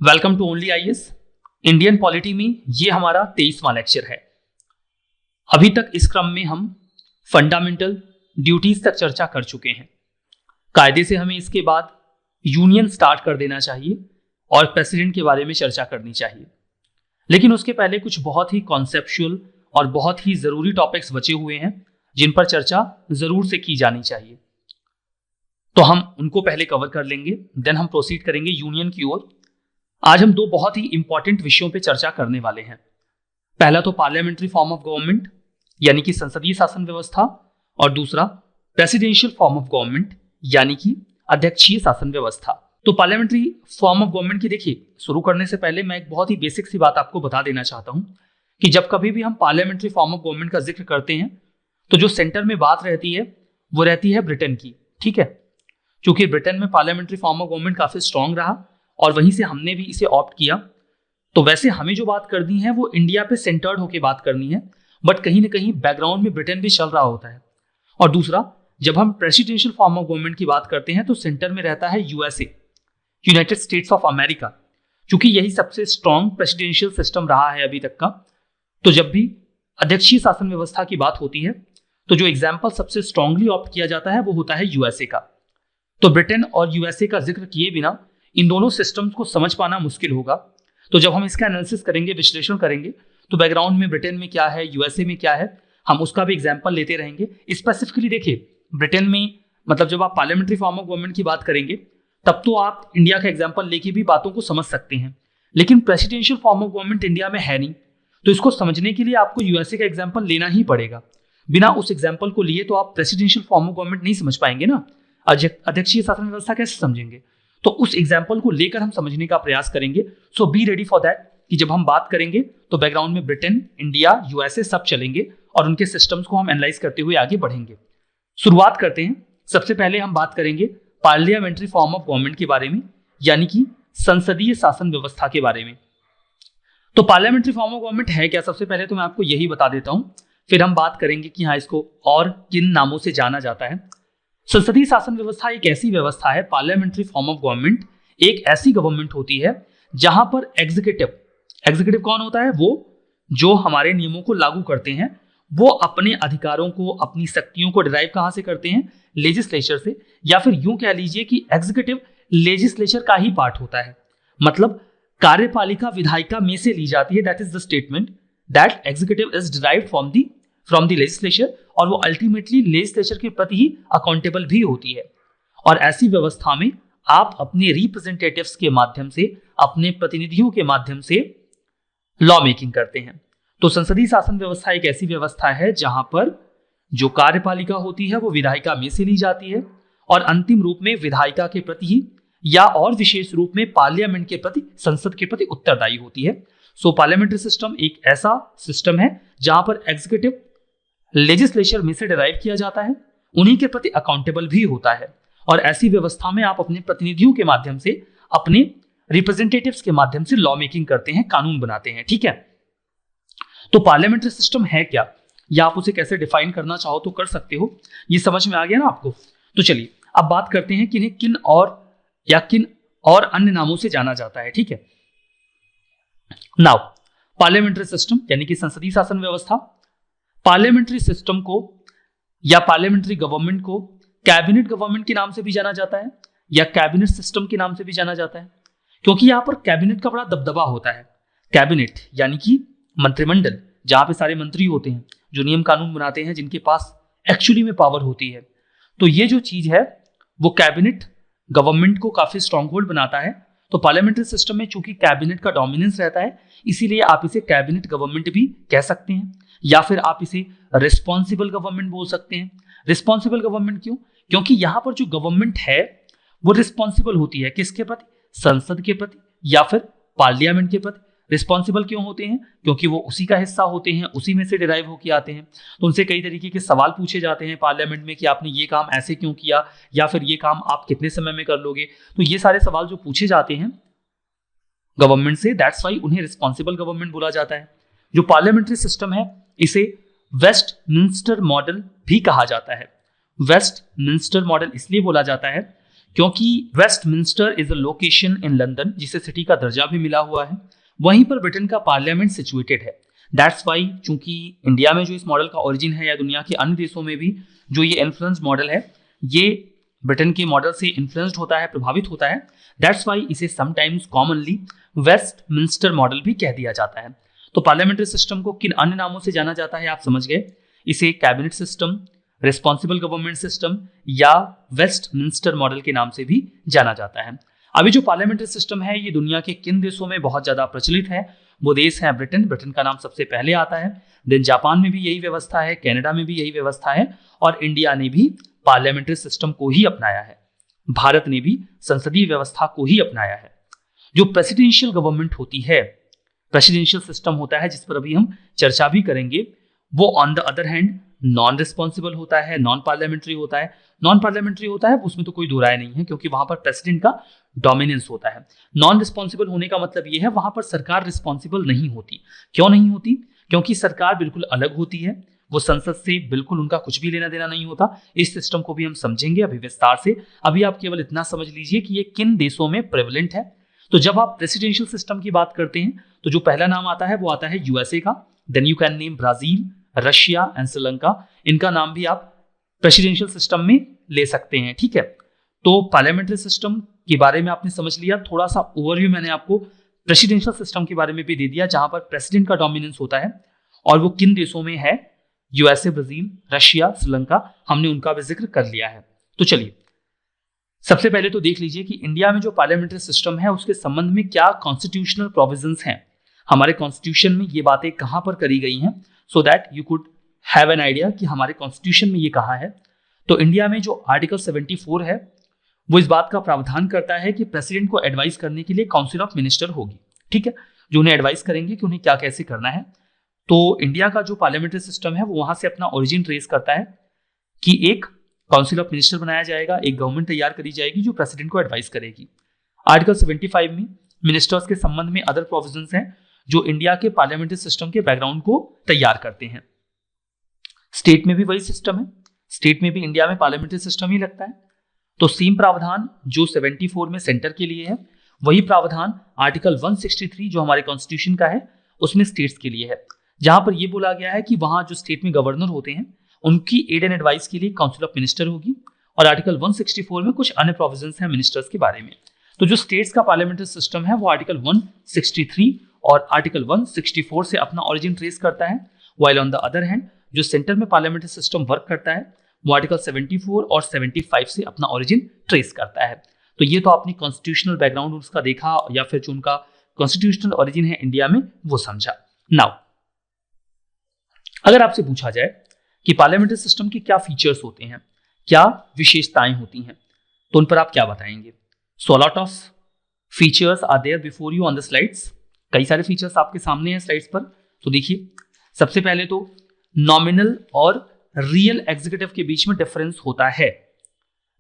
Welcome to only IAS Indian polity में ये हमारा 23वां लेक्चर है। अभी तक इस क्रम में हम फंडामेंटल ड्यूटीज तक चर्चा कर चुके हैं। कायदे से हमें इसके बाद यूनियन स्टार्ट कर देना चाहिए और प्रेसिडेंट के बारे में चर्चा करनी चाहिए, लेकिन उसके पहले कुछ बहुत ही कॉन्सेप्चुअल और बहुत ही ज़रूरी टॉपिक्स बचे हुए हैं जिन पर चर्चा ज़रूर से की जानी चाहिए। तो हम उनको पहले कवर कर लेंगे, देन हम प्रोसीड करेंगे यूनियन की ओर। आज हम दो बहुत ही इंपॉर्टेंट विषयों पे चर्चा करने वाले हैं। पहला तो पार्लियामेंट्री फॉर्म ऑफ गवर्नमेंट यानी कि संसदीय शासन व्यवस्था, और दूसरा प्रेसिडेंशियल फॉर्म ऑफ गवर्नमेंट यानी कि अध्यक्षीय शासन व्यवस्था। तो पार्लियामेंट्री फॉर्म ऑफ गवर्नमेंट की देखिए, शुरू करने से पहले मैं एक बहुत ही बेसिक सी बात आपको बता देना चाहता हूं कि जब कभी भी हम पार्लियामेंट्री फॉर्म ऑफ गवर्नमेंट का जिक्र करते हैं तो जो सेंटर में बात रहती है वो रहती है ब्रिटेन की। ठीक है, क्योंकि ब्रिटेन में पार्लियामेंट्री फॉर्म ऑफ गवर्नमेंट काफी स्ट्रांग रहा और वहीं से हमने भी इसे ऑप्ट किया। तो वैसे हमें जो बात करनी है वो इंडिया पे सेंटर्ड होकर बात करनी है, बट कहीं ना कहीं बैकग्राउंड में ब्रिटेन भी चल रहा होता है। और दूसरा, जब हम प्रेसिडेंशियल फॉर्म ऑफ गवर्नमेंट की बात करते हैं तो सेंटर में रहता है USA, United states of America, क्योंकि यही सबसे स्ट्रांग प्रेसिडेंशियल सिस्टम रहा है अभी तक का। तो जब भी अध्यक्षीय शासन व्यवस्था की बात होती है तो जो एग्जाम्पल सबसे स्ट्रांगली ऑप्ट किया जाता है वो होता है यूएसए का। तो ब्रिटेन और यूएसए का जिक्र किए बिना इन दोनों सिस्टम्स को समझ पाना मुश्किल होगा। तो जब हम इसका एनालिसिस करेंगे, विश्लेषण करेंगे, तो बैकग्राउंड में ब्रिटेन में क्या है, यूएसए में क्या है, हम उसका भी एग्जाम्पल लेते रहेंगे। स्पेसिफिकली देखिए, ब्रिटेन में मतलब जब आप पार्लियामेंट्री फॉर्म ऑफ गवर्नमेंट की बात करेंगे तब तो आप इंडिया का एग्जाम्पल लेके भी बातों को समझ सकते हैं, लेकिन presidential form of government India में है नहीं। तो इसको समझने के लिए आपको यूएसए का एग्जाम्पल लेना ही पड़ेगा। बिना उस एग्जाम्पल को लिए तो आप प्रेसिडेंशियल फॉर्म ऑफ गवर्नमेंट नहीं समझ पाएंगे ना, अध्यक्षीय शासन व्यवस्था कैसे समझेंगे। तो उस एग्जाम्पल को लेकर हम समझने का प्रयास करेंगे। सो बी रेडी फॉर दैट कि जब हम बात करेंगे तो बैकग्राउंड में ब्रिटेन, इंडिया, यूएसए सब चलेंगे और उनके सिस्टम्स को हम एनालाइज करते हुए आगे बढ़ेंगे। शुरुआत करते हैं। सबसे पहले हम बात करेंगे पार्लियामेंट्री फॉर्म ऑफ गवर्नमेंट के बारे में, यानी कि संसदीय शासन व्यवस्था के बारे में। तो पार्लियामेंट्री फॉर्म ऑफ गवर्नमेंट है क्या, सबसे पहले तो मैं आपको यही बता देता हूं, फिर हम बात करेंगे कि हाँ इसको और किन नामों से जाना जाता है। संसदीय शासन व्यवस्था एक ऐसी व्यवस्था है, पार्लियामेंट्री फॉर्म ऑफ गवर्नमेंट एक ऐसी गवर्नमेंट होती है जहां पर एग्जीक्यूटिव कौन होता है, वो जो हमारे नियमों को लागू करते हैं, वो अपने अधिकारों को, अपनी शक्तियों को डिराइव कहां से करते हैं, लेजिस्लेचर से, या फिर यूं कह लीजिए कि एग्जीक्यूटिव लेजिस्लेचर का ही पार्ट होता है। मतलब कार्यपालिका विधायिका में से ली जाती है। That is the statement that executive is derived from the legislature, और वो अल्टीमेटली लेजिस्लेचर के प्रति ही अकाउंटेबल भी होती है। और ऐसी व्यवस्था में आप अपने रिप्रेजेंटेटिव्स के माध्यम से, अपने प्रतिनिधियों के माध्यम से लॉ मेकिंग करते हैं। तो संसदीय शासन व्यवस्था एक ऐसी व्यवस्था है जहां पर जो कार्यपालिका होती है वो विधायिका में से ली जाती है और अंतिम रूप में विधायिका के प्रति ही या और विशेष रूप में पार्लियामेंट के प्रति, संसद के प्रति उत्तरदायी होती है। सो पार्लियामेंट्री सिस्टम एक ऐसा सिस्टम है जहां पर एग्जीक्यूटिव लेजिस्लेचर में से डिराइव किया जाता है, उन्हीं के प्रति अकाउंटेबल भी होता है। और ऐसी व्यवस्था में आप अपने प्रतिनिधियों के माध्यम से, अपने रिप्रेजेंटेटिव्स के माध्यम से लॉ मेकिंग करते हैं, कानून बनाते हैं। ठीक है, तो पार्लियामेंट्री सिस्टम है क्या, या आप उसे कैसे डिफाइन करना चाहो तो कर सकते हो। ये समझ में आ गया ना आपको। तो चलिए अब बात करते हैं कि इन्हें किन और अन्य नामों से जाना जाता है। ठीक है, नाउ पार्लियामेंट्री सिस्टम यानी कि संसदीय शासन व्यवस्था, पार्लियामेंट्री सिस्टम को या पार्लियामेंट्री गवर्नमेंट को कैबिनेट गवर्नमेंट के नाम से भी जाना जाता है या कैबिनेट सिस्टम के नाम से भी जाना जाता है, क्योंकि यहां पर कैबिनेट का बड़ा दबदबा होता है। कैबिनेट यानी कि मंत्रिमंडल, जहां पे सारे मंत्री होते हैं जो नियम कानून बनाते हैं, जिनके पास एक्चुअली में पावर होती है। तो ये जो चीज है वो कैबिनेट गवर्नमेंट को काफी स्ट्रांग होल्ड बनाता है। तो पार्लियामेंट्री सिस्टम में चूंकि कैबिनेट का डोमिनेंस रहता है, इसीलिए आप इसे कैबिनेट गवर्नमेंट भी कह सकते हैं, या फिर आप इसे रिस्पॉन्सिबल गवर्नमेंट बोल सकते हैं। रिस्पॉन्सिबल गवर्नमेंट क्यों? क्योंकि यहां पर जो गवर्नमेंट है वो रिस्पॉन्सिबल होती है किसके प्रति, संसद के प्रति या फिर पार्लियामेंट के प्रति। रिस्पॉन्सिबल क्यों होते हैं? क्योंकि वो उसी का हिस्सा होते हैं, उसी में से डिराइव होकर आते हैं। तो उनसे कई तरीके के सवाल पूछे जाते हैं पार्लियामेंट में कि आपने ये काम ऐसे क्यों किया, या फिर ये काम आप कितने समय में कर लोगे। तो ये सारे सवाल जो पूछे जाते हैं गवर्नमेंट से, दैट्स वाई उन्हें रिस्पॉन्सिबल गवर्नमेंट बोला जाता है। जो पार्लियामेंट्री सिस्टम है इसे वेस्टमिंस्टर मॉडल भी कहा जाता है। वेस्टमिंस्टर मॉडल इसलिए बोला जाता है क्योंकि Westminster is a location in London, जिसे सिटी का दर्जा भी मिला हुआ है, वहीं पर ब्रिटेन का पार्लियामेंट सिचुएटेड है। दैट्स वाई, चूंकि इंडिया में जो इस मॉडल का ओरिजिन है या दुनिया के अन्य देशों में भी जो ये इन्फ्लुएंस मॉडल है, ये ब्रिटेन के मॉडल से इन्फ्लुएंस्ड होता है, प्रभावित होता है। दैट्स वाई इसे समटाइम्स कॉमनली वेस्टमिंस्टर मॉडल भी कह दिया जाता है। तो पार्लियामेंट्री सिस्टम को किन अन्य नामों से जाना जाता है आप समझ गए। इसे cabinet system, responsible government system या वेस्टमिंस्टर मॉडल के नाम से भी जाना जाता है। अभी जो पार्लियामेंट्री सिस्टम है ये दुनिया के किन देशों में बहुत ज्यादा प्रचलित है, वो देश है ब्रिटेन। ब्रिटेन का नाम सबसे पहले आता है। देन जापान में भी यही व्यवस्था है, कनाडा में भी यही व्यवस्था है, और इंडिया ने भी पार्लियामेंट्री सिस्टम को ही अपनाया है। भारत ने भी संसदीय व्यवस्था को ही अपनाया है। जो प्रेसिडेंशियल गवर्नमेंट होती है, प्रेसिडेंशियल सिस्टम होता है जिस पर अभी हम चर्चा भी करेंगे, वो on the other hand non responsible होता है, नॉन पार्लियामेंट्री होता है। नॉन पार्लियामेंट्री होता है उसमें तो कोई दो राय नहीं है, क्योंकि वहां पर प्रेसिडेंट का डोमिनेंस होता है। नॉन रिस्पॉन्सिबल होने का मतलब यह है वहां पर सरकार रिस्पॉन्सिबल नहीं होती। क्यों नहीं होती? क्योंकि सरकार बिल्कुल अलग होती है, वो संसद से बिल्कुल उनका कुछ भी लेना देना नहीं होता। इस सिस्टम को भी हम समझेंगे अभी विस्तार से। अभी आप केवल इतना समझ लीजिए कि ये किन देशों में प्रेवलेंट है। तो जब आप प्रेसिडेंशियल सिस्टम की बात करते हैं तो जो पहला नाम आता है वो आता है यूएसए का। Then you can name Brazil, Russia and Sri Lanka. इनका नाम भी आप प्रेसिडेंशियल सिस्टम में ले सकते हैं, ठीक है। तो पार्लियामेंट्री सिस्टम के बारे में आपने समझ लिया। थोड़ा सा ओवरव्यू मैंने आपको प्रेसिडेंशियल सिस्टम के बारे में भी दे दिया, जहां पर प्रेसिडेंट का डोमिनेंस होता है और वो किन देशों में है, यूएसए, ब्राजील, रशिया, श्रीलंका, हमने उनका भी जिक्र कर लिया है। तो चलिए सबसे पहले तो देख लीजिए कि इंडिया में जो पार्लियामेंट्री सिस्टम है उसके संबंध में क्या कॉन्स्टिट्यूशनल प्रोविजंस हैं। हमारे कॉन्स्टिट्यूशन में ये बातें कहां पर करी गई हैं, so that you could have an idea कि हमारे कॉन्स्टिट्यूशन में ये कहां है। तो इंडिया में जो आर्टिकल 74 है वो इस बात का प्रावधान करता है कि प्रेसिडेंट को एडवाइस करने के लिए काउंसिल ऑफ मिनिस्टर होगी, ठीक है, जो उन्हें एडवाइस करेंगे कि उन्हें क्या कैसे करना है। तो इंडिया का जो पार्लियामेंट्री सिस्टम है वो वहां से अपना ओरिजिन ट्रेस करता है कि एक काउंसिल ऑफ मिनिस्टर बनाया जाएगा, एक गवर्नमेंट तैयार करी जाएगी जो प्रेसिडेंट को एडवाइस करेगी। आर्टिकल 75 में मिनिस्टर्स के संबंध में अदर प्रोविजंस हैं जो इंडिया के पार्लियामेंट्री सिस्टम के बैकग्राउंड को तैयार करते हैं। स्टेट में भी वही सिस्टम है, स्टेट में भी इंडिया में पार्लियामेंट्री सिस्टम ही लगता है। तो सेम प्रावधान जो 74 में सेंटर के लिए है, वही प्रावधान आर्टिकल 163 जो हमारे कॉन्स्टिट्यूशन का है उसमें स्टेट्स के लिए है, जहां पर यह बोला गया है कि वहां जो स्टेट में गवर्नर होते हैं उनकी एड एंड एडवाइस के लिए काउंसिल ऑफ मिनिस्टर होगी। और आर्टिकल 164 में कुछ अन्य प्रोविजंस हैं मिनिस्टर्स के बारे में। तो जो स्टेट्स का पार्लियामेंट्री सिस्टम है वो आर्टिकल 163 और आर्टिकल 164 से अपना ओरिजिन ट्रेस करता है। While on the other hand जो सेंटर में पार्लियामेंट्री सिस्टम वर्क करता है वो आर्टिकल 74 और 75 से अपना ओरिजिन ट्रेस करता है। तो ये तो आपने कॉन्स्टिट्यूशनल बैकग्राउंड उसका देखा, या फिर जो उनका कॉन्स्टिट्यूशनल ओरिजिन है इंडिया में वो समझा। नाउ अगर आपसे पूछा जाए कि पार्लियामेंट्री सिस्टम के क्या फीचर्स होते हैं, क्या विशेषताएं होती हैं, तो उन पर आप क्या बताएंगे। So lot of features are there before you on the slides. कई सारे फीचर्स आपके सामने हैं स्लाइड्स पर। तो देखिए सबसे पहले तो नॉमिनल और रियल एग्जीक्यूटिव के बीच में डिफरेंस होता है।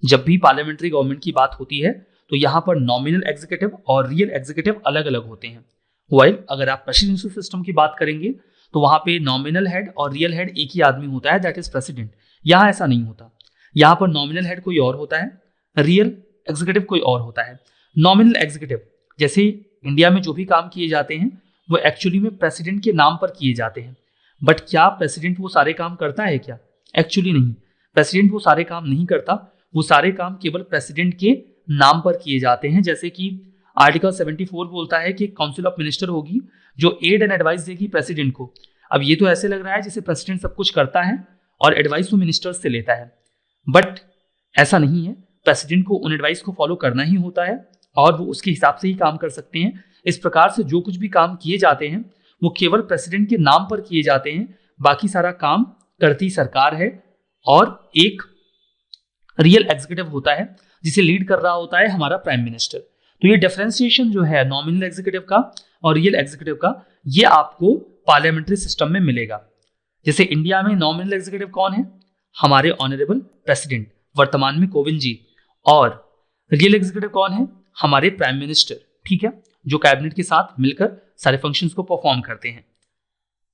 जब भी पार्लियामेंट्री गवर्नमेंट की बात होती है तो यहां पर नॉमिनल एग्जीक्यूटिव और रियल एग्जीक्यूटिव अलग अलग होते हैं। वाइल अगर आप प्रेसिडेंशियल सिस्टम की बात करेंगे तो वहां पे नॉमिनल हेड और रियल हेड एक ही आदमी होता है, दैट इज प्रेसिडेंट। यहां ऐसा नहीं होता, यहां पर नॉमिनल हेड कोई और होता है, रियल एग्जीक्यूटिव कोई और होता है। नॉमिनल एग्जीक्यूटिव जैसे इंडिया में जो भी काम किए जाते हैं वो एक्चुअली में प्रेसिडेंट के नाम पर किए जाते हैं, बट क्या प्रेसिडेंट वो सारे काम करता है क्या? एक्चुअली नहीं, प्रेसिडेंट वो सारे काम नहीं करता। वो सारे काम केवल प्रेसिडेंट के नाम पर किए जाते हैं। जैसे कि आर्टिकल 74 बोलता है कि काउंसिल ऑफ मिनिस्टर होगी जो एड एंड एडवाइस देगी प्रेसिडेंट को। अब ये तो ऐसे लग रहा है जैसे प्रेसिडेंट सब कुछ करता है और एडवाइस वो मिनिस्टर्स से लेता है, बट ऐसा नहीं है। प्रेसिडेंट को उन एडवाइस को फॉलो करना ही होता है और वो उसके हिसाब से ही काम कर सकते हैं। इस प्रकार से जो कुछ भी काम किए जाते हैं वो केवल प्रेसिडेंट के नाम पर किए जाते हैं, बाकी सारा काम करती सरकार है। और एक रियल एग्जीक्यूटिव होता है जिसे लीड कर रहा होता है हमारा प्राइम मिनिस्टर। तो ये डिफरेंशिएशन जो है नॉमिनल एग्जीक्यूटिव का और रियल एग्जीक्यूटिव का, ये आपको पार्लियामेंट्री सिस्टम में मिलेगा। जैसे इंडिया में नॉमिनल एग्जीक्यूटिव कौन है? हमारे ऑनरेबल प्रेसिडेंट, वर्तमान में कोविंद जी। और रियल एग्जीक्यूटिव कौन है? हमारे प्राइम मिनिस्टर, ठीक है, जो कैबिनेट के साथ मिलकर सारे फंक्शंस को परफॉर्म करते हैं।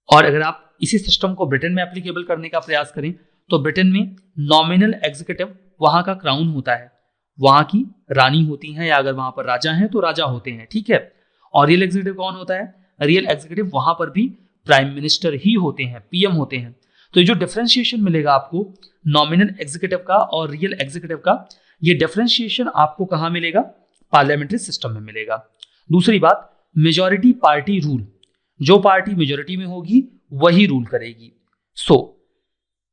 और अगर आप इसी सिस्टम को ब्रिटेन में एप्लीकेबल करने का प्रयास करें तो ब्रिटेन में नॉमिनल एग्जीक्यूटिव वहां का क्राउन होता है वहां की रानी होती हैं, या अगर वहां पर राजा हैं तो राजा होते हैं, ठीक है। और रियल एग्जीक्यूटिव कौन होता है? रियल एग्जीक्यूटिव वहां पर भी प्राइम मिनिस्टर ही होते हैं, पीएम होते हैं। तो ये जो डिफरेंशिएशन मिलेगा आपको नॉमिनल एग्जीक्यूटिव का और रियल एग्जीक्यूटिव का, ये डिफरेंशिएशन आपको कहां मिलेगा? पार्लियामेंट्री सिस्टम में मिलेगा। दूसरी बात, मेजॉरिटी पार्टी रूल, जो पार्टी मेजॉरिटी में होगी वही रूल करेगी। So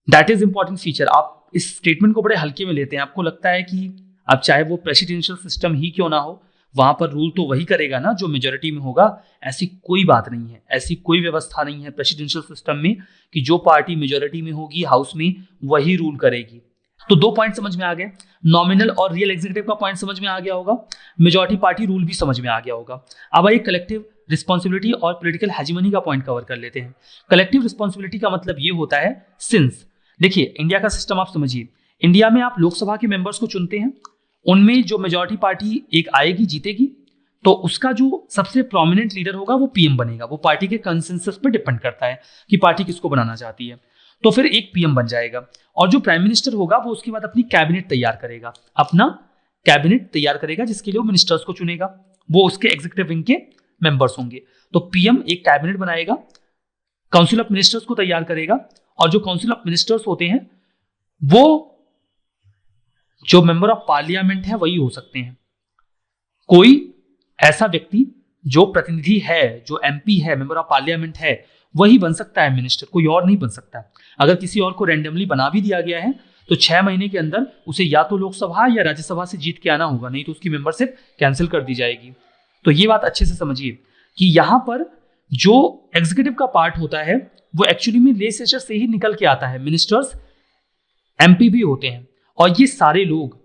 that is important feature. आप इस स्टेटमेंट को बड़े हल्के में लेते हैं, आपको लगता है कि अब चाहे वो प्रेसिडेंशियल सिस्टम ही क्यों ना हो, वहां पर रूल तो वही करेगा ना जो मेजॉरिटी में होगा। ऐसी कोई बात नहीं है, ऐसी कोई व्यवस्था नहीं है प्रेसिडेंशियल सिस्टम में कि जो पार्टी मेजॉरिटी में होगी हाउस में वही रूल करेगी। तो दो पॉइंट समझ में आ गए, नॉमिनल और रियल एग्जीक्यूटिव का पॉइंट समझ में आ गया होगा, मेजॉरिटी पार्टी रूल भी समझ में आ गया होगा। अब आइए कलेक्टिव रिस्पॉन्सिबिलिटी और पॉलिटिकल हेजिमनी का पॉइंट कवर कर लेते हैं। कलेक्टिव रिस्पॉन्सिबिलिटी का मतलब ये होता है, सिंस देखिए इंडिया का सिस्टम आप समझिए, इंडिया में आप लोकसभा के मेंबर्स को चुनते हैं, उनमें जो मेजॉरिटी पार्टी एक आएगी, जीतेगी, तो उसका जो सबसे प्रोमिनेंट लीडर होगा वो पीएम बनेगा। वो पार्टी के कंसेंसस पर डिपेंड करता है कि पार्टी किसको बनाना चाहती है, तो फिर एक पीएम बन जाएगा। और जो प्राइम मिनिस्टर होगा वो उसके बाद अपनी कैबिनेट तैयार करेगा, अपना कैबिनेट तैयार करेगा जिसके लिए वो मिनिस्टर्स को चुनेगा, वो उसके एग्जीक्यूटिव विंग के मेंबर्स होंगे। तो पीएम एक कैबिनेट बनाएगा, काउंसिल ऑफ मिनिस्टर्स को तैयार करेगा, और जो काउंसिल ऑफ मिनिस्टर्स होते हैं वो जो मेंबर ऑफ पार्लियामेंट है वही हो सकते हैं। कोई ऐसा व्यक्ति जो प्रतिनिधि है, जो एमपी है, मेंबर ऑफ पार्लियामेंट है, वही बन सकता है मिनिस्टर, कोई और नहीं बन सकता। अगर किसी और को रैंडमली बना भी दिया गया है तो 6 महीने के अंदर उसे या तो लोकसभा या राज्यसभा से जीत के आना होगा, नहीं तो उसकी मेंबरशिप कैंसिल कर दी जाएगी। तो ये बात अच्छे से समझिए कि यहां पर जो एग्जीक्यूटिव का पार्ट होता है वो एक्चुअली में लेजिस्लेचर से ही निकल के आता है, मिनिस्टर्स एमपी भी होते हैं, और ये सारे लोग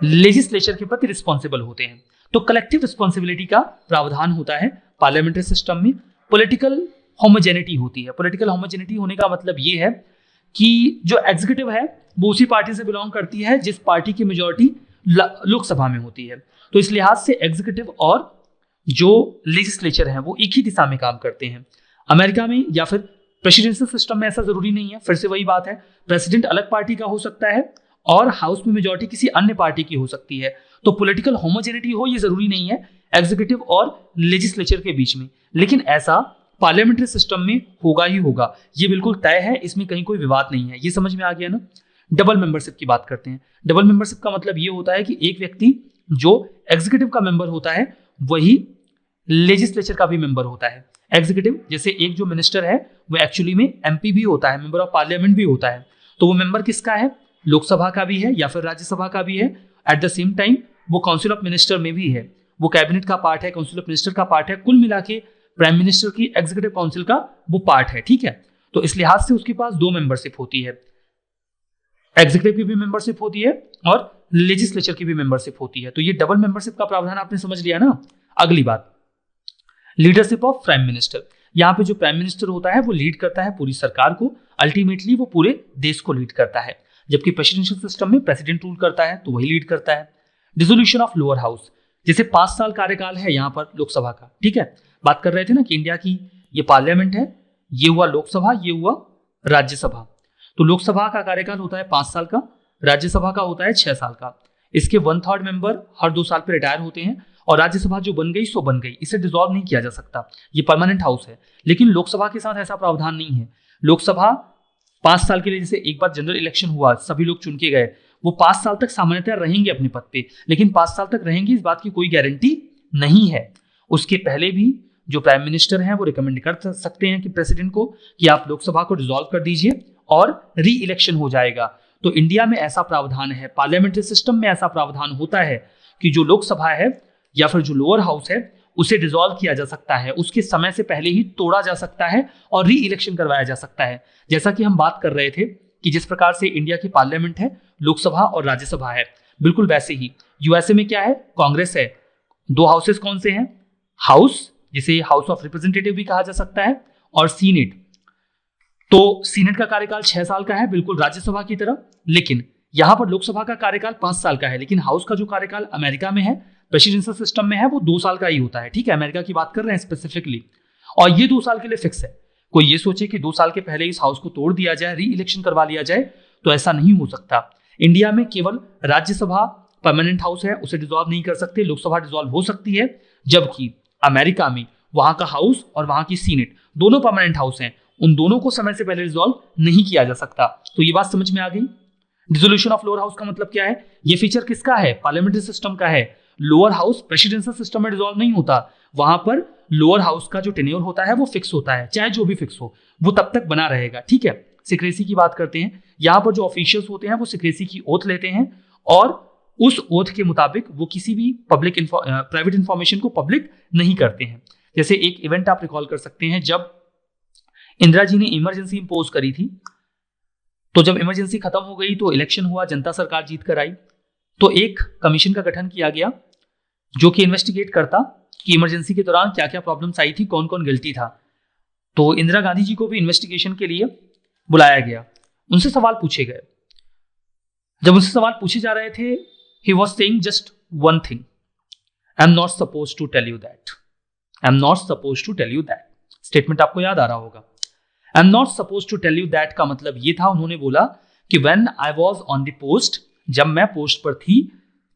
लेजिस्लेचर के प्रति रिस्पॉन्सिबल होते हैं। तो कलेक्टिव रिस्पॉन्सिबिलिटी का प्रावधान होता है पार्लियामेंट्री सिस्टम में। पॉलिटिकल होमोजेनिटी होती है। पॉलिटिकल होमोजेनिटी होने का मतलब ये है कि जो एग्जीक्यूटिव है वो उसी पार्टी से बिलोंग करती है जिस पार्टी की मेजॉरिटी लोकसभा में होती है। तो इस लिहाज से एग्जीक्यूटिव और जो लेजिस्लेचर है वो एक ही दिशा में काम करते हैं। अमेरिका में या फिर प्रेसिडेंशियल सिस्टम में ऐसा जरूरी नहीं है। फिर से वही बात है, प्रेसिडेंट अलग पार्टी का हो सकता है और हाउस में मेजॉरिटी किसी अन्य पार्टी की हो सकती है। तो पॉलिटिकल होमोजेनिटी हो ये जरूरी नहीं है एग्जीक्यूटिव और लेजिस्लेचर के बीच में, लेकिन ऐसा पार्लियामेंट्री सिस्टम में होगा ही होगा, ये बिल्कुल तय है, इसमें कहीं कोई विवाद नहीं है। ये समझ में आ गया ना। डबल मेंबरशिप की बात करते हैं। डबल मेंबरशिप का मतलब ये होता है कि एक व्यक्ति जो एग्जीक्यूटिव का मेंबर होता है वही लेजिस्लेचर का भी मेंबर होता है। एग्जीक्यूटिव जैसे एक जो मिनिस्टर है वो एक्चुअली में एमपी भी होता है, मेंबर ऑफ पार्लियामेंट भी होता है। तो वो मेंबर किसका है? लोकसभा का भी है या फिर राज्यसभा का भी है। एट द सेम टाइम वो काउंसिल ऑफ मिनिस्टर में भी है, वो कैबिनेट का पार्ट है, काउंसिल ऑफ मिनिस्टर का पार्ट है, कुल मिला के प्राइम मिनिस्टर की एग्जीक्यूटिव काउंसिल का वो पार्ट है, ठीक है। तो इस लिहाज से उसके पास दो मेंबरशिप होती है, एग्जीक्यूटिव की भी मेंबरशिप होती है और लेजिस्लेचर की भी मेंबरशिप होती है। तो ये डबल मेंबरशिप का प्रावधान आपने समझ लिया ना। अगली बात, लीडरशिप ऑफ प्राइम मिनिस्टर। यहाँ पे जो प्राइम मिनिस्टर होता है वो लीड करता है पूरी सरकार को, अल्टीमेटली वो पूरे देश को लीड करता है। जबकि प्रेसिडेंशियल सिस्टम में प्रेसिडेंट रूल करता है तो वही लीड करता है। डिसोल्यूशन ऑफ लोअर हाउस, जैसे 5 साल कार्यकाल है यहाँ पर लोकसभा का, ठीक है। बात कर रहे थे ना कि इंडिया की ये पार्लियामेंट है, ये हुआ लोकसभा, ये हुआ राज्यसभा। तो लोकसभा का कार्यकाल होता है 5 साल का, राज्यसभा का होता है 6 साल का। इसके 1/3 मेंबर हर 2 साल पर रिटायर होते हैं और राज्यसभा जो बन गई सो बन गई, इसे डिसॉल्व नहीं किया जा सकता, ये परमानेंट हाउस है। लेकिन लोकसभा के साथ ऐसा प्रावधान नहीं है। लोकसभा 5 साल के लिए, जैसे एक बार जनरल इलेक्शन हुआ, सभी लोग चुन के गए, वो 5 साल तक सामान्यतः रहेंगे अपने पद पे, लेकिन 5 साल तक रहेंगे इस बात की कोई गारंटी नहीं है। उसके पहले भी जो प्राइम मिनिस्टर हैं वो रिकमेंड कर सकते हैं कि प्रेसिडेंट को कि आप लोकसभा को डिसॉल्व कर दीजिए और री इलेक्शन हो जाएगा। तो इंडिया में ऐसा प्रावधान है, पार्लियामेंट्री सिस्टम में ऐसा प्रावधान होता है कि जो लोकसभा है या फिर जो लोअर हाउस है उसे डिसॉल्व किया जा सकता है, उसके समय से पहले ही तोड़ा जा सकता है और री इलेक्शन करवाया जा सकता है। जैसा कि हम बात कर रहे थे कि जिस प्रकार से इंडिया की पार्लियामेंट है, लोकसभा और राज्यसभा है, बिल्कुल वैसे ही यूएसए में क्या है? कांग्रेस है। 2 हाउसेस कौन से हैं? हाउस, जिसे हाउस ऑफ रिप्रेजेंटेटिव भी कहा जा सकता है, और सीनेट। तो सीनेट का कार्यकाल 6 साल का है, बिल्कुल राज्यसभा की तरह। लेकिन यहां पर लोकसभा का कार्यकाल 5 साल का है, लेकिन हाउस का जो कार्यकाल अमेरिका में है, प्रेसिडेंशियल सिस्टम में है, वो 2 साल का ही होता है, ठीक है। अमेरिका की बात कर रहे हैं स्पेसिफिकली, और ये 2 साल के लिए फिक्स है। कोई ये सोचे कि 2 साल के पहले इस हाउस को तोड़ दिया जाए, री इलेक्शन करवा लिया जाए, तो ऐसा नहीं हो सकता। इंडिया में केवल राज्यसभा परमानेंट हाउस है, उसे डिसॉल्व नहीं कर सकते, लोकसभा डिसॉल्व हो सकती है, जबकि अमेरिका में वहां का हाउस और वहां की सीनेट दोनों परमानेंट हाउस हैं, उन दोनों को समय से पहले डिसॉल्व नहीं किया जा सकता। तो ये बात समझ में आ गई। डिसोल्यूशन ऑफ लोअर हाउस का मतलब क्या है? ये फीचर किसका है? पार्लियामेंट्री सिस्टम का है। लोअर हाउस प्रेसिडेंशियल सिस्टम में डिसॉल्व नहीं होता, वहां पर लोअर हाउस का जो टेन्योर होता है वो फिक्स होता है, चाहे जो भी फिक्स हो वो तब तक बना रहेगा। ठीक है, सिक्रेसी की बात करते हैं। यहां पर जो ऑफिशियल्स होते हैं वो सिक्रेसी की ओथ लेते हैं और उस ओथ के मुताबिक वो किसी भी पब्लिक प्राइवेट इंफॉर्मेशन को पब्लिक नहीं करते हैं। जैसे एक इवेंट आप रिकॉल कर सकते हैं, जब इंदिरा जी ने इमरजेंसी इंपोज करी थी, तो जब इमरजेंसी खत्म हो गई तो इलेक्शन हुआ, जनता सरकार जीत कर आई, तो एक कमीशन का गठन किया गया जो कि इन्वेस्टिगेट करता कि इमरजेंसी के दौरान क्या क्या प्रॉब्लम्स आई थी, कौन कौन गिल्टी था। तो इंदिरा गांधी जी को भी इन्वेस्टिगेशन के लिए बुलाया गया, उनसे सवाल पूछे गए। जब उनसे सवाल पूछे जा रहे थे, he was saying just one thing, I am not suppose to tell you that, I am not suppose to tell you that. Statement आपको याद आ रहा होगा। I am not suppose to tell you that का मतलब ये था, उन्होंने बोला कि when I was on the post, जब मैं पोस्ट पर थी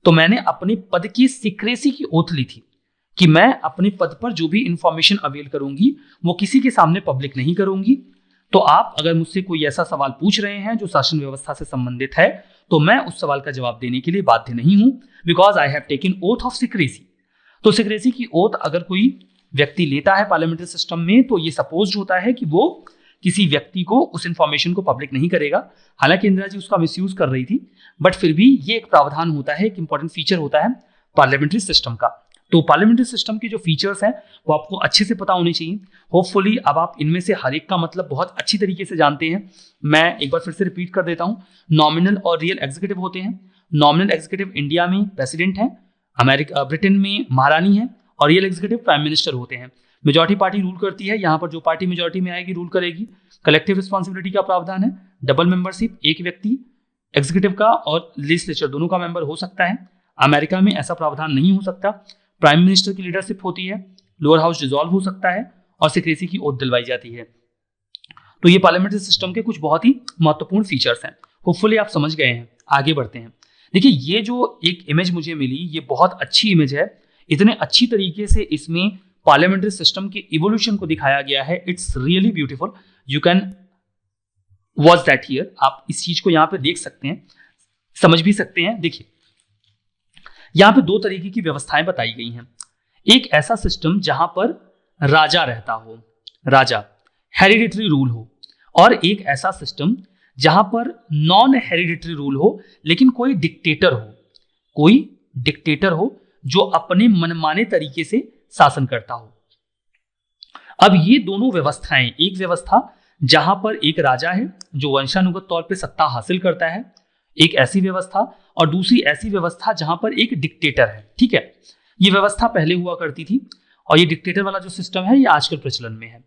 तो मैंने अपने पद की सीक्रेसी की ओथ ली थी कि मैं अपने पद पर जो भी इंफॉर्मेशन अवेल करूंगी वो किसी के सामने पब्लिक नहीं करूंगी। तो आप अगर मुझसे कोई ऐसा सवाल पूछ रहे हैं जो शासन व्यवस्था से संबंधित है, तो मैं उस सवाल का जवाब देने के लिए बाध्य नहीं हूं, because I have taken oath of secrecy. तो सिक्रेसी की ओथ अगर कोई व्यक्ति लेता है पार्लियामेंट्री सिस्टम में, तो ये सपोज होता है कि वो किसी व्यक्ति को उस इंफॉर्मेशन को पब्लिक नहीं करेगा। हालांकि इंदिरा जी उसका मिसयूज कर रही थी, बट फिर भी ये एक प्रावधान होता है, एक इंपॉर्टेंट फीचर होता है पार्लियामेंट्री सिस्टम का। तो पार्लियामेंट्री सिस्टम के जो फीचर्स हैं वो आपको अच्छे से पता होने चाहिए। होपफुली अब आप इनमें से हर एक का मतलब बहुत अच्छी तरीके से जानते हैं। मैं एक बार फिर से रिपीट कर देता हूं, नॉमिनल और रियल एग्जीक्यूटिव होते हैं। नॉमिनल एग्जीक्यूटिव इंडिया में प्रेसिडेंट है, अमेरिका ब्रिटेन में महारानी है, और रियल एग्जीक्यूटिव प्राइम मिनिस्टर होते हैं। मेजॉरिटी पार्टी रूल करती है, यहाँ पर जो पार्टी मेजॉरिटी में आएगी रूल करेगी। कलेक्टिव रिस्पॉन्सिबिलिटी का प्रावधान है, डबल मेंबरशिप, एक व्यक्ति एग्जीक्यूटिव का और लेजिस्लेचर दोनों का मेंबर हो सकता है। अमेरिका में ऐसा प्रावधान नहीं हो सकता। प्राइम मिनिस्टर की लीडरशिप होती है, लोअर हाउस डिसॉल्व हो सकता है और सिक्रेसी की ओथ दिलवाई जाती है। तो ये पार्लियामेंट्री सिस्टम के कुछ बहुत ही महत्वपूर्ण फीचर्स हैं। होपफुली आप समझ गए हैं। आगे बढ़ते हैं। देखिए, ये जो एक इमेज मुझे मिली, ये बहुत अच्छी इमेज है। इतने अच्छी तरीके से इसमें पार्लियामेंट्री सिस्टम के इवोल्यूशन को दिखाया गया है। It's really beautiful, you can watch that here. आप इस चीज को यहाँ पे देख सकते हैं, समझ भी सकते हैं। देखिए, यहाँ पे दो तरीके की व्यवस्थाएं बताई गई हैं। एक ऐसा सिस्टम जहां पर राजा रहता हो, राजा हेरिडिटरी रूल हो, और एक ऐसा सिस्टम जहां पर नॉन हेरिडिटरी रूल हो लेकिन कोई डिक्टेटर हो जो अपने मनमाने तरीके से शासन करता हो। अब ये दोनों व्यवस्थाएं, एक व्यवस्था जहां पर एक राजा है जो वंशानुगत तौर पे सत्ता हासिल करता है, एक ऐसी व्यवस्था, और दूसरी ऐसी व्यवस्था जहां पर एक डिक्टेटर है। ठीक है, ये व्यवस्था पहले हुआ करती थी और ये डिक्टेटर वाला जो सिस्टम है ये आजकल प्रचलन में है।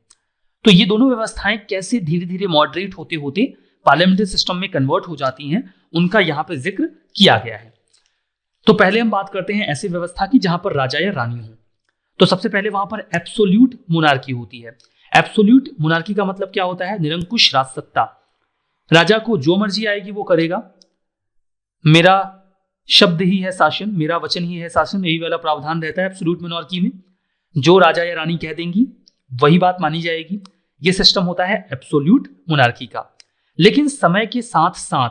तो ये दोनों व्यवस्थाएं कैसे धीरे धीरे मॉडरेट होते होते पार्लियामेंट्री सिस्टम में कन्वर्ट हो जाती हैं, उनका यहां पर जिक्र किया गया है। तो पहले हम बात करते हैं ऐसी व्यवस्था की जहां पर राजा या रानी हो। तो सबसे पहले वहां पर एब्सोल्यूट मोनार्की होती है। एब्सोल्यूट मोनार्की का मतलब क्या होता है? निरंकुश राजसत्ता। राजा को जो मर्जी आएगी वो करेगा, मेरा शब्द ही है शासन, मेरा वचन ही है शासन, यही वाला प्रावधान रहता है एब्सोल्यूट मोनार्की में। जो राजा या रानी कह देंगी वही बात मानी जाएगी। ये सिस्टम होता है एब्सोल्यूट मोनार्की का। लेकिन समय के साथ साथ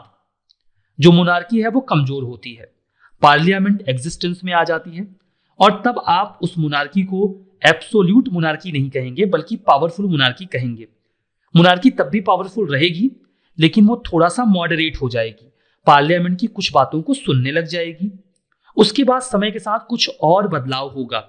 जो मोनार्की है वो कमजोर होती है, पार्लियामेंट एग्जिस्टेंस में आ जाती है, और तब आप उस मोनार्की को एब्सोल्यूट मोनार्की नहीं कहेंगे बल्कि पावरफुल मोनार्की कहेंगे। मोनार्की तब भी पावरफुल रहेगी लेकिन वो थोड़ा सा मॉडरेट हो जाएगी, पार्लियामेंट की कुछ बातों को सुनने लग जाएगी। उसके बाद समय के साथ कुछ और बदलाव होगा।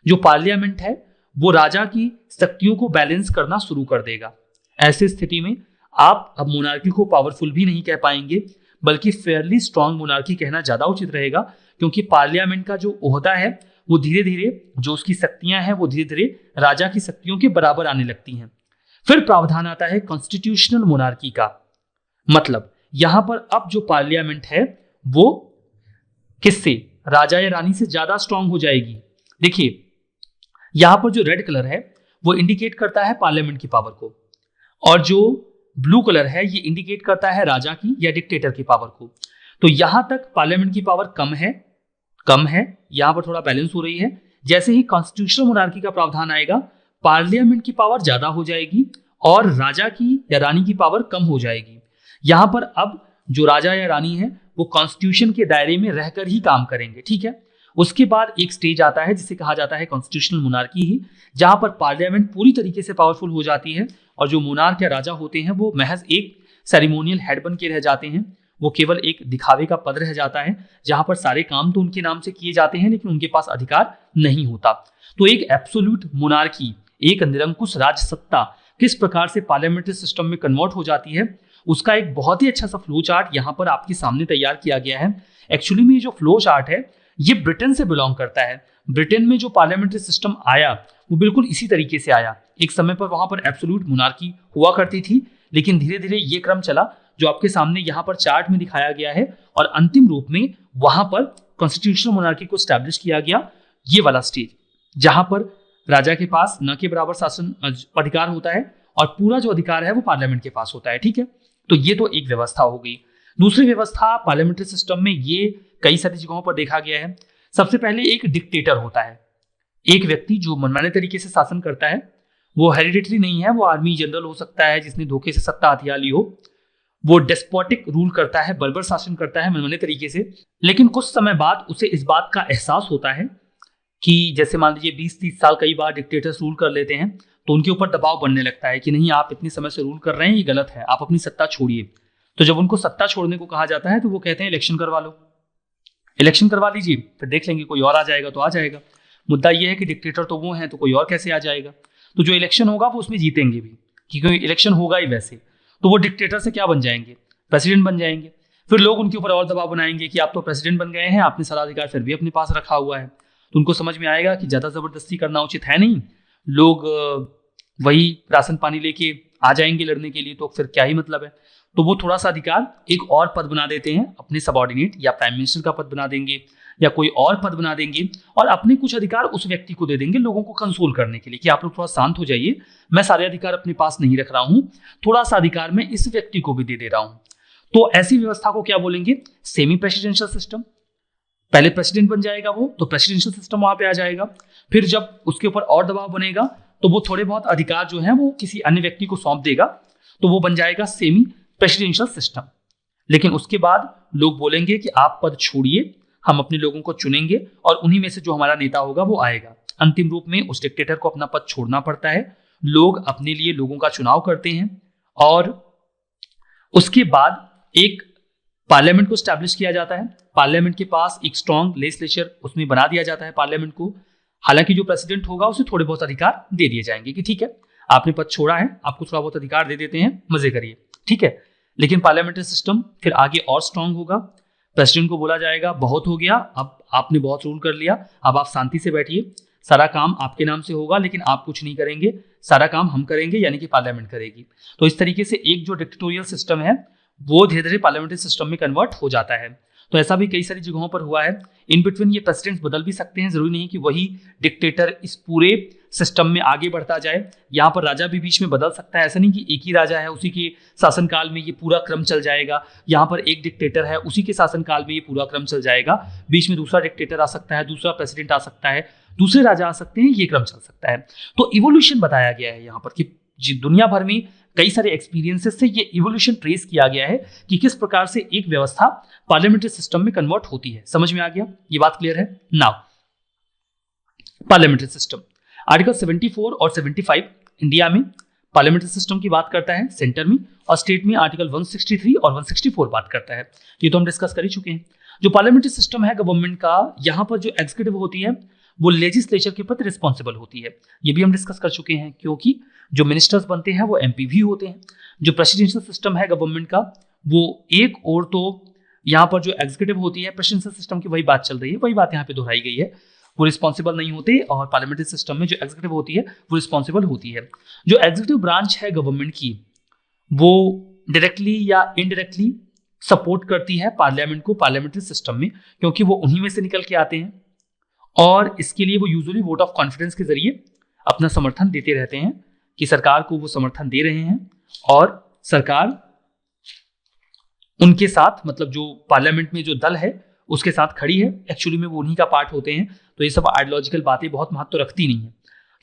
जो पार्लियामेंट है वो राजा की शक्तियों को बैलेंस करना शुरू कर देगा। ऐसी स्थिति में आप अब मोनार्की को पावरफुल भी नहीं कह पाएंगे बल्कि फेयरली स्ट्रांग मोनार्की कहना ज्यादा उचित रहेगा, क्योंकि पार्लियामेंट का जो ओहदा है वो धीरे धीरे, जो उसकी शक्तियां हैं वो धीरे धीरे राजा की शक्तियों के बराबर आने लगती हैं। फिर प्रावधान आता है कॉन्स्टिट्यूशनल मोनार्की का। मतलब यहां पर अब जो पार्लियामेंट है वो किससे, राजा या रानी से ज्यादा स्ट्रांग हो जाएगी। देखिए, यहां पर जो रेड कलर है वो इंडिकेट करता है पार्लियामेंट की पावर को, और जो ब्लू कलर है ये इंडिकेट करता है राजा की या डिक्टेटर की पावर को। तो यहां तक पार्लियामेंट की पावर कम है, यहां पर थोड़ा बैलेंस हो रही है। जैसे ही कॉन्स्टिट्यूशनल मोनार्की का प्रावधान आएगा, पार्लियामेंट की पावर ज्यादा हो जाएगी और राजा की या रानी की पावर कम हो जाएगी। यहां पर अब जो राजा या रानी है वो कॉन्स्टिट्यूशन के दायरे में रहकर ही काम करेंगे, ठीक है। उसके बाद एक स्टेज आता है जिसे कहा जाता है कॉन्स्टिट्यूशनल मोनार्की ही, जहां पर पार्लियामेंट पूरी तरीके से पावरफुल हो जाती है और जो मोनार्क या राजा होते हैं वो महज एक सेरेमोनियल हेड बन के रह जाते हैं। वो केवल एक दिखावे का पद रह जाता है, जहां पर सारे काम तो उनके नाम से किए जाते हैं लेकिन उनके पास अधिकार नहीं होता। तो एक एब्सोल्यूट मोनार्की, एक निरंकुश राज सत्ता किस प्रकार से पार्लियामेंट्री सिस्टम में कन्वर्ट हो जाती है, उसका एक बहुत ही अच्छा सा फ्लो चार्ट यहाँ पर आपके सामने तैयार किया गया है। एक्चुअली में ये जो फ्लो चार्ट है ये ब्रिटेन से बिलोंग करता है। ब्रिटेन में जो पार्लियामेंट्री सिस्टम आया वो बिल्कुल इसी तरीके से आया। एक समय पर वहां पर एब्सोल्यूट मोनार्की हुआ करती थी, लेकिन धीरे धीरे ये क्रम चला जो आपके सामने यहाँ पर चार्ट में दिखाया गया है, और अंतिम रूप में वहां पर कॉन्स्टिट्यूशनल मोनार्की को स्टैब्लिश किया गया। ये वाला स्टेज जहां पर राजा के पास न के बराबर शासन अधिकार होता है और पूरा जो अधिकार है वो पार्लियामेंट के पास होता है, ठीक है। तो ये तो एक व्यवस्था हो गई। दूसरी व्यवस्था पार्लियामेंट्री सिस्टम में ये कई सारी जगहों पर देखा गया है। सबसे पहले एक डिक्टेटर होता है, एक व्यक्ति जो मनमाने तरीके से शासन करता है। वो हेरिडिटरी नहीं है, वो आर्मी जनरल हो सकता है जिसने धोखे से सत्ता हथिया ली हो। वो डेस्पोटिक रूल करता है, बर्बर शासन करता है मनमाने तरीके से। लेकिन कुछ समय बाद उसे इस बात का एहसास होता है कि जैसे मान लीजिए 20-30 साल कई बार डिक्टेटर्स रूल कर लेते हैं तो उनके ऊपर दबाव बनने लगता है कि नहीं, आप इतने समय से रूल कर रहे हैं, ये गलत है, आप अपनी सत्ता छोड़िए। तो जब उनको सत्ता छोड़ने को कहा जाता है तो वो कहते हैं इलेक्शन करवा लो, इलेक्शन करवा लीजिए, फिर देख लेंगे, कोई और आ जाएगा तो आ जाएगा। मुद्दा ये है कि डिक्टेटर तो वो हैं तो कोई और कैसे आ जाएगा। तो जो इलेक्शन होगा वो उसमें जीतेंगे भी, क्योंकि इलेक्शन होगा ही वैसे। तो वो डिक्टेटर से क्या बन जाएंगे, प्रेसिडेंट बन जाएंगे। फिर लोग उनके ऊपर और दबाव बनाएंगे कि आप तो प्रेसिडेंट बन गए हैं, आपने सारा अधिकार फिर भी अपने पास रखा हुआ है। तो उनको समझ में आएगा कि ज़्यादा ज़बरदस्ती करना उचित है नहीं, लोग वही राशन पानी लेके आ जाएंगे लड़ने के लिए, तो फिर क्या ही मतलब है। तो वो थोड़ा सा अधिकार एक और पद बना देते हैं अपने सबऑर्डिनेट, या प्राइम मिनिस्टर का पद बना देंगे या कोई और पद बना देंगे, और अपने कुछ अधिकार उस व्यक्ति को दे देंगे लोगों को कंसोल करने के लिए कि आप लोग थोड़ा शांत हो जाइए, मैं सारे अधिकार अपने पास नहीं रख रहा हूं, थोड़ा सा अधिकार मैं इस व्यक्ति को भी दे रहा हूं। तो ऐसी व्यवस्था को क्या बोलेंगे, सेमी प्रेसिडेंशियल सिस्टम। पहले प्रेसिडेंट बन जाएगा वो, तो प्रेसिडेंशियल सिस्टम वहां पे आ जाएगा। फिर जब उसके ऊपर और दबाव बनेगा तो वो थोड़े बहुत अधिकार जो है वो किसी अन्य व्यक्ति को सौंप देगा, तो वो बन जाएगा सेमी प्रेसिडेंशियल सिस्टम। लेकिन उसके बाद लोग बोलेंगे कि आप पद छोड़िए, हम अपने लोगों को चुनेंगे और उन्हीं में से जो हमारा नेता होगा वो आएगा। अंतिम रूप में उस डिक्टेटर को अपना पद छोड़ना पड़ता है। लोग अपने लिए लोगों का चुनाव करते हैं और उसके बाद एक पार्लियामेंट को स्टैब्लिश किया जाता है। पार्लियामेंट के पास एक स्ट्रॉन्ग लेजिस्लेचर उसमें बना दिया जाता है पार्लियामेंट को। हालांकि जो प्रेसिडेंट होगा उसे थोड़े बहुत अधिकार दे दिए जाएंगे कि ठीक है, आपने पद छोड़ा है, आपको थोड़ा बहुत अधिकार दे देते हैं, मजे करिए, ठीक है। लेकिन पार्लियामेंट्री सिस्टम फिर आगे और स्ट्रांग होगा। प्रेसिडेंट को बोला जाएगा बहुत हो गया, अब आपने बहुत रूल कर लिया, अब आप शांति से बैठिए, सारा काम आपके नाम से होगा लेकिन आप कुछ नहीं करेंगे, सारा काम हम करेंगे, यानी कि पार्लियामेंट करेगी। तो इस तरीके से एक जो डिक्टेटोरियल सिस्टम है वो धीरे धीरे पार्लियामेंट्री सिस्टम में कन्वर्ट हो जाता है। तो ऐसा भी कई सारी जगहों पर हुआ है। इन बिटवीन ये प्रेसिडेंट्स बदल भी सकते हैं, जरूरी नहीं कि वही डिक्टेटर इस पूरे सिस्टम में आगे बढ़ता जाए। यहाँ पर राजा भी बीच में बदल सकता है, ऐसा नहीं कि एक ही राजा है उसी के शासनकाल में ये पूरा क्रम चल जाएगा। यहाँ पर एक डिक्टेटर है उसी के शासनकाल में ये पूरा क्रम चल जाएगा, बीच में दूसरा डिक्टेटर आ सकता है, दूसरा प्रेसिडेंट आ सकता है, दूसरे राजा आ सकते हैं, ये क्रम चल सकता है। तो इवोल्यूशन बताया गया है यहाँ पर कि दुनिया भर में कई सारे एक्सपीरियंसेस से ये इवोल्यूशन ट्रेस किया गया है कि किस प्रकार से एक व्यवस्था पार्लियामेंट्री सिस्टम में कन्वर्ट होती है। समझ में आ गया, ये बात क्लियर है। नाउ पार्लियामेंट्री सिस्टम, आर्टिकल 74 और 75 इंडिया में पार्लियामेंट्री सिस्टम की बात करता है सेंटर में, और स्टेट में आर्टिकल 163 और 164 बात करता है। ये तो हम डिस्कस कर ही चुके हैं। जो पार्लियामेंट्री सिस्टम है गवर्नमेंट का, यहाँ पर जो एग्जीक्यूटिव होती है वो लेजिस्लेचर के प्रति रिस्पॉन्सिबल होती है। ये भी हम डिस्कस कर चुके हैं, क्योंकि जो मिनिस्टर्स बनते हैं वो एमपी भी होते हैं। जो प्रेसिडेंशियल सिस्टम है गवर्नमेंट का, वो एक और तो यहाँ पर जो एग्जीक्यूटिव होती है, प्रेसिडेंशियल सिस्टम की वही बात चल रही है, वही बात यहाँ पे दोहराई गई है, वो रिस्पॉन्सिबल नहीं होते, और पार्लियामेंट्री सिस्टम में जो एग्जीक्यूटिव होती है वो रिस्पॉन्सिबल होती है। जो एग्जीक्यूटिव ब्रांच है गवर्नमेंट की, वो डायरेक्टली या इनडायरेक्टली सपोर्ट करती है पार्लियामेंट को पार्लियामेंट्री सिस्टम में, क्योंकि वो उन्हीं में से निकल के आते हैं, और इसके लिए वो यूजुअली वोट ऑफ कॉन्फिडेंस के जरिए अपना समर्थन देते रहते हैं कि सरकार को वो समर्थन दे रहे हैं और सरकार उनके साथ, मतलब जो पार्लियामेंट में जो दल है उसके साथ खड़ी है, एक्चुअली में वो उन्हीं का पार्ट होते हैं। तो ये सब आइडियोलॉजिकल बातें बहुत महत्व रखती नहीं है।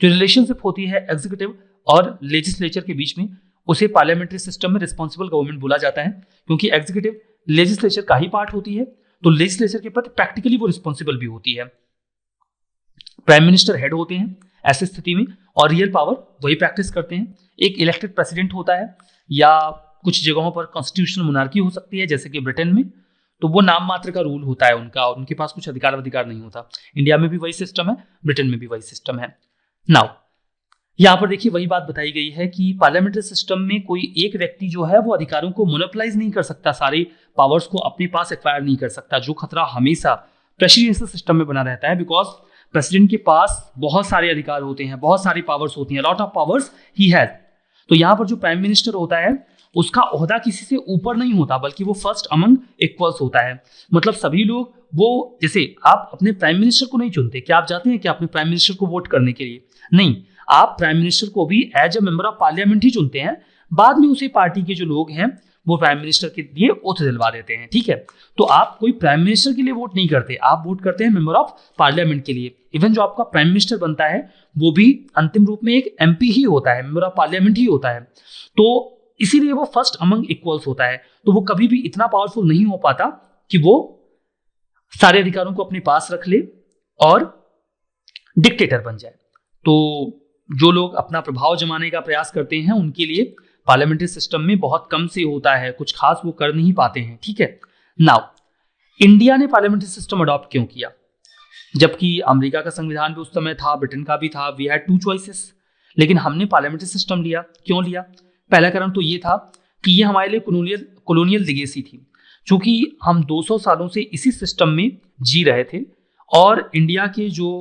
जो रिलेशनशिप होती है एग्जीक्यूटिव और लेजिस्लेचर के बीच में, उसे पार्लियामेंट्री सिस्टम में रिस्पॉन्सिबल गवर्नमेंट बोला जाता है, क्योंकि एग्जीक्यूटिव लेजिस्लेचर का ही पार्ट होती है, तो लेजिस्लेचर के प्रति प्रैक्टिकली वो रिस्पॉन्सिबल भी होती है। प्राइम मिनिस्टर हेड होते हैं ऐसी स्थिति में, और रियल पावर वही प्रैक्टिस करते हैं। एक इलेक्टेड प्रेसिडेंट होता है, या कुछ जगहों पर कॉन्स्टिट्यूशनल मोनार्की हो सकती है, जैसे कि ब्रिटेन में, तो वो नाम मात्र का रूल होता है उनका, और उनके पास कुछ अधिकार नहीं होता। इंडिया में भी वही सिस्टम है, ब्रिटेन में भी वही सिस्टम है। नाउ यहाँ पर देखिए वही बात बताई गई है कि पार्लियामेंट्री सिस्टम में कोई एक व्यक्ति जो है वो अधिकारों को मोनोपोलाइज नहीं कर सकता, सारे पावर्स को अपने पास एक्वायर नहीं कर सकता, जो खतरा हमेशा प्रेसिडेंशियल सिस्टम में बना रहता है। बिकॉज प्रेसिडेंट के पास बहुत सारे अधिकार होते हैं, बहुत सारी पावर्स होती हैं, lot of powers he has. तो यहाँ पर जो प्राइम मिनिस्टर होता है उसका ओहदा किसी से ऊपर नहीं होता, बल्कि वो फर्स्ट अमंग इक्वल्स होता है। मतलब सभी लोग, वो जैसे आप अपने प्राइम मिनिस्टर को नहीं चुनते, क्या आप जाते हैं कि अपने प्राइम मिनिस्टर को वोट करने के लिए? नहीं, आप प्राइम मिनिस्टर को भी as a member of parliament ही चुनते हैं। बाद में उसी पार्टी के जो लोग हैं वो प्राइम मिनिस्टर के लिए ओथ दिलवा देते हैं, ठीक है। तो आप कोई प्राइम मिनिस्टर के लिए वोट नहीं करते, आप वोट करते हैं मेंबर ऑफ पार्लियामेंट के लिए। इवन जो आपका प्राइम मिनिस्टर बनता है वो भी अंतिम रूप में एक एमपी ही होता है, मेंबर ऑफ पार्लियामेंट ही होता है। तो इसीलिए वो फर्स्ट अमंग इक्वल्स होता है। तो वो कभी भी इतना पावरफुल नहीं हो पाता कि वो सारे अधिकारों को अपने पास रख ले और डिक्टेटर बन जाए। तो जो लोग अपना प्रभाव जमाने का प्रयास करते हैं उनके लिए पार्लियामेंट्री सिस्टम में बहुत कम से होता है, कुछ खास वो कर नहीं पाते हैं, ठीक है। नाउ इंडिया ने पार्लियामेंट्री सिस्टम अडॉप्ट क्यों किया? जबकि अमेरिका का संविधान भी उस समय था, ब्रिटेन का भी था, वी हैड टू चॉइसेस, लेकिन हमने पार्लियामेंट्री सिस्टम लिया। क्यों लिया? पहला कारण तो ये था कि ये हमारे लिए कॉलोनियल लिगेसी थी। चूंकि हम 200 सालों से इसी सिस्टम में जी रहे थे और इंडिया के जो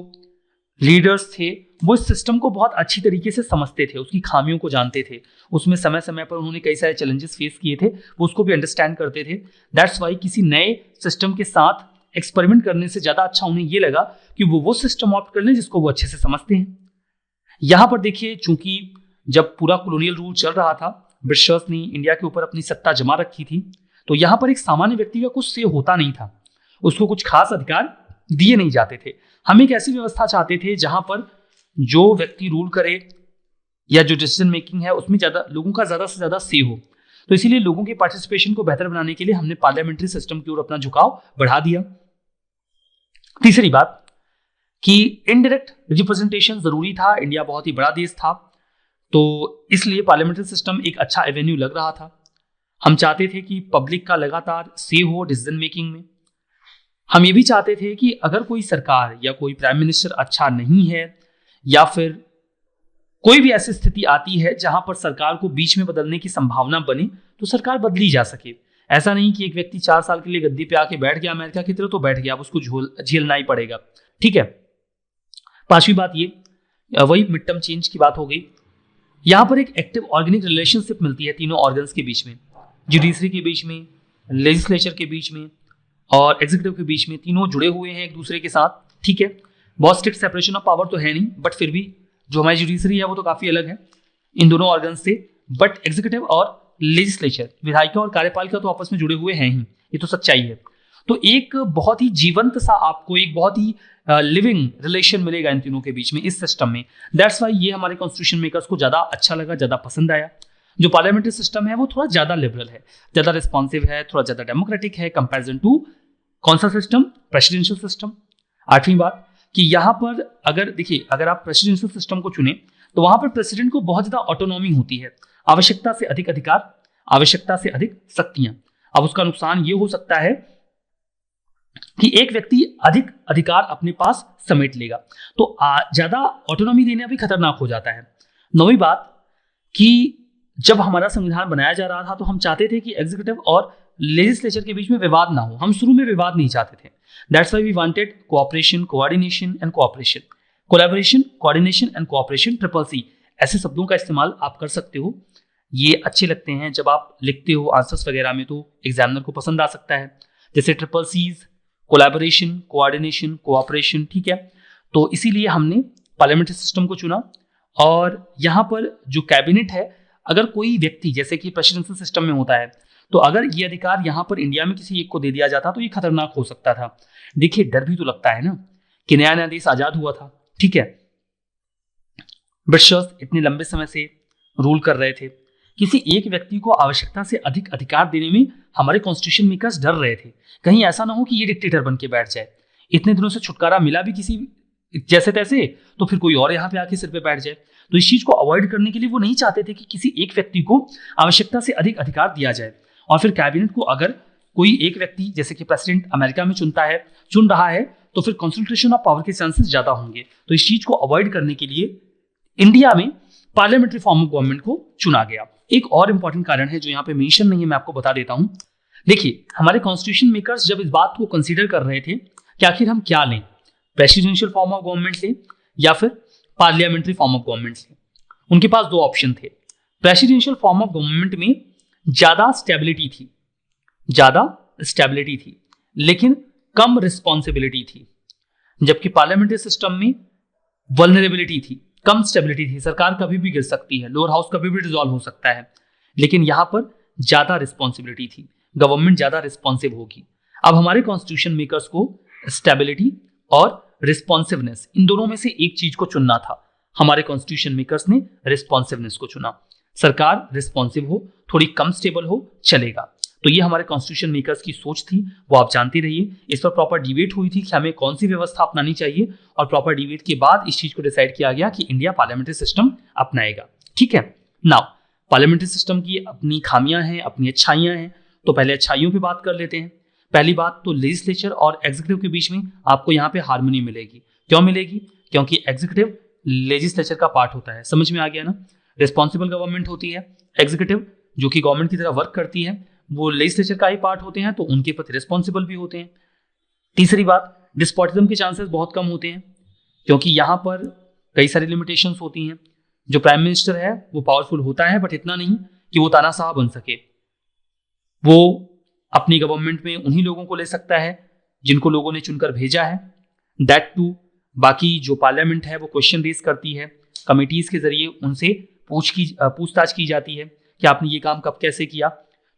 लीडर्स थे वो इस सिस्टम को बहुत अच्छी तरीके से समझते थे, उसकी खामियों को जानते थे, उसमें समय समय पर उन्होंने कई सारे चैलेंजेस फेस किए थे, वो उसको भी अंडरस्टैंड करते थे। दैट्स वाई किसी नए सिस्टम के साथ एक्सपेरिमेंट करने से ज़्यादा अच्छा उन्हें ये लगा कि वो सिस्टम ऑप्ट कर लें जिसको वो अच्छे से समझते हैं। यहाँ पर देखिए, चूंकि जब पूरा कॉलोनियल रूल चल रहा था, ब्रिटिशर्स ने इंडिया के ऊपर अपनी सत्ता जमा रखी थी, तो यहाँ पर एक सामान्य व्यक्ति का कुछ से होता नहीं था, उसको कुछ खास अधिकार दिए नहीं जाते थे। हम एक ऐसी व्यवस्था चाहते थे जहां पर जो व्यक्ति रूल करे या जो डिसीजन मेकिंग है उसमें ज्यादा लोगों का ज्यादा से ज्यादा से हो। तो इसीलिए लोगों के पार्टिसिपेशन को बेहतर बनाने के लिए हमने पार्लियामेंट्री सिस्टम की ओर अपना झुकाव बढ़ा दिया। तीसरी बात कि इनडायरेक्ट रिप्रेजेंटेशन जरूरी था, इंडिया बहुत ही बड़ा देश था, तो इसलिए पार्लियामेंट्री सिस्टम एक अच्छा एवेन्यू लग रहा था। हम चाहते थे कि पब्लिक का लगातार से हो डिसीजन मेकिंग में। हम ये भी चाहते थे कि अगर कोई सरकार या कोई प्राइम मिनिस्टर अच्छा नहीं है, या फिर कोई भी ऐसी स्थिति आती है जहां पर सरकार को बीच में बदलने की संभावना बने, तो सरकार बदली जा सके। ऐसा नहीं कि एक व्यक्ति 4 साल के लिए गद्दी पे आके बैठ गया अमेरिका की तरह तो बैठ गया, अब उसको झेलना ही पड़ेगा, ठीक है। पांचवी बात ये, वही मिड टर्म चेंज की बात हो गई। यहां पर एक एक्टिव ऑर्गेनिक रिलेशनशिप मिलती है तीनों ऑर्गन्स के बीच में, जुडिशरी के बीच में, लेजिस्लेचर के बीच में और एग्जीक्यूटिव के बीच में। तीनों जुड़े हुए हैं एक दूसरे के साथ, ठीक है। बहुत स्ट्रिक्ट सेपरेशन ऑफ पावर तो है नहीं, बट फिर भी जो हमारी जुडिशरी है वो तो काफी अलग है इन दोनों ऑर्गन से। बट एग्जीक्यूटिव और लेजिस्लेचर, विधायिका और कार्यपालिका तो आपस में जुड़े हुए हैं ही, ये तो सच्चाई है। तो एक बहुत ही जीवंत सा आपको एक बहुत ही लिविंग रिलेशन मिलेगा इन तीनों के बीच में इस सिस्टम में। दैट्स वाई ये हमारे कॉन्स्टिट्यूशन मेकर्स को ज्यादा अच्छा लगा, ज्यादा पसंद आया। जो पार्लियामेंट्री सिस्टम है वो थोड़ा ज्यादा लिबरल है, ज्यादा रिस्पॉन्सिव है, थोड़ा ज्यादा डेमोक्रेटिक है कंपेरिजन टू कौन सा सिस्टम? Presidential system. आठवीं बात कि यहाँ पर अगर देखिए, अगर आप प्रेसिडेंशियल सिस्टम को चुने तो वहां पर प्रेसिडेंट को बहुत ज्यादा ऑटोनॉमी होती है, आवश्यकता से अधिक अधिकार, आवश्यकता से अधिक शक्तियां। अब उसका नुकसान ये हो सकता है कि एक व्यक्ति अधिक अधिकार अपने पास समेट लेगा, तो ज्यादा ऑटोनॉमी देना भी खतरनाक हो जाता है। नौवीं बात कि जब हमारा संविधान बनाया जा रहा था तो हम चाहते थे कि एग्जीक्यूटिव और लेजिस्लेचर के बीच में विवाद ना हो। हम शुरू में विवाद नहीं चाहते थे। That's why we wanted cooperation, coordination and cooperation, collaboration, coordination and cooperation, triple C. ऐसे शब्दों का इस्तेमाल आप कर सकते हो, ये अच्छे लगते हैं जब आप लिखते हो आंसर्स वगैरह में, तो एग्जामिनर को पसंद आ सकता है। जैसे triple Cs, collaboration, coordination, cooperation, ठीक है। तो इसीलिए हमने पार्लियामेंट्री सिस्टम को चुना। और यहाँ पर जो कैबिनेट है, अगर कोई व्यक्ति, जैसे कि प्रेसिडेंशियल सिस्टम में होता है, तो अगर ये अधिकार यहाँ पर इंडिया में किसी एक को दे दिया जाता तो ये खतरनाक हो सकता था। देखिए डर भी तो लगता है ना कि नया नया देश आजाद हुआ था, ठीक है, ब्रिटिशर्स इतने लंबे समय से रूल कर रहे थे, किसी एक व्यक्ति को आवश्यकता से अधिक अधिकार देने में हमारे कॉन्स्टिट्यूशन मेकर्स डर रहे थे, कहीं ऐसा ना हो कि ये डिक्टेटर बन के बैठ जाए। इतने दिनों से छुटकारा मिला भी किसी जैसे तैसे तो फिर कोई और यहाँ पे आके सिर पे बैठ जाए। तो इस चीज को अवॉइड करने के लिए वो नहीं चाहते थे कि किसी एक व्यक्ति को आवश्यकता से अधिक अधिकार दिया जाए। और फिर कैबिनेट को अगर कोई एक व्यक्ति जैसे कि प्रेसिडेंट अमेरिका में चुन रहा है तो फिर कंसंट्रेशन ऑफ पावर के चांसेस ज्यादा होंगे। तो इस चीज को अवॉइड करने के लिए इंडिया में पार्लियामेंट्री फॉर्म ऑफ गवर्नमेंट को चुना गया। एक और इंपॉर्टेंट कारण है जो यहाँ पे मेंशन नहीं है, मैं आपको बता देता हूं। देखिए हमारे कॉन्स्टिट्यूशन मेकर्स जब इस बात को कंसीडर कर रहे थे कि आखिर हम क्या लें, प्रेसिडेंशियल फॉर्म ऑफ गवर्नमेंट लें या फिर पार्लियामेंट्री फॉर्म ऑफ गवर्नमेंट लें, उनके पास दो ऑप्शन थे। प्रेसिडेंशियल फॉर्म ऑफ गवर्नमेंट में ज्यादा स्टेबिलिटी थी लेकिन कम रिस्पॉन्सिबिलिटी थी, जबकि पार्लियामेंट्री सिस्टम में वल्नरेबिलिटी थी, कम स्टेबिलिटी थी, सरकार कभी भी गिर सकती है, लोअर हाउस कभी भी डिसॉल्व हो सकता है, लेकिन यहां पर ज्यादा रिस्पॉन्सिबिलिटी थी, गवर्नमेंट ज्यादा रिस्पॉन्सिव होगी। अब हमारे कॉन्स्टिट्यूशन मेकर्स को स्टेबिलिटी और रिस्पॉन्सिवनेस इन दोनों में से एक चीज को चुनना था। हमारे कॉन्स्टिट्यूशन मेकर्स ने रिस्पॉन्सिवनेस को चुना। सरकार रिस्पॉन्सिव हो, थोड़ी कम स्टेबल हो, चलेगा। तो ये हमारे कॉन्स्टिट्यूशन मेकर्स की सोच थी, वो आप जानते रहिए। इस पर प्रॉपर डिबेट हुई थी कि हमें कौन सी व्यवस्था अपनानी चाहिए, और प्रॉपर डिबेट के बाद इस चीज को डिसाइड किया गया कि इंडिया पार्लियामेंट्री सिस्टम अपनाएगा। ठीक है, नाउ पार्लियामेंट्री सिस्टम की अपनी खामियां हैं, अपनी अच्छाइयां हैं, तो पहले अच्छाइयों पे बात कर लेते हैं। पहली बात तो लेजिस्लेचर और एग्जीक्यूटिव के बीच में आपको यहाँ पे हार्मनी मिलेगी। क्यों मिलेगी? क्योंकि एग्जीक्यूटिव लेजिस्लेचर का पार्ट होता है। समझ में आ गया ना? रिस्पॉन्सिबल गवर्नमेंट होती है, एग्जीक्यूटिव जो कि गवर्नमेंट की तरह वर्क करती है, वो लेजिस्लेचर का ही पार्ट होते हैं, तो उनके प्रति रिस्पॉन्सिबल भी होते हैं। तीसरी बात, डिस्पोटिज्म के चांसेस बहुत कम होते हैं, क्योंकि यहाँ पर कई सारी लिमिटेशंस होती हैं। जो प्राइम मिनिस्टर है वो पावरफुल होता है, बट इतना नहीं कि वो तानाशाह बन सके। वो अपनी गवर्नमेंट में उन्हीं लोगों को ले सकता है जिनको लोगों ने चुनकर भेजा है। दैट टू बाकी जो पार्लियामेंट है वो क्वेश्चन रेज करती है, कमिटीज के जरिए उनसे पूछताछ की जाती है कि आपने ये काम कब कैसे किया।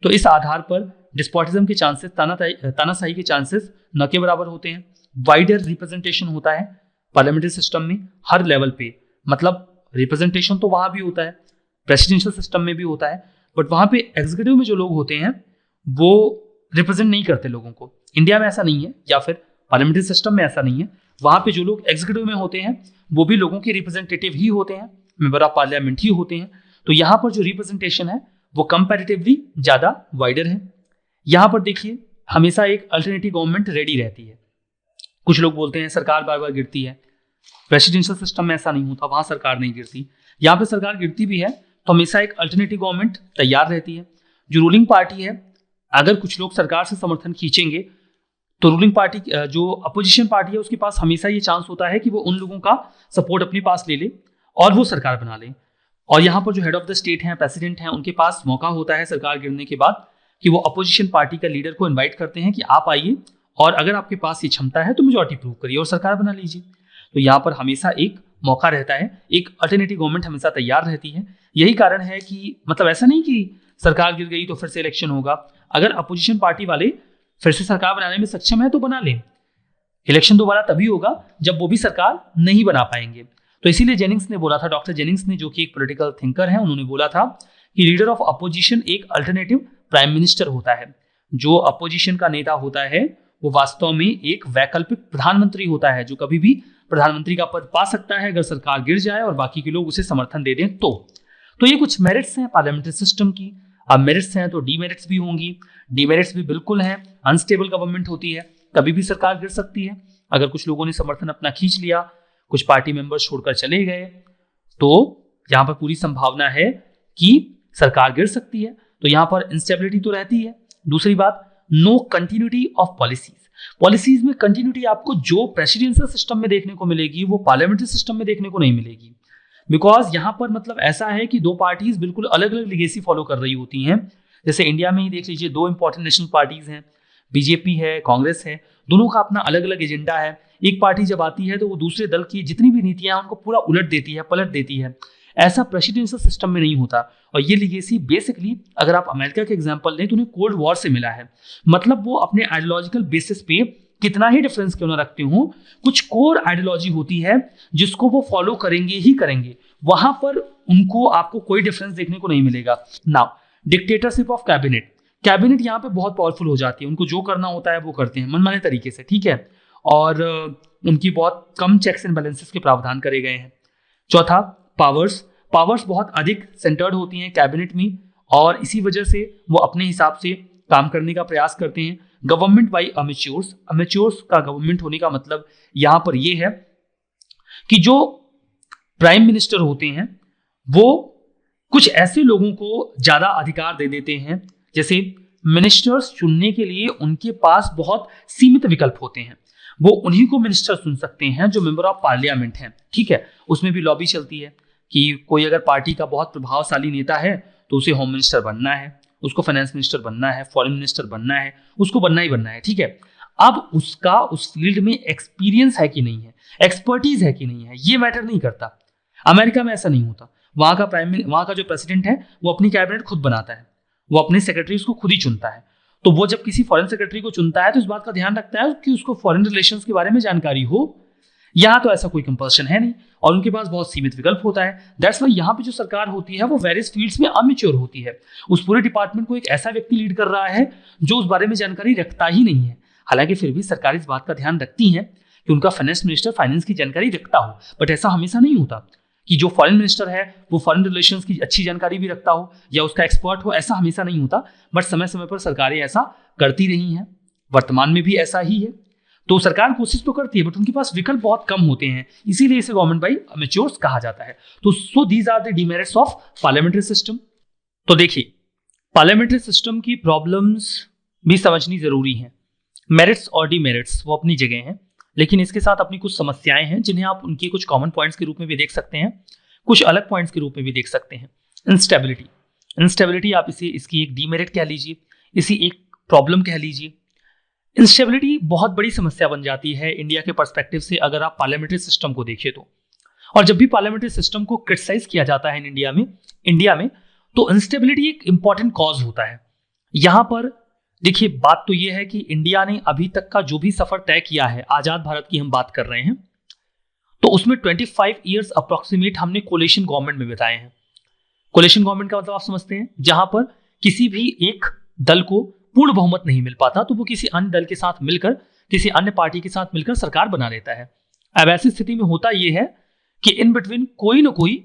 तो इस आधार पर डिस्पोटिज्म के चांसेस, तानाशाही के चांसेस न के बराबर होते हैं। वाइडर रिप्रेजेंटेशन होता है पार्लियामेंट्री सिस्टम में हर लेवल पे, मतलब रिप्रेजेंटेशन तो वहां भी होता है, प्रेसिडेंशियल सिस्टम में भी होता है, बट वहां पे एग्जीक्यूटिव में जो लोग होते हैं वो रिप्रेजेंट नहीं करते लोगों को। इंडिया में ऐसा नहीं है, या फिर पार्लियामेंट्री सिस्टम में ऐसा नहीं है। वहां पे जो लोग एग्जीक्यूटिव में होते हैं वो भी लोगों के रिप्रेजेंटेटिव ही होते हैं, मेंबर ऑफ पार्लियामेंट ही होते हैं। तो यहाँ पर जो रिप्रेजेंटेशन है वो कंपैरेटिवली ज्यादा वाइडर है। यहाँ पर देखिए हमेशा एक अल्टरनेटिव गवर्नमेंट रेडी रहती है। कुछ लोग बोलते हैं सरकार बार बार गिरती है, प्रेसिडेंशियल सिस्टम में ऐसा नहीं होता, वहां सरकार नहीं गिरती। यहाँ पे सरकार गिरती भी है तो हमेशा एक अल्टरनेटिव गवर्नमेंट तैयार रहती है। जो रूलिंग पार्टी है, अगर कुछ लोग सरकार से समर्थन खींचेंगे तो रूलिंग पार्टी, जो अपोजिशन पार्टी है, उसके पास हमेशा ये चांस होता है कि वो उन लोगों का सपोर्ट अपने पास ले ले और वो सरकार बना ले। और यहाँ पर जो हेड ऑफ द स्टेट हैं, प्रेसिडेंट हैं, उनके पास मौका होता है सरकार गिरने के बाद कि वो अपोजिशन पार्टी का लीडर को इन्वाइट करते हैं कि आप आइए और अगर आपके पास ये क्षमता है तो मेजॉरिटी प्रूव करिए और सरकार बना लीजिए। तो यहाँ पर हमेशा एक मौका रहता है, एक अल्टरनेटिव गवर्नमेंट हमेशा तैयार रहती है। यही कारण है कि मतलब ऐसा नहीं कि सरकार गिर गई तो फिर से इलेक्शन होगा। अगर अपोजिशन पार्टी वाले फिर से सरकार बनाने में सक्षम है तो बना लें। इलेक्शन दोबारा तभी होगा जब वो भी सरकार नहीं बना पाएंगे। तो इसीलिए जेनिंग्स ने बोला था, डॉक्टर जेनिंग्स ने, जो कि एक पॉलिटिकल थिंकर है, उन्होंने बोला था कि लीडर ऑफ अपोजिशन एक अल्टरनेटिव प्राइम मिनिस्टर होता है। जो अपोजिशन का नेता होता है वो वास्तव में एक वैकल्पिक प्रधानमंत्री होता है, जो कभी भी प्रधानमंत्री का पद पा सकता है अगर सरकार गिर जाए और बाकी के लोग उसे समर्थन दे दें तो ये कुछ मेरिट्स हैं पार्लियामेंट्री सिस्टम की। अब मेरिट्स हैं तो डीमेरिट्स भी होंगी। डीमेरिट्स भी बिल्कुल हैं, अनस्टेबल गवर्नमेंट होती है, कभी भी सरकार गिर सकती है। अगर कुछ लोगों ने समर्थन अपना खींच लिया, कुछ पार्टी मेंबर्स छोड़कर चले गए, तो यहाँ पर पूरी संभावना है कि सरकार गिर सकती है। तो यहाँ पर इंस्टेबिलिटी तो रहती है। दूसरी बात, नो कंटिन्यूटी ऑफ पॉलिसीज में कंटिन्यूटी आपको जो प्रेसिडेंशियल सिस्टम में देखने को मिलेगी वो पार्लियामेंट्री सिस्टम में देखने को नहीं मिलेगी। बिकॉज यहाँ पर मतलब ऐसा है कि दो पार्टीज बिल्कुल अलग अलग लीगेसी फॉलो कर रही होती हैं। जैसे इंडिया में ही देख लीजिए, दो इंपॉर्टेंट नेशनल पार्टीज हैं, बीजेपी है, कांग्रेस है, दोनों का अपना अलग अलग एजेंडा है। एक पार्टी जब आती है तो वो दूसरे दल की जितनी भी नीतियां उनको पूरा उलट देती है, पलट देती है। ऐसा प्रेसिडेंशियल सिस्टम में नहीं होता। और ये लीगेसी बेसिकली अगर आप अमेरिका के एग्जांपल लें तो उन्हें कोल्ड वॉर से मिला है। मतलब वो अपने आइडियोलॉजिकल बेसिस पे कितना ही डिफरेंस क्यों ना रखते हो, कुछ कोर आइडियोलॉजी होती है जिसको वो फॉलो करेंगे ही करेंगे, वहां पर उनको आपको कोई डिफरेंस देखने को नहीं मिलेगा। Now dictatorship of cabinet, cabinet यहाँ पे बहुत पावरफुल हो जाती है, उनको जो करना होता है वो करते हैं मनमाने तरीके से, ठीक है, और उनकी बहुत कम चेक्स एंड बैलेंसेस के प्रावधान करे गए हैं। चौथा पावर्स, पावर्स बहुत अधिक सेंटर्ड होती हैं कैबिनेट में और इसी वजह से वो अपने हिसाब से काम करने का प्रयास करते हैं। गवर्नमेंट बाई अमेच्योर्स, अमेच्योर्स का गवर्नमेंट होने का मतलब यहां पर यह है कि जो प्राइम मिनिस्टर होते हैं वो कुछ ऐसे लोगों को ज्यादा अधिकार दे देते हैं, जैसे मिनिस्टर्स चुनने के लिए उनके पास बहुत सीमित विकल्प होते हैं, वो उन्हीं को मिनिस्टर चुन सकते हैं जो मेंबर ऑफ पार्लियामेंट हैं, ठीक है। उसमें भी लॉबी चलती है कि कोई अगर पार्टी का बहुत प्रभावशाली नेता है तो उसे होम मिनिस्टर बनना है, उसको फाइनेंस मिनिस्टर बनना है, फॉरेन मिनिस्टर बनना है, उसको बनना ही बनना है, ठीक है। अब उसका उस फील्ड में एक्सपीरियंस है कि नहीं है, एक्सपर्टीज है कि नहीं है, ये मैटर नहीं करता। अमेरिका में ऐसा नहीं होता, वहां का जो प्रेसिडेंट है वो अपनी कैबिनेट खुद बनाता है, वो अपने सेक्रेटरीज को खुद ही चुनता है। तो वो जब किसी फॉरेन सेक्रेटरी को चुनता है तो इस बात का ध्यान रखता है कि उसको फॉरेन रिलेशंस के बारे में जानकारी हो। यहाँ तो ऐसा कोई कंपल्शन है नहीं और उनके पास बहुत सीमित विकल्प होता है। दैट्स वाई यहाँ पे जो सरकार होती है वो वेरियस फील्ड्स में अमेच्योर होती है। उस पूरे डिपार्टमेंट को एक ऐसा व्यक्ति लीड कर रहा है जो उस बारे में जानकारी रखता ही नहीं है। हालांकि फिर भी सरकार इस बात का ध्यान रखती है कि उनका फाइनेंस मिनिस्टर फाइनेंस की जानकारी रखता हो, बट ऐसा हमेशा नहीं होता कि जो फॉरेन मिनिस्टर है वो फॉरेन रिलेशंस की अच्छी जानकारी भी रखता हो या उसका एक्सपर्ट हो, ऐसा हमेशा नहीं होता। बट समय समय पर सरकारें ऐसा करती रही हैं, वर्तमान में भी ऐसा ही है। तो सरकार कोशिश तो करती है बट उनके पास विकल्प बहुत कम होते हैं, इसीलिए इसे गवर्नमेंट बाई अमेच्योर्स कहा जाता है। तो so these are the demerits of parliamentary system. तो देखिए पार्लियामेंट्री सिस्टम की प्रॉब्लम्स भी समझनी जरूरी है। मेरिट्स और डिमेरिट्स वो अपनी जगह हैं, लेकिन इसके साथ अपनी कुछ समस्याएं हैं जिन्हें आप उनके कुछ कॉमन पॉइंट्स के रूप में भी देख सकते हैं, कुछ अलग पॉइंट्स के रूप में भी देख सकते हैं। इंस्टेबिलिटी, इंस्टेबिलिटी आप इसे इसकी एक डीमेरिट कह लीजिए, इसी एक प्रॉब्लम कह लीजिए। इंस्टेबिलिटी बहुत बड़ी समस्या बन जाती है इंडिया के पर्सपेक्टिव से अगर आप पार्लियामेंट्री सिस्टम को देखें तो। और जब भी पार्लियामेंट्री सिस्टम को क्रिटिसाइज किया जाता है इंडिया में तो इंस्टेबिलिटी एक इंपॉर्टेंट कॉज होता है। यहां पर देखिए बात तो यह है कि इंडिया ने अभी तक का जो भी सफर तय किया है, आजाद भारत की हम बात कर रहे हैं, तो उसमें 25 ईयर्स अप्रोक्सीमेट हमने कोलिशन गवर्नमेंट में बिताए हैं। कोलिशन गवर्नमेंट का मतलब आप समझते हैं, जहां पर किसी भी एक दल को पूर्ण बहुमत नहीं मिल पाता तो वो किसी अन्य दल के साथ मिलकर, किसी अन्य पार्टी के साथ मिलकर सरकार बना लेता है। अब ऐसी स्थिति में होता यह है कि इन बिटवीन कोई ना कोई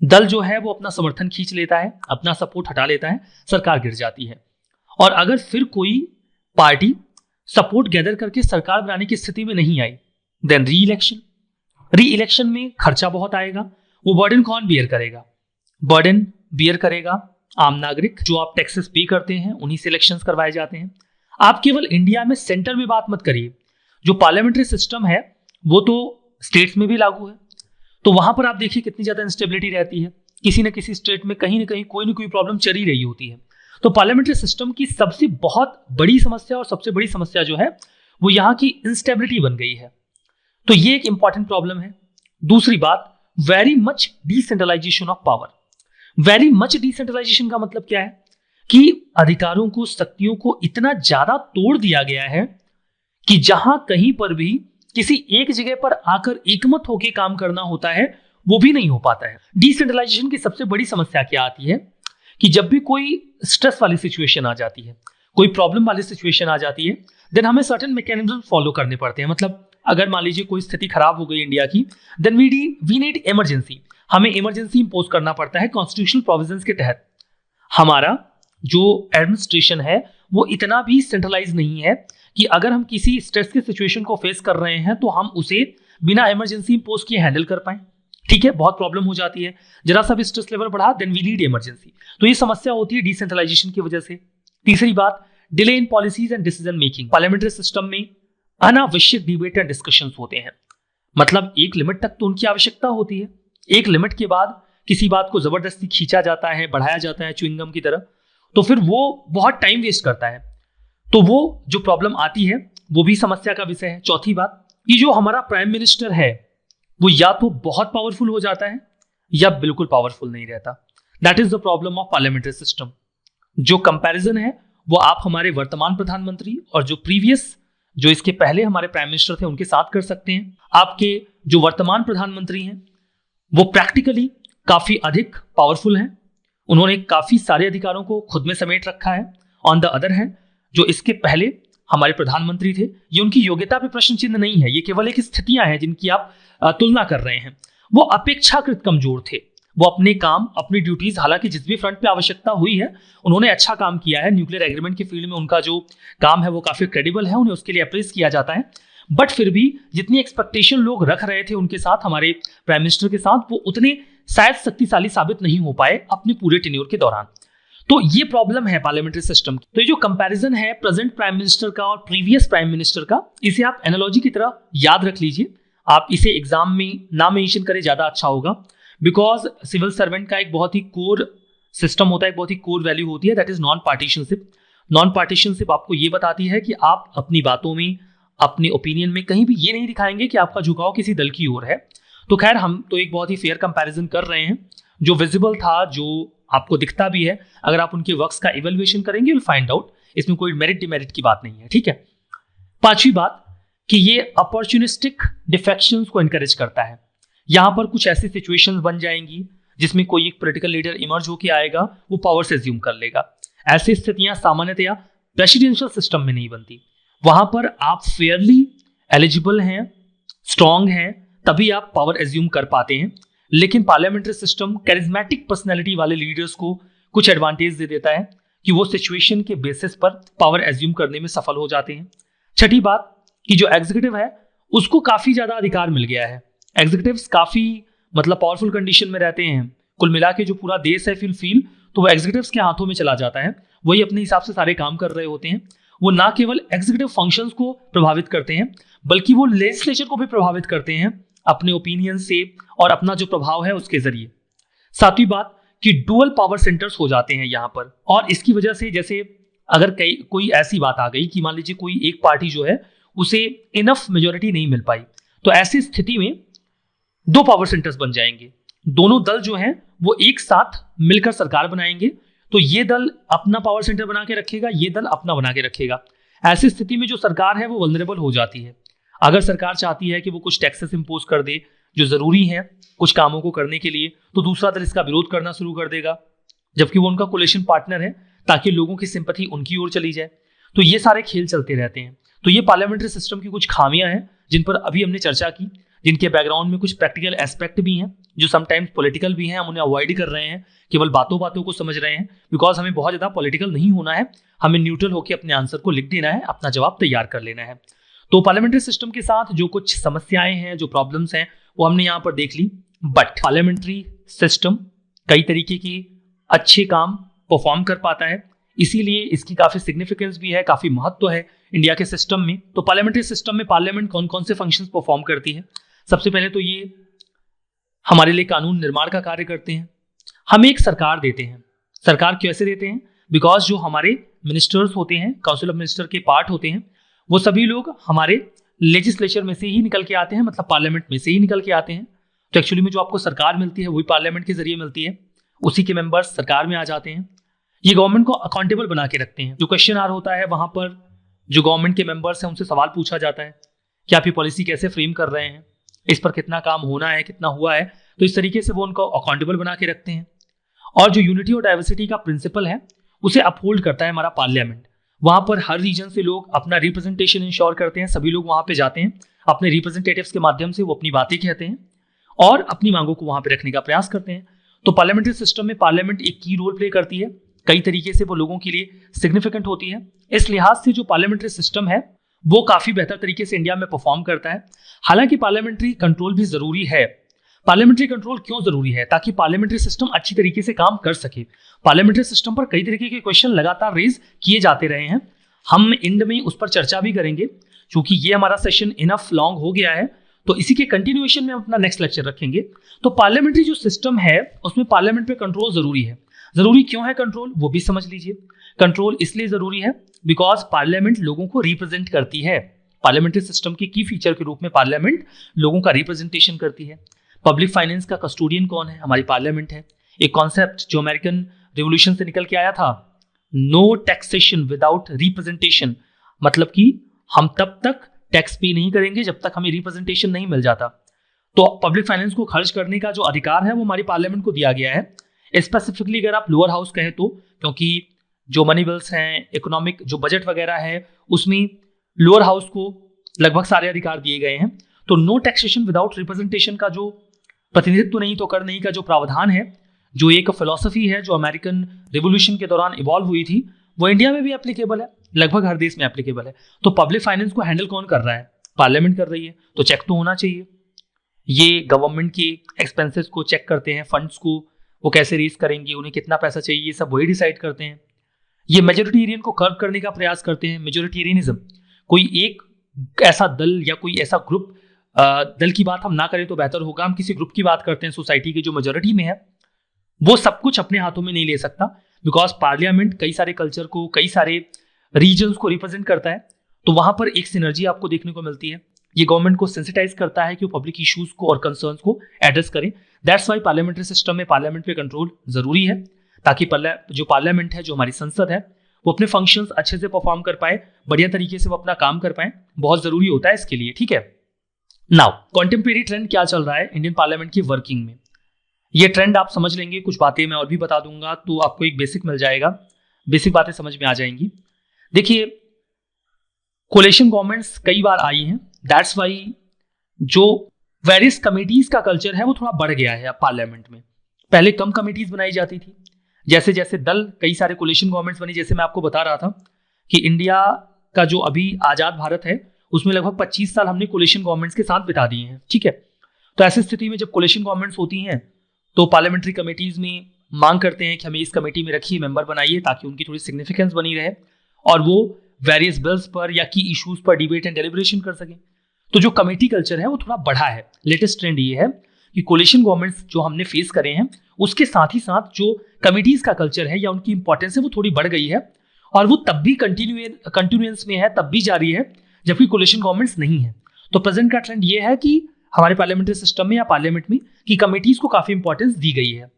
दल जो है वो अपना समर्थन खींच लेता है, अपना सपोर्ट हटा लेता है, सरकार गिर जाती है। और अगर फिर कोई पार्टी सपोर्ट गैदर करके सरकार बनाने की स्थिति में नहीं आई, देन री इलेक्शन में खर्चा बहुत आएगा। वो बर्डन कौन बियर करेगा? बर्डन बियर करेगा आम नागरिक, जो आप टैक्सेस पे करते हैं, उन्हीं से इलेक्शंस करवाए जाते हैं। आप केवल इंडिया में सेंटर में बात मत करिए, जो पार्लियामेंट्री सिस्टम है वो तो स्टेट्स में भी लागू है, तो वहां पर आप देखिए कितनी ज्यादा इंस्टेबिलिटी रहती है। किसी न किसी स्टेट में कहीं ना कहीं कोई ना कोई प्रॉब्लम चली रही होती है। तो पार्लियामेंट्री सिस्टम की सबसे बहुत बड़ी समस्या और सबसे बड़ी समस्या जो है वो यहाँ की इंस्टेबिलिटी बन गई है। तो ये एक इंपॉर्टेंट प्रॉब्लम है। दूसरी बात, very much decentralization of power. Very much decentralization का मतलब क्या है कि अधिकारों को, शक्तियों को इतना ज्यादा तोड़ दिया गया है कि जहां कहीं पर भी किसी एक जगह पर आकर एकमत होकर काम करना होता है वो भी नहीं हो पाता है। डिसेंट्रलाइजेशन की सबसे बड़ी समस्या क्या आती है कि जब भी कोई स्ट्रेस वाली सिचुएशन आ जाती है, कोई प्रॉब्लम वाली सिचुएशन आ जाती है, देन हमें सर्टेन मैकेनिज्म फॉलो करने पड़ते हैं। मतलब अगर मान लीजिए कोई स्थिति खराब हो गई इंडिया की, देन वी नीड इमरजेंसी, हमें इमरजेंसी इंपोज करना पड़ता है कॉन्स्टिट्यूशनल प्रोविजंस के तहत। हमारा जो एडमिनिस्ट्रेशन है वो इतना भी सेंट्रलाइज नहीं है कि अगर हम किसी स्ट्रेस की सिचुएशन को फेस कर रहे हैं तो हम उसे बिना इमरजेंसी इंपोज किए हैंडल कर पाए। ठीक है, बहुत प्रॉब्लम हो जाती है, जरा सा भी स्ट्रेस लेवल बढ़ा, देन वी नीड इमरजेंसी। तो ये समस्या होती है डिसेंट्रलाइजेशन की वजह से। तीसरी बात, delay in policies and decision making. Parliamentary system में अनावश्यक डिबेट एंड डिस्कशंस होते हैं। मतलब एक लिमिट तक तो उनकी आवश्यकता होती है, एक लिमिट के बाद किसी बात को जबरदस्ती खींचा जाता है, बढ़ाया जाता है च्युइंगम की तरह, तो फिर वो बहुत टाइम वेस्ट करता है। तो वो जो प्रॉब्लम आती है वो भी समस्या का विषय है। चौथी बात, कि जो हमारा प्राइम मिनिस्टर है वो या तो बहुत पावरफुल हो जाता है या बिल्कुल पावरफुल नहीं रहता। That is the problem of parliamentary system. जो कंपैरिजन है वो आप हमारे वर्तमान प्रधानमंत्री और जो प्रीवियस, जो इसके पहले हमारे प्राइम मिनिस्टर थे, उनके साथ कर सकते हैं। आपके जो वर्तमान प्रधानमंत्री हैं वो प्रैक्टिकली काफी अधिक पावरफुल हैं, उन्होंने काफी सारे अधिकारों को खुद में समेट रखा है। ऑन द अदर हैंड जो इसके पहले हमारे प्रधानमंत्री थे, ये उनकी योग्यता पे प्रश्न चिन्ह नहीं है, ये केवल एक स्थितियां हैं जिनकी आप तुलना कर रहे हैं। वो अपेक्षाकृत कमजोर थे, वो अपने काम, अपनी ड्यूटीज, हालांकि जिस भी फ्रंट पे आवश्यकता हुई है उन्होंने अच्छा काम किया है। न्यूक्लियर एग्रीमेंट के फील्ड में उनका जो काम है वो काफी क्रेडिबल है, उन्हें उसके लिए अप्रेस किया जाता है। बट फिर भी जितनी एक्सपेक्टेशन लोग रख रहे थे उनके साथ, हमारे प्राइम मिनिस्टर के साथ, वो उतने शायद शक्तिशाली साबित नहीं हो पाए अपने पूरे टेन्योर के दौरान। तो ये प्रॉब्लम है पार्लियामेंट्री सिस्टम की। तो ये जो कंपैरिजन है प्रेजेंट प्राइम मिनिस्टर का और प्रीवियस प्राइम मिनिस्टर का, इसे आप एनालॉजी की तरह याद रख लीजिए। आप इसे एग्जाम में ना मेंशन करें, ज्यादा अच्छा होगा, बिकॉज सिविल सर्वेंट का एक बहुत ही कोर सिस्टम होता है, एक बहुत ही कोर वैल्यू होती है, दैट इज नॉन पार्टीशनशिप। नॉन पार्टीशनशिप आपको ये बताती है कि आप अपनी बातों में, अपने ओपिनियन में कहीं भी ये नहीं दिखाएंगे कि आपका झुकाव किसी दल की ओर है। तो खैर, हम तो एक बहुत ही फेयर कंपैरिजन कर रहे हैं, जो विजिबल था, जो आपको दिखता भी है। अगर आप उनके वर्क्स का इवैल्यूएशन करेंगे विल फाइंड आउट, इसमें कोई मेरिट डिमेरिट की बात नहीं है, ठीक है। पांचवी बात कि ये अपॉर्चुनिस्टिक डिफेक्शंस को एनकरेज करता है। यहां पर कुछ ऐसी सिचुएशंस बन जाएंगी जिसमें कोई एक पॉलिटिकल लीडर इमर्ज होकर आएगा, वो पावर से एज्यूम कर लेगा। ऐसी स्थितियां सामान्यतया प्रेसिडेंशियल सिस्टम में नहीं बनती। वहां पर आप फेयरली एलिजिबल हैं, स्ट्रांग हैं, तभी आप पावर एज्यूम कर पाते हैं। लेकिन पार्लियामेंट्री सिस्टम कैरिज्मेटिक पर्सनैलिटी वाले लीडर्स को कुछ एडवांटेज दे देता है कि वो सिचुएशन के बेसिस पर पावर एज्यूम करने में सफल हो जाते हैं। छठी बात कि जो एग्जीक्यूटिव है उसको काफी ज्यादा अधिकार मिल गया है। एग्जीक्यूटिव्स काफी पावरफुल कंडीशन में रहते हैं। कुल मिला के जो पूरा देश है फील तो वो एग्जीक्यूटिव्स के हाथों में चला जाता है। वही अपने हिसाब से सारे काम कर रहे होते हैं। वो ना केवल एग्जीक्यूटिव फंक्शंस को प्रभावित करते हैं, बल्कि वो लेजिस्लेचर को भी प्रभावित करते हैं अपने ओपिनियन से और अपना जो प्रभाव है उसके जरिए। सातवीं बात कि डुअल पावर सेंटर्स हो जाते हैं यहाँ पर, और इसकी वजह से जैसे अगर कोई ऐसी बात आ गई कि मान लीजिए कोई एक पार्टी जो है उसे इनफ मेजोरिटी नहीं मिल पाई, तो ऐसी स्थिति में दो पावर सेंटर्स बन जाएंगे। दोनों दल जो हैं वो एक साथ मिलकर सरकार बनाएंगे। तो ये दल अपना पावर सेंटर बना के रखेगा, ये दल अपना बना के रखेगा। ऐसी स्थिति में जो सरकार है वो वल्नरेबल हो जाती है। अगर सरकार चाहती है कि वो कुछ टैक्सेस इंपोज कर दे जो जरूरी है कुछ कामों को करने के लिए, तो दूसरा दल इसका विरोध करना शुरू कर देगा, जबकि वो उनका कोलिशन पार्टनर है, ताकि लोगों की सिंपैथी उनकी ओर चली जाए। तो ये सारे खेल चलते रहते हैं। तो ये पार्लियामेंट्री सिस्टम की कुछ खामियां हैं जिन पर अभी हमने चर्चा की, जिनके बैकग्राउंड में कुछ प्रैक्टिकल एस्पेक्ट भी हैं जो समटाइम्स पॉलिटिकल भी हैं। हम उन्हें अवॉइड कर रहे हैं, केवल बातों बातों को समझ रहे हैं, बिकॉज हमें बहुत ज्यादा पॉलिटिकल नहीं होना है। हमें न्यूट्रल होकर अपने आंसर को लिख देना है, अपना जवाब तैयार कर लेना है। तो पार्लियामेंट्री सिस्टम के साथ जो कुछ समस्याएं हैं, जो प्रॉब्लम्स हैं, वो हमने यहाँ पर देख ली। बट पार्लियामेंट्री सिस्टम कई तरीके की अच्छे काम परफॉर्म कर पाता है, इसीलिए इसकी काफी सिग्निफिकेंस भी है, काफी महत्व है इंडिया के सिस्टम में। तो पार्लियामेंट्री सिस्टम में पार्लियामेंट कौन कौन से फंक्शंस परफॉर्म करती है? सबसे पहले तो ये हमारे लिए कानून निर्माण का कार्य करते हैं। हम एक सरकार देते हैं। सरकार कैसे देते हैं? बिकॉज जो हमारे मिनिस्टर्स होते हैं, काउंसिल ऑफ मिनिस्टर के पार्ट होते हैं, वो सभी लोग हमारे लेजिस्लेचर में से ही निकल के आते हैं, मतलब पार्लियामेंट में से ही निकल के आते हैं। तो एक्चुअली में जो आपको सरकार मिलती है वही पार्लियामेंट के जरिए मिलती है, उसी के मेंबर्स सरकार में आ जाते हैं। ये गवर्नमेंट को अकाउंटेबल बना के रखते हैं। जो क्वेश्चन आर होता है वहां पर जो गवर्नमेंट के मेंबर्स हैं उनसे सवाल पूछा जाता है कि आप ये पॉलिसी कैसे फ्रेम कर रहे हैं, इस पर कितना काम होना है, कितना हुआ है। तो इस तरीके से वो उनको अकाउंटेबल बना के रखते हैं। और जो यूनिटी और डाइवर्सिटी का प्रिंसिपल है उसे अपहोल्ड करता है हमारा पार्लियामेंट। वहां पर हर रीजन से लोग अपना रिप्रेजेंटेशन इंश्योर करते हैं, सभी लोग वहां पे जाते हैं, अपने रिप्रेजेंटेटिव्स के माध्यम से वो अपनी बातें कहते हैं और अपनी मांगों को वहां पे रखने का प्रयास करते हैं। तो पार्लियामेंट्री सिस्टम में पार्लियामेंट एक की रोल प्ले करती है, कई तरीके से वो लोगों के लिए सिग्निफिकेंट होती है। इस लिहाज से जो पार्लियामेंट्री सिस्टम है वो काफी बेहतर तरीके से इंडिया में परफॉर्म करता है। हालांकि पार्लियामेंट्री कंट्रोल भी जरूरी है। पार्लियामेंट्री कंट्रोल क्यों जरूरी है? ताकि पार्लियामेंट्री सिस्टम अच्छी तरीके से काम कर सके। पार्लियामेंट्री सिस्टम पर कई तरीके के क्वेश्चन लगातार रेज किए जाते रहे हैं। हम एंड में उस पर चर्चा भी करेंगे। क्योंकि ये हमारा सेशन इनफ लॉन्ग हो गया है, तो इसी के कंटिन्यूएशन में हम अपना नेक्स्ट लेक्चर रखेंगे। तो पार्लियामेंट्री जो सिस्टम है उसमें पार्लियामेंट पे कंट्रोल जरूरी है। जरूरी क्यों है कंट्रोल, वो भी समझ लीजिए। कंट्रोल इसलिए जरूरी है बिकॉज पार्लियामेंट लोगों को रिप्रेजेंट करती है। पार्लियामेंट्री सिस्टम की फीचर के रूप में पार्लियामेंट लोगों का रिप्रेजेंटेशन करती है। पब्लिक फाइनेंस का कस्टोडियन कौन है? हमारी पार्लियामेंट है। एक कॉन्सेप्ट जो अमेरिकन रिवोल्यूशन से निकल के आया था, नो टैक्सेशन विदाउट रिप्रेजेंटेशन, मतलब कि हम तब तक टैक्स पे नहीं करेंगे जब तक हमें रिप्रेजेंटेशन नहीं मिल जाता। तो पब्लिक फाइनेंस को खर्च करने का जो अधिकार है वो हमारी पार्लियामेंट को दिया गया है। स्पेसिफिकली अगर आप लोअर हाउस कहें तो, क्योंकि जो मनी बिल्स हैं, इकोनॉमिक जो बजट वगैरह है, उसमें लोअर हाउस को लगभग सारे अधिकार दिए गए हैं। तो नो टैक्सेशन विदाउट रिप्रेजेंटेशन का जो प्रतिनिधित्व नहीं तो कर नहीं का जो प्रावधान है, जो एक फिलॉसफी है जो अमेरिकन रिवोल्यूशन के दौरान इवॉल्व हुई थी, वो इंडिया में भी एप्लीकेबल है, लगभग हर देश में एप्लीकेबल है। तो पब्लिक फाइनेंस को हैंडल कौन कर रहा है? पार्लियामेंट कर रही है, तो चेक तो होना चाहिए। ये गवर्नमेंट के एक्सपेंसेस को चेक करते हैं, फंड्स को वो कैसे रेज करेंगे, उन्हें कितना पैसा चाहिए, ये सब वही डिसाइड करते हैं। ये मेजोरिटेरियन को कर्व करने का प्रयास करते हैं। मेजोरिटेरियनिज्म, कोई एक ऐसा दल या कोई ऐसा ग्रुप, दल की बात हम ना करें तो बेहतर होगा, हम किसी ग्रुप की बात करते हैं सोसाइटी के जो मेजोरिटी में है, वो सब कुछ अपने हाथों में नहीं ले सकता, बिकॉज पार्लियामेंट कई सारे कल्चर को, कई सारे रीजन्स को रिप्रेजेंट करता है। तो वहां पर एक सिनर्जी आपको देखने को मिलती है। ये गवर्नमेंट को सेंसिटाइज करता है कि वो पब्लिक इश्यूज को और कंसर्न्स को एड्रेस करें। दैट्स वाई पार्लियामेंट्री सिस्टम में पार्लियामेंट पे कंट्रोल जरूरी है, ताकि जो पार्लियामेंट है, जो हमारी संसद है, वो अपने फंक्शंस अच्छे से परफॉर्म कर पाए, बढ़िया तरीके से वो अपना काम कर पाए, बहुत जरूरी होता है इसके लिए। ठीक है, नाउ कॉन्टेम्परेरी ट्रेंड क्या चल रहा है इंडियन पार्लियामेंट की वर्किंग में, ये ट्रेंड आप समझ लेंगे। कुछ बातें मैं और भी बता दूंगा तो आपको एक बेसिक मिल जाएगा, बेसिक बातें समझ में आ जाएंगी। देखिए, कोलिशन गवर्नमेंट्स कई बार आई हैं, दैट्स वाई जो वेरियस कमिटीज का कल्चर है वो थोड़ा बढ़ गया है अब पार्लियामेंट में। पहले कम कमिटीज बनाई जाती थी, जैसे जैसे दल, कई सारे कोलिशन गवर्नमेंट्स बनी। जैसे मैं आपको बता रहा था कि इंडिया का जो अभी आजाद भारत है, उसमें लगभग 25 साल हमने कोलिशन गवर्नमेंट्स के साथ बिता दिए हैं। ठीक है, तो ऐसी स्थिति में जब कोलिशन गवर्नमेंट्स होती हैं तो पार्लियामेंट्री कमेटीज में मांग करते हैं कि हमें इस कमेटी में रखिए, मेंबर बनाइए, ताकि उनकी थोड़ी सिग्निफिकेंस बनी रहे और वो वेरियस बिल्स पर या की इश्यूज पर डिबेट एंड डेलिब्रेशन कर सकें। तो जो कमेटी कल्चर है वो थोड़ा बढ़ा है। लेटेस्ट ट्रेंड ये है कि कोलिशन गवर्नमेंट्स जो हमने फेस करे हैं, उसके साथ ही साथ जो कमिटीज का कल्चर है या उनकी इंपॉर्टेंस है वो थोड़ी बढ़ गई है, और वो तब भी कंटिन्यूएंस में है, तब भी जारी है, जबकि कोलिशन गवर्नमेंट्स नहीं है। तो प्रेजेंट का ट्रेंड ये है कि हमारे पार्लियामेंट्री सिस्टम में या पार्लियामेंट में कि कमिटीज को काफी इंपॉर्टेंस दी गई है।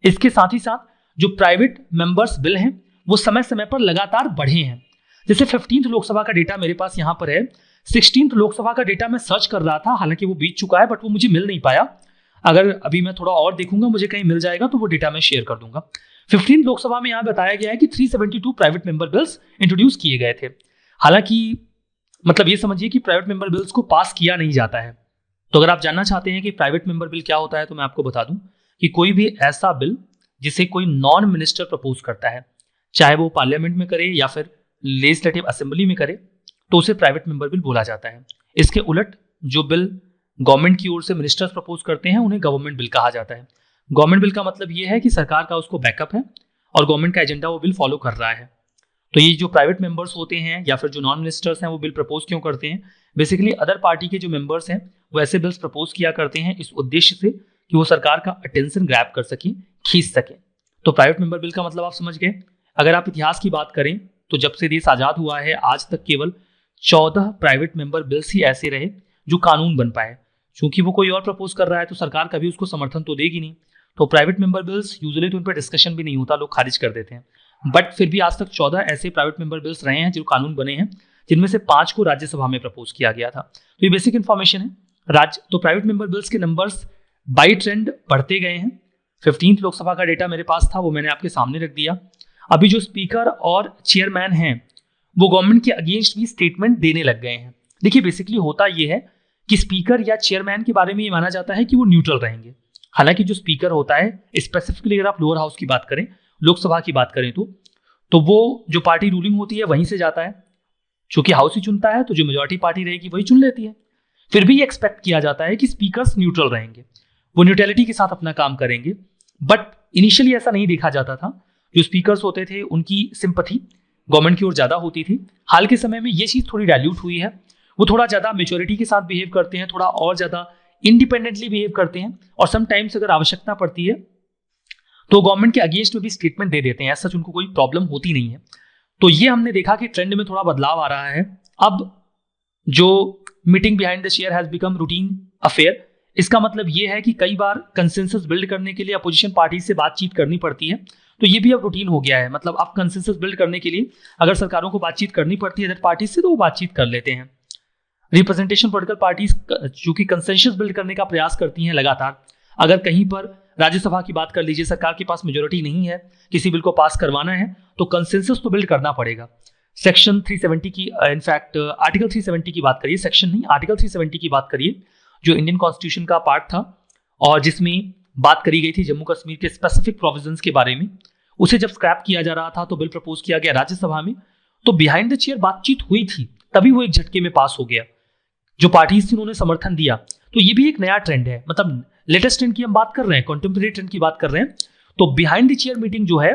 इसके साथ ही साथ जो प्राइवेट मेंबर्स बिल हैं वो समय समय पर लगातार बढ़े हैं। जैसे 15th लोकसभा का डेटा मेरे पास यहाँ पर है, 16th लोकसभा का डेटा मैं सर्च कर रहा था, हालांकि वो बीत चुका है बट वो मुझे मिल नहीं पाया। अगर अभी मैं थोड़ा और देखूंगा, मुझे कहीं मिल जाएगा तो वो डेटा मैं शेयर कर दूंगा। 15th लोकसभा में यहाँ बताया गया है कि 372 प्राइवेट मेंबर बिल्स इंट्रोड्यूस किए गए थे। हालांकि मतलब ये समझिए कि प्राइवेट मेंबर बिल्स को पास किया नहीं जाता है। तो अगर आप जानना चाहते हैं कि प्राइवेट मेंबर बिल क्या होता है, तो मैं आपको बता दूं कि कोई भी ऐसा बिल जिसे कोई नॉन मिनिस्टर प्रपोज करता है, चाहे वो पार्लियामेंट में करे या फिर लेजिस्लेटिव असेंबली में करे, तो उसे प्राइवेट मेंबर बिल बोला जाता है। इसके उलट जो बिल गवर्नमेंट की ओर से मिनिस्टर्स प्रपोज करते हैं उन्हें गवर्नमेंट बिल कहा जाता है। गवर्नमेंट बिल का मतलब ये है कि सरकार का उसको बैकअप है और गवर्नमेंट का एजेंडा वो बिल फॉलो कर रहा है। तो ये जो प्राइवेट मेंबर्स होते हैं या फिर जो नॉन मिनिस्टर्स हैं वो बिल प्रपोज क्यों करते हैं? बेसिकली अदर पार्टी के जो मेंबर्स हैं वो ऐसे बिल्स प्रपोज किया करते हैं इस उद्देश्य से कि वो सरकार का अटेंशन ग्रैब कर सके, खींच सके। तो प्राइवेट मेंबर बिल का मतलब आप समझ गए। अगर आप इतिहास की बात करें तो जब से देश आजाद हुआ है आज तक केवल 14 प्राइवेट मेंबर बिल्स ही ऐसे रहे जो कानून बन पाए। क्योंकि वो कोई और प्रपोज कर रहा है तो सरकार कभी उसको समर्थन तो देगी नहीं। तो प्राइवेट मेंबर बिल्स यूजुअली तो उन पर डिस्कशन भी नहीं होता, लोग खारिज कर देते हैं। बट फिर भी आज तक 14 ऐसे प्राइवेट मेंबर बिल्स रहे हैं जो कानून बने हैं, जिनमें से 5 को राज्यसभा में प्रपोज किया गया था। तो ये बेसिक इन्फॉर्मेशन है। तो प्राइवेट मेंबर बिल्स के नंबर्स बाई ट्रेंड बढ़ते गए हैं। 15th लोकसभा का डेटा मेरे पास था, वो मैंने आपके सामने रख दिया। अभी जो स्पीकर और चेयरमैन हैं वो गवर्नमेंट के अगेंस्ट भी स्टेटमेंट देने लग गए हैं। देखिए, बेसिकली होता ये है कि स्पीकर या चेयरमैन के बारे में ये माना जाता है कि वो न्यूट्रल रहेंगे। हालांकि जो स्पीकर होता है, स्पेसिफिकली अगर आप लोअर हाउस की बात करें, लोकसभा की बात करें, तो वो जो पार्टी रूलिंग होती है वहीं से जाता है। चूंकि हाउस ही चुनता है तो जो मेजॉरिटी पार्टी रहेगी वही चुन लेती है। फिर भी ये एक्सपेक्ट किया जाता है कि स्पीकर्स न्यूट्रल रहेंगे, वो न्यूट्रलिटी के साथ अपना काम करेंगे। बट इनिशियली ऐसा नहीं देखा जाता था। जो स्पीकर्स होते थे उनकी सिंपैथी गवर्नमेंट की ओर ज्यादा होती थी। हाल के समय में ये चीज थोड़ी डाइल्यूट हुई है। वो थोड़ा ज्यादा मेच्योरिटी के साथ बिहेव करते हैं, थोड़ा और ज्यादा इंडिपेंडेंटली बिहेव करते हैं, और समटाइम्स अगर आवश्यकता पड़ती है तो गवर्नमेंट के अगेंस्ट में भी स्टेटमेंट दे देते हैं। ऐसा उनको कोई प्रॉब्लम होती नहीं है। तो ये हमने देखा कि ट्रेंड में थोड़ा बदलाव आ रहा है। अब जो meeting behind the chair has become routine affair, इसका मतलब ये है कि कई बार कंसेंसस बिल्ड करने के लिए अपोजिशन पार्टी से बातचीत करनी पड़ती है, तो ये भी अब रूटीन हो गया है। मतलब अब कंसेंसस बिल्ड करने के लिए अगर सरकारों को बातचीत करनी पड़ती है अदर पार्टी से, तो वो बातचीत कर लेते हैं। रिप्रेजेंटेशन पॉलिटिकल पार्टीज जो कि कंसेंसस बिल्ड करने का प्रयास करती हैं लगातार। अगर कहीं पर राज्यसभा की बात कर लीजिए, सरकार के पास मेजोरिटी नहीं है, किसी बिल को पास करवाना है, तो कंसेंसस तो बिल्ड करना पड़ेगा। सेक्शन 370 की, इनफैक्ट आर्टिकल 370 की बात करिए, सेक्शन नहीं, आर्टिकल 370 की बात करिए, जो इंडियन कॉन्स्टिट्यूशन का पार्ट था और जिसमें बात करी गई थी जम्मू कश्मीर के स्पेसिफिक प्रोविजंस के बारे में। उसे जब स्क्रैप किया जा रहा था तो बिल प्रपोज किया गया राज्यसभा में, तो बिहाइंड द चेयर बातचीत हुई थी, तभी वो एक झटके में पास हो गया। जो पार्टीज थी उन्होंने समर्थन दिया। तो ये भी एक नया ट्रेंड है, मतलब लेटेस्ट ट्रेंड की हम बात कर रहे हैं, कॉन्टेम्परेरी ट्रेंड की बात कर रहे हैं। तो बिहाइंड द चेयर मीटिंग जो है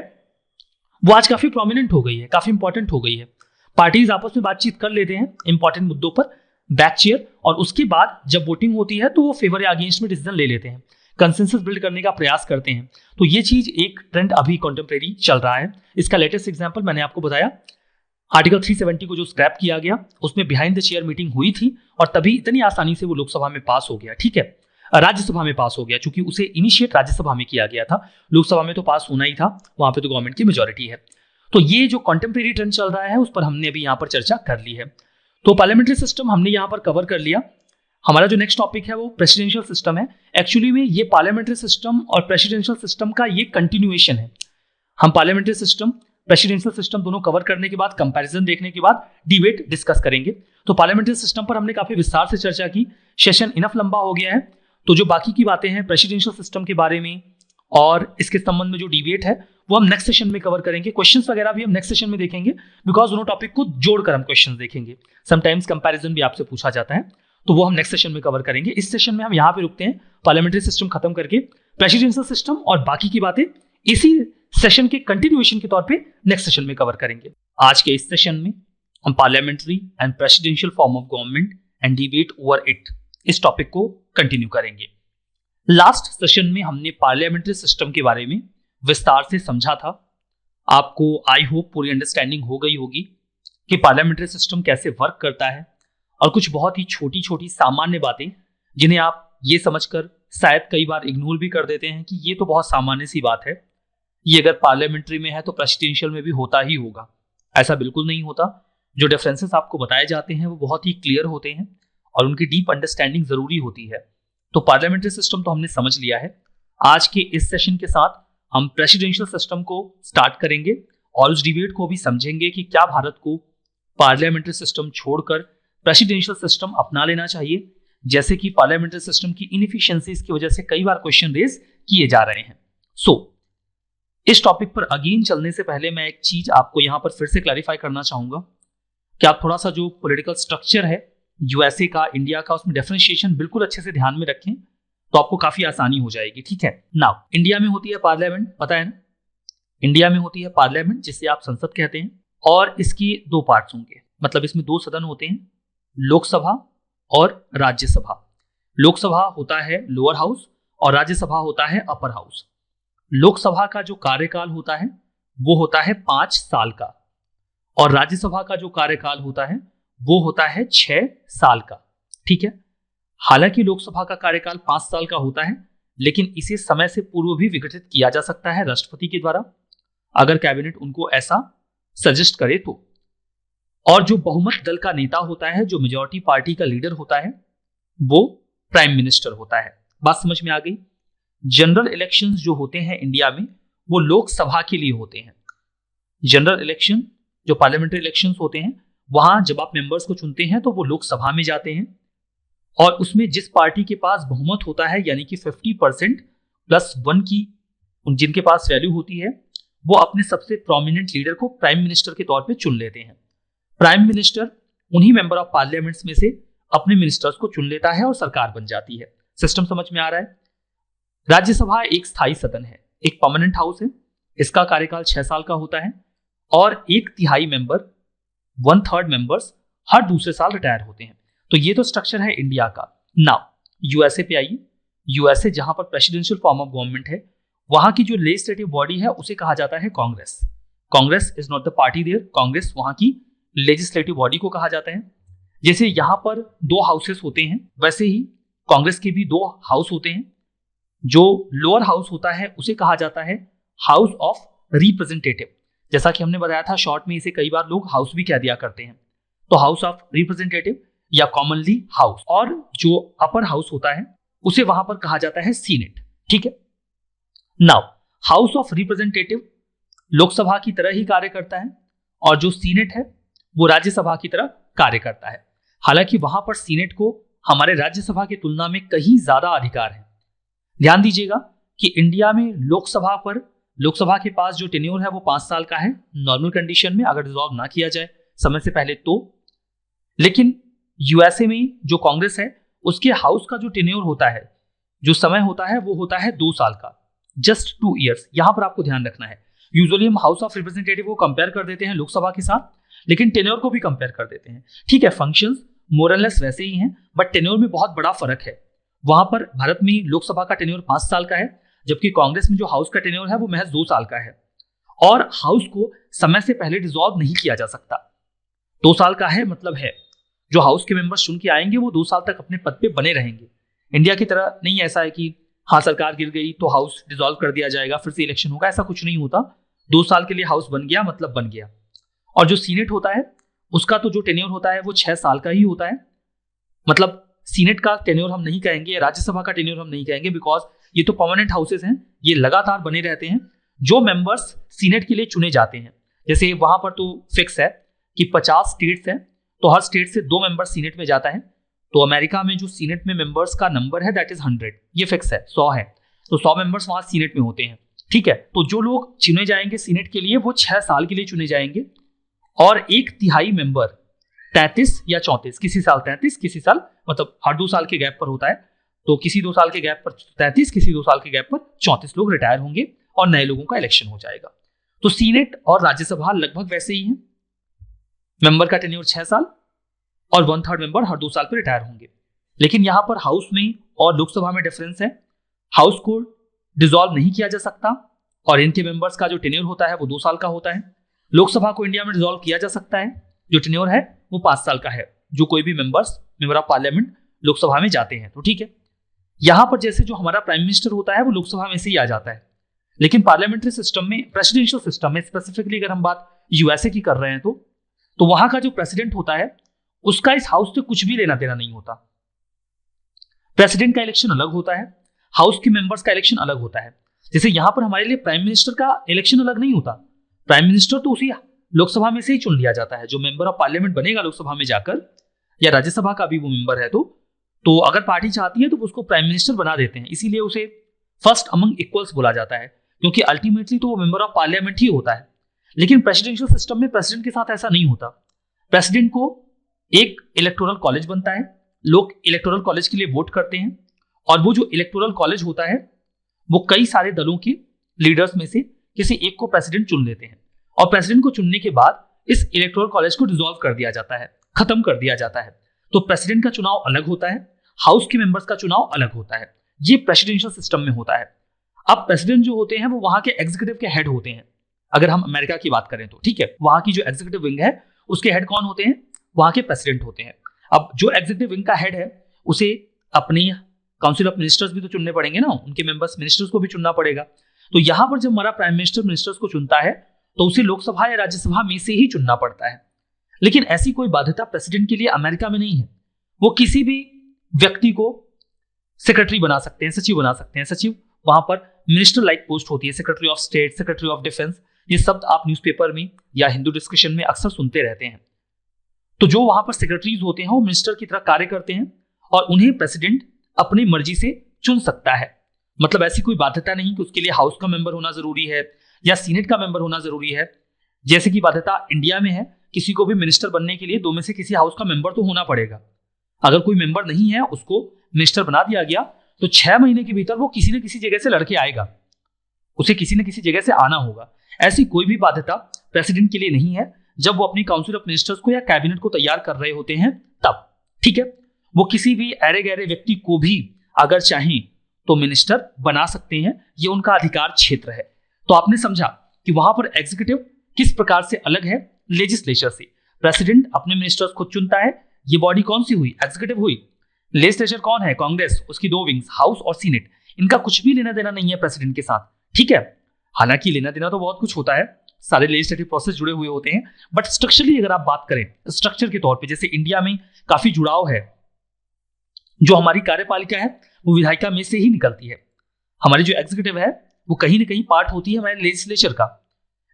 वो आज काफी प्रोमिनेंट हो गई है, काफी इंपॉर्टेंट हो गई है। पार्टीज आपस में बातचीत कर लेते हैं इंपॉर्टेंट मुद्दों पर बैक चेयर, और उसके बाद जब वोटिंग होती है तो वो फेवर या अगेंस्ट में डिसीजन ले लेते हैं, कंसेंसस बिल्ड करने का प्रयास करते हैं। तो ये चीज एक ट्रेंड अभी कॉन्टेम्परेरी चल रहा है। इसका लेटेस्ट एग्जांपल मैंने आपको बताया, आर्टिकल 370 को जो स्क्रैप किया गया उसमें बिहाइंड द चेयर मीटिंग हुई थी और तभी इतनी आसानी से वो लोकसभा में पास हो गया। ठीक है, राज्यसभा में पास हो गया, क्योंकि उसे इनिशिएट राज्यसभा में किया गया था, लोकसभा में तो पास होना ही था, वहां पे तो गवर्नमेंट की मेजोरिटी है। तो ये जो कॉन्टेम्परेरी ट्रेंड चल रहा है उस पर हमने अभी यहाँ पर चर्चा कर ली है। तो पार्लियामेंट्री सिस्टम हमने यहाँ पर कवर कर लिया। हमारा जो नेक्स्ट टॉपिक है वो प्रेसिडेंशियल सिस्टम है। एक्चुअली में ये पार्लियामेंट्री सिस्टम और प्रेसिडेंशियल सिस्टम का ये कंटिन्यूएशन है। हम पार्लियामेंट्री सिस्टम, प्रेसिडेंशियल सिस्टम दोनों कवर करने के बाद, कंपैरिजन देखने के बाद डिबेट डिस्कस करेंगे। तो पार्लियामेंट्री सिस्टम पर हमने काफी विस्तार से चर्चा की, सेशन इनफ लंबा हो गया है। तो जो बाकी की बातें हैं प्रेसिडेंशियल सिस्टम के बारे में और इसके संबंध में जो डिबेट है वो हम नेक्स्ट सेशन में कवर करेंगे। क्वेश्चंस वगैरह भी हम नेक्स्ट सेशन में देखेंगे, बिकॉज दोनों टॉपिक को जोड़कर हम क्वेश्चंस देखेंगे। समटाइम्स कंपैरिजन भी आपसे पूछा जाता है, तो वो हम नेक्स्ट सेशन में कवर करेंगे। इस सेशन में हम यहाँ पे रुकते हैं, पार्लियामेंट्री सिस्टम खत्म करके प्रेसिडेंशियल सिस्टम और बाकी की बातें इसी सेशन के कंटिन्यूएशन के तौर पे नेक्स्ट सेशन में कवर करेंगे। आज के इस सेशन में हम parliamentary and presidential form of government and debate over it, इस टॉपिक को कंटिन्यू करेंगे। लास्ट सेशन में हमने पार्लियामेंट्री सिस्टम के बारे में विस्तार से समझा था। आपको आई होप पूरी अंडरस्टैंडिंग हो गई होगी कि पार्लियामेंट्री सिस्टम कैसे वर्क करता है, और कुछ बहुत ही छोटी छोटी सामान्य बातें जिन्हें आप ये समझकर शायद कई बार इग्नोर भी कर देते हैं कि ये तो बहुत सामान्य सी बात है, ये अगर पार्लियामेंट्री में है तो प्रेसिडेंशियल में भी होता ही होगा। ऐसा बिल्कुल नहीं होता। जो डिफरेंसेस आपको बताए जाते हैं वो बहुत ही क्लियर होते हैं और उनकी डीप अंडरस्टैंडिंग जरूरी होती है। तो पार्लियामेंट्री सिस्टम तो हमने समझ लिया है। आज के इस सेशन के साथ हम प्रेसिडेंशियल सिस्टम को स्टार्ट करेंगे और उस डिबेट को भी समझेंगे कि क्या भारत को पार्लियामेंट्री सिस्टम छोड़कर प्रेसिडेंशियल सिस्टम अपना लेना चाहिए, जैसे कि पार्लियामेंट्री सिस्टम की इनएफिशिएंसीज की वजह से कई बार क्वेश्चन रेज किए जा रहे हैं। इस टॉपिक पर अगेन चलने से पहले मैं एक चीज आपको यहां पर फिर से क्लैरिफाई करना चाहूंगा कि आप थोड़ा सा जो पॉलिटिकल स्ट्रक्चर है यूएसए का, इंडिया का, उसमें डिफरेंशिएशन बिल्कुल अच्छे से ध्यान में रखें, तो आपको काफी आसानी हो जाएगी। ठीक है, नाउ इंडिया में होती है पार्लियामेंट, पता है ना, इंडिया में होती है पार्लियामेंट जिसे आप संसद कहते हैं, और इसकी दो पार्ट्स होंगे, मतलब इसमें दो सदन होते हैं, लोकसभा और राज्यसभा। लोकसभा होता है लोअर हाउस और राज्यसभा होता है अपर हाउस। लोकसभा का जो कार्यकाल होता है वो होता है 5 साल का, और राज्यसभा का जो कार्यकाल होता है वो होता है 6 साल का। ठीक है, हालांकि लोकसभा का कार्यकाल 5 साल का होता है, लेकिन इसे समय से पूर्व भी विघटित किया जा सकता है राष्ट्रपति के द्वारा, अगर कैबिनेट उनको ऐसा सजेस्ट करे तो। और जो बहुमत दल का नेता होता है, जो मेजॉरिटी पार्टी का लीडर होता है, वो प्राइम मिनिस्टर होता है। बात समझ में आ गई। जनरल इलेक्शंस जो होते हैं इंडिया में वो लोकसभा के लिए होते हैं। जनरल इलेक्शन जो पार्लियामेंट्री इलेक्शंस होते हैं, वहां जब आप मेंबर्स को चुनते हैं तो वो लोकसभा में जाते हैं, और उसमें जिस पार्टी के पास बहुमत होता है, यानी कि 50% प्लस 1 की जिनके पास वैल्यू होती है, वो अपने सबसे प्रोमिनेंट लीडर को प्राइम मिनिस्टर के तौर पे चुन लेते हैं। प्राइम मिनिस्टर उन्हीं मेंबर ऑफ पार्लियामेंट्स में से अपने मिनिस्टर्स को चुन लेता है और सरकार बन जाती है। सिस्टम समझ में आ रहा है। राज्यसभा एक स्थायी सदन है, एक परमानेंट हाउस है। इसका कार्यकाल 6 साल का होता है और 1/3 मेंबर, 1/3 मेंबर्स हर दूसरे साल रिटायर होते हैं। तो ये तो स्ट्रक्चर है इंडिया का। नाउ यूएसए पे आइए। यूएसए जहां पर प्रेसिडेंशियल फॉर्म ऑफ गवर्नमेंट है, वहां की जो लेजिस्लेटिव बॉडी है उसे कहा जाता है Congress. Congress is not the party there, Congress वहां की लेजिस्लेटिव बॉडी को कहा जाता है। जैसे यहां पर 2 हाउसेस होते हैं, वैसे ही कांग्रेस के भी 2 हाउस होते हैं। जो लोअर हाउस होता है उसे कहा जाता है हाउस ऑफ रिप्रेजेंटेटिव। जैसा कि हमने बताया था शॉर्ट में, इसे कई बार लोग हाउस भी कह दिया करते हैं। तो हाउस ऑफ रिप्रेजेंटेटिव या कॉमनली हाउस। और जो अपर हाउस होता है उसे वहां पर कहा जाता है सीनेट। ठीक है। Now house of representative Lok Sabha की तरह ही कार्य करता है और जो सीनेट है वो राज्यसभा की तरह कार्य करता है। हालांकि वहां पर सीनेट को हमारे राज्यसभा की तुलना में कहीं ज्यादा अधिकार है। ध्यान दीजिएगा कि इंडिया में लोकसभा के पास जो टेन्योर है वो 5 साल का है नॉर्मल कंडीशन में, अगर डिसॉल्व ना किया जाए समय से पहले तो। लेकिन यूएसए में जो कांग्रेस है उसके हाउस का जो टेन्योर होता है, जो समय होता है वो होता है 2 साल का, जस्ट 2 ईयर्स। यहां पर आपको ध्यान रखना है। यूजुअली हम हाउस ऑफ रिप्रेजेंटेटिव को कंपेयर कर देते हैं लोकसभा के साथ, लेकिन टेन्योर को भी कंपेयर कर देते हैं। ठीक है, फंक्शंस मोर एंड लेस वैसे ही हैं, बट टेन्योर में बहुत बड़ा फर्क है। वहां पर भारत में लोकसभा का टेन्योर 5 साल का है, जबकि कांग्रेस में जो हाउस का टेन्योर है वो महज 2 साल का है। और हाउस को समय से पहले डिसॉल्व नहीं किया जा सकता। 2 साल का है मतलब है जो हाउस के मेंबर्स चुन के आएंगे वो 2 साल तक अपने पद पे बने रहेंगे। इंडिया की तरह नहीं ऐसा है कि हाँ सरकार गिर गई तो हाउस डिसॉल्व कर दिया जाएगा फिर से इलेक्शन होगा, ऐसा कुछ नहीं होता। 2 साल के लिए हाउस बन गया मतलब बन गया। और जो सीनेट होता है उसका तो जो टेन्योर होता है वो 6 साल का ही होता है। मतलब सीनेट का टेन्योर हम नहीं कहेंगे, राज्यसभा का टेन्योर हम नहीं कहेंगे, बिकॉज ये तो परमानेंट हाउसेस हैं, ये लगातार बने रहते हैं। जो मेंबर्स सीनेट के लिए चुने जाते हैं, जैसे वहां पर तो फिक्स है कि 50 स्टेट्स हैं तो हर स्टेट से 2 मेंबर सीनेट में जाता है। तो अमेरिका में जो सीनेट में मेंबर्स का नंबर है दैट इज 100, ये फिक्स है, 100 है। तो 100 मेंबर्स वहां सीनेट में होते हैं। ठीक है, तो जो लोग चुने जाएंगे सीनेट के लिए वो 6 साल के लिए चुने जाएंगे और 1/3 मेंबर 33 या 34, किसी साल 33 किसी साल मतलब हर 2 साल के गैप पर होता है। तो किसी 2 साल के गैप पर 33, किसी 2 साल के गैप पर 34 लोग रिटायर होंगे और नए लोगों का इलेक्शन हो जाएगा। तो सीनेट और राज्यसभा लगभग वैसे ही हैं। मेंबर का टेन्योर 6 साल और 1/3 मेंबर हर 2 साल पर रिटायर होंगे। लेकिन यहां पर हाउस में और लोकसभा में डिफरेंस है। हाउस को डिसॉल्व नहीं किया जा सकता और इनके मेंबर्स का जो टेन्योर होता है वो 2 साल का होता है। लोकसभा को इंडिया में डिसॉल्व किया जा सकता है, जो टेन्योर है वो 5 साल का है, जो कोई भी मेंबर ऑफ पार्लियामेंट लोकसभा में जाते हैं। तो ठीक है, यहां पर जैसे जो हमारा प्राइम मिनिस्टर होता है वो लोकसभा में से ही आ जाता है। लेकिन पार्लियामेंट्री सिस्टम में, प्रेसिडेंशियल सिस्टम में स्पेसिफिकली अगर हम बात यूएसए की कर रहे हैं तो वहां का जो प्रेसिडेंट होता है उसका इस हाउस से कुछ भी लेना देना नहीं होता। प्रेसिडेंट का इलेक्शन अलग होता है, हाउस के मेंबर्स का इलेक्शन अलग होता है। जैसे यहां पर हमारे लिए प्राइम मिनिस्टर का इलेक्शन अलग नहीं होता। प्राइम मिनिस्टर तो उसी लोकसभा में से ही चुन लिया जाता है। जो मेंबर ऑफ पार्लियामेंट बनेगा लोकसभा में जाकर, या राज्यसभा का भी वो मेंबर है तो अगर पार्टी चाहती है तो उसको प्राइम मिनिस्टर बना देते हैं। इसीलिए उसे फर्स्ट अमंग इक्वल्स बोला जाता है, क्योंकि अल्टीमेटली तो वो मेंबर ऑफ पार्लियामेंट ही होता है। लेकिन प्रेसिडेंशियल सिस्टम में प्रेसिडेंट के साथ ऐसा नहीं होता। प्रेसिडेंट को एक इलेक्टोरल कॉलेज बनता है, लोग इलेक्टोरल कॉलेज के लिए वोट करते हैं और वो जो इलेक्टोरल कॉलेज होता है वो कई सारे दलों के लीडर्स में से किसी एक को प्रेसिडेंट चुन लेते हैं। और प्रेसिडेंट को चुनने के बाद इस इलेक्टोरल कॉलेज को डिसॉल्व कर दिया जाता है, खत्म कर दिया जाता है। तो प्रेसिडेंट का चुनाव अलग होता है, हाउस के मेंबर्स का चुनाव अलग होता है। ये प्रेसिडेंशियल सिस्टम में होता है। अब प्रेसिडेंट जो होते हैं वो वहां के एग्जीक्यूटिव के हेड होते हैं। अगर हम अमेरिका की बात करें तो ठीक है, वहां की जो एग्जीक्यूटिव विंग है उसके हेड कौन होते हैं? वहां के प्रेसिडेंट होते हैं। अब जो एग्जीक्यूटिव विंग का हेड है उसे अपनी काउंसिल ऑफ मिनिस्टर्स भी तो चुनने पड़ेंगे ना, उनके मेंबर्स मिनिस्टर्स को भी चुनना पड़ेगा। तो यहां पर जब हमारा प्राइम मिनिस्टर मिनिस्टर्स को चुनता है तो उसे लोकसभा या राज्यसभा में से ही चुनना पड़ता है। लेकिन ऐसी कोई बाध्यता प्रेसिडेंट के लिए अमेरिका में नहीं है। वो किसी भी व्यक्ति को सेक्रेटरी बना सकते हैं, सचिव बना सकते हैं। सचिव वहां पर मिनिस्टर लाइक पोस्ट होती है, secretary of state, secretary of defence. ये शब्द आप न्यूज़पेपर में या हिंदू डिस्कशन में अक्सर सुनते रहते हैं। तो जो वहां पर सेक्रेटरीज होते हैं वो मिनिस्टर की तरह कार्य करते हैं और उन्हें प्रेसिडेंट अपनी मर्जी से चुन सकता है। मतलब ऐसी कोई बाध्यता नहीं कि उसके लिए हाउस का मेंबर होना जरूरी है या सीनेट का मेंबर होना जरूरी है। जैसे कि बाध्यता इंडिया में है, किसी को भी मिनिस्टर बनने के लिए 2 में से किसी हाउस का मेंबर तो होना पड़ेगा। अगर कोई मेंबर नहीं है, उसको मिनिस्टर बना दिया गया तो 6 महीने के भीतर वो किसी न किसी जगह से लड़के आएगा, उसे किसी न किसी जगह से आना होगा। ऐसी कोई भी बाध्यता प्रेसिडेंट के लिए नहीं है जब वो अपनी काउंसिल ऑफ मिनिस्टर्स को या कैबिनेट को तैयार कर रहे होते हैं तब। ठीक है, वो किसी भी अरे गहरे व्यक्ति को भी अगर चाहें तो मिनिस्टर बना सकते हैं, ये उनका अधिकार क्षेत्र है। तो आपने समझा कि वहां पर एग्जीक्यूटिव किस प्रकार से अलग है लेजिस्लेचर से। प्रेसिडेंट अपने मिनिस्टर्स को चुनता है, ये बॉडी कौन सी हुई? एग्जीक्यूटिव हुई। लेजिस्लेचर कौन है? कांग्रेस, उसकी दो विंग्स, हाउस और सीनेट। इनका कुछ भी लेना देना नहीं है प्रेसिडेंट के साथ, ठीक है। हालांकि लेना देना तो बहुत कुछ होता है, सारे लेजिस्लेटिव प्रोसेस जुड़े हुए होते हैं, बट स्ट्रक्चरली अगर आप बात करें, स्ट्रक्चर के तौर पे जैसे इंडिया में काफी जुड़ाव है। जो हमारी कार्यपालिका है वो विधायिका में से ही निकलती है, हमारी जो एग्जीक्यूटिव है वो कहीं ना कहीं पार्ट होती है हमारे लेजिस्लेचर का,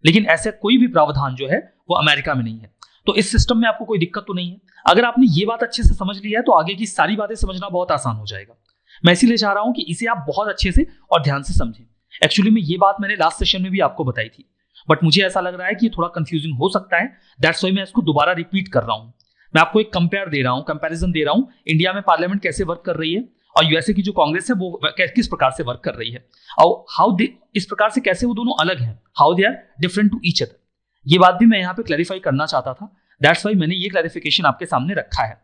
लेकिन ऐसा कोई भी प्रावधान जो है वो अमेरिका में नहीं है। तो इस सिस्टम में आपको कोई दिक्कत तो नहीं है। अगर आपने ये बात अच्छे से समझ ली है तो आगे की सारी बातें समझना बहुत आसान हो जाएगा। मैं इसीलिए चाह रहा हूं कि इसे आप बहुत अच्छे से और ध्यान से समझें। एक्चुअली में ये बात मैंने लास्ट सेशन में भी आपको बताई थी, बट मुझे ऐसा लग रहा है कि थोड़ा कंफ्यूजिंग हो सकता है, दैट्स व्हाई मैं इसको दोबारा रिपीट कर रहा हूं। मैं आपको एक कंपैरिजन दे रहा हूं, इंडिया में पार्लियामेंट कैसे वर्क कर रही है और यूएसए की जो कांग्रेस है वो किस प्रकार से वर्क कर रही है, और हाउ दे, इस प्रकार से कैसे वो दोनों अलग हैं, how they are different to each other. ये बात भी मैं यहाँ पे क्लैरिफाई करना चाहता था, दैट्स व्हाई मैंने ये क्लैरिफिकेशन आपके सामने रखा है।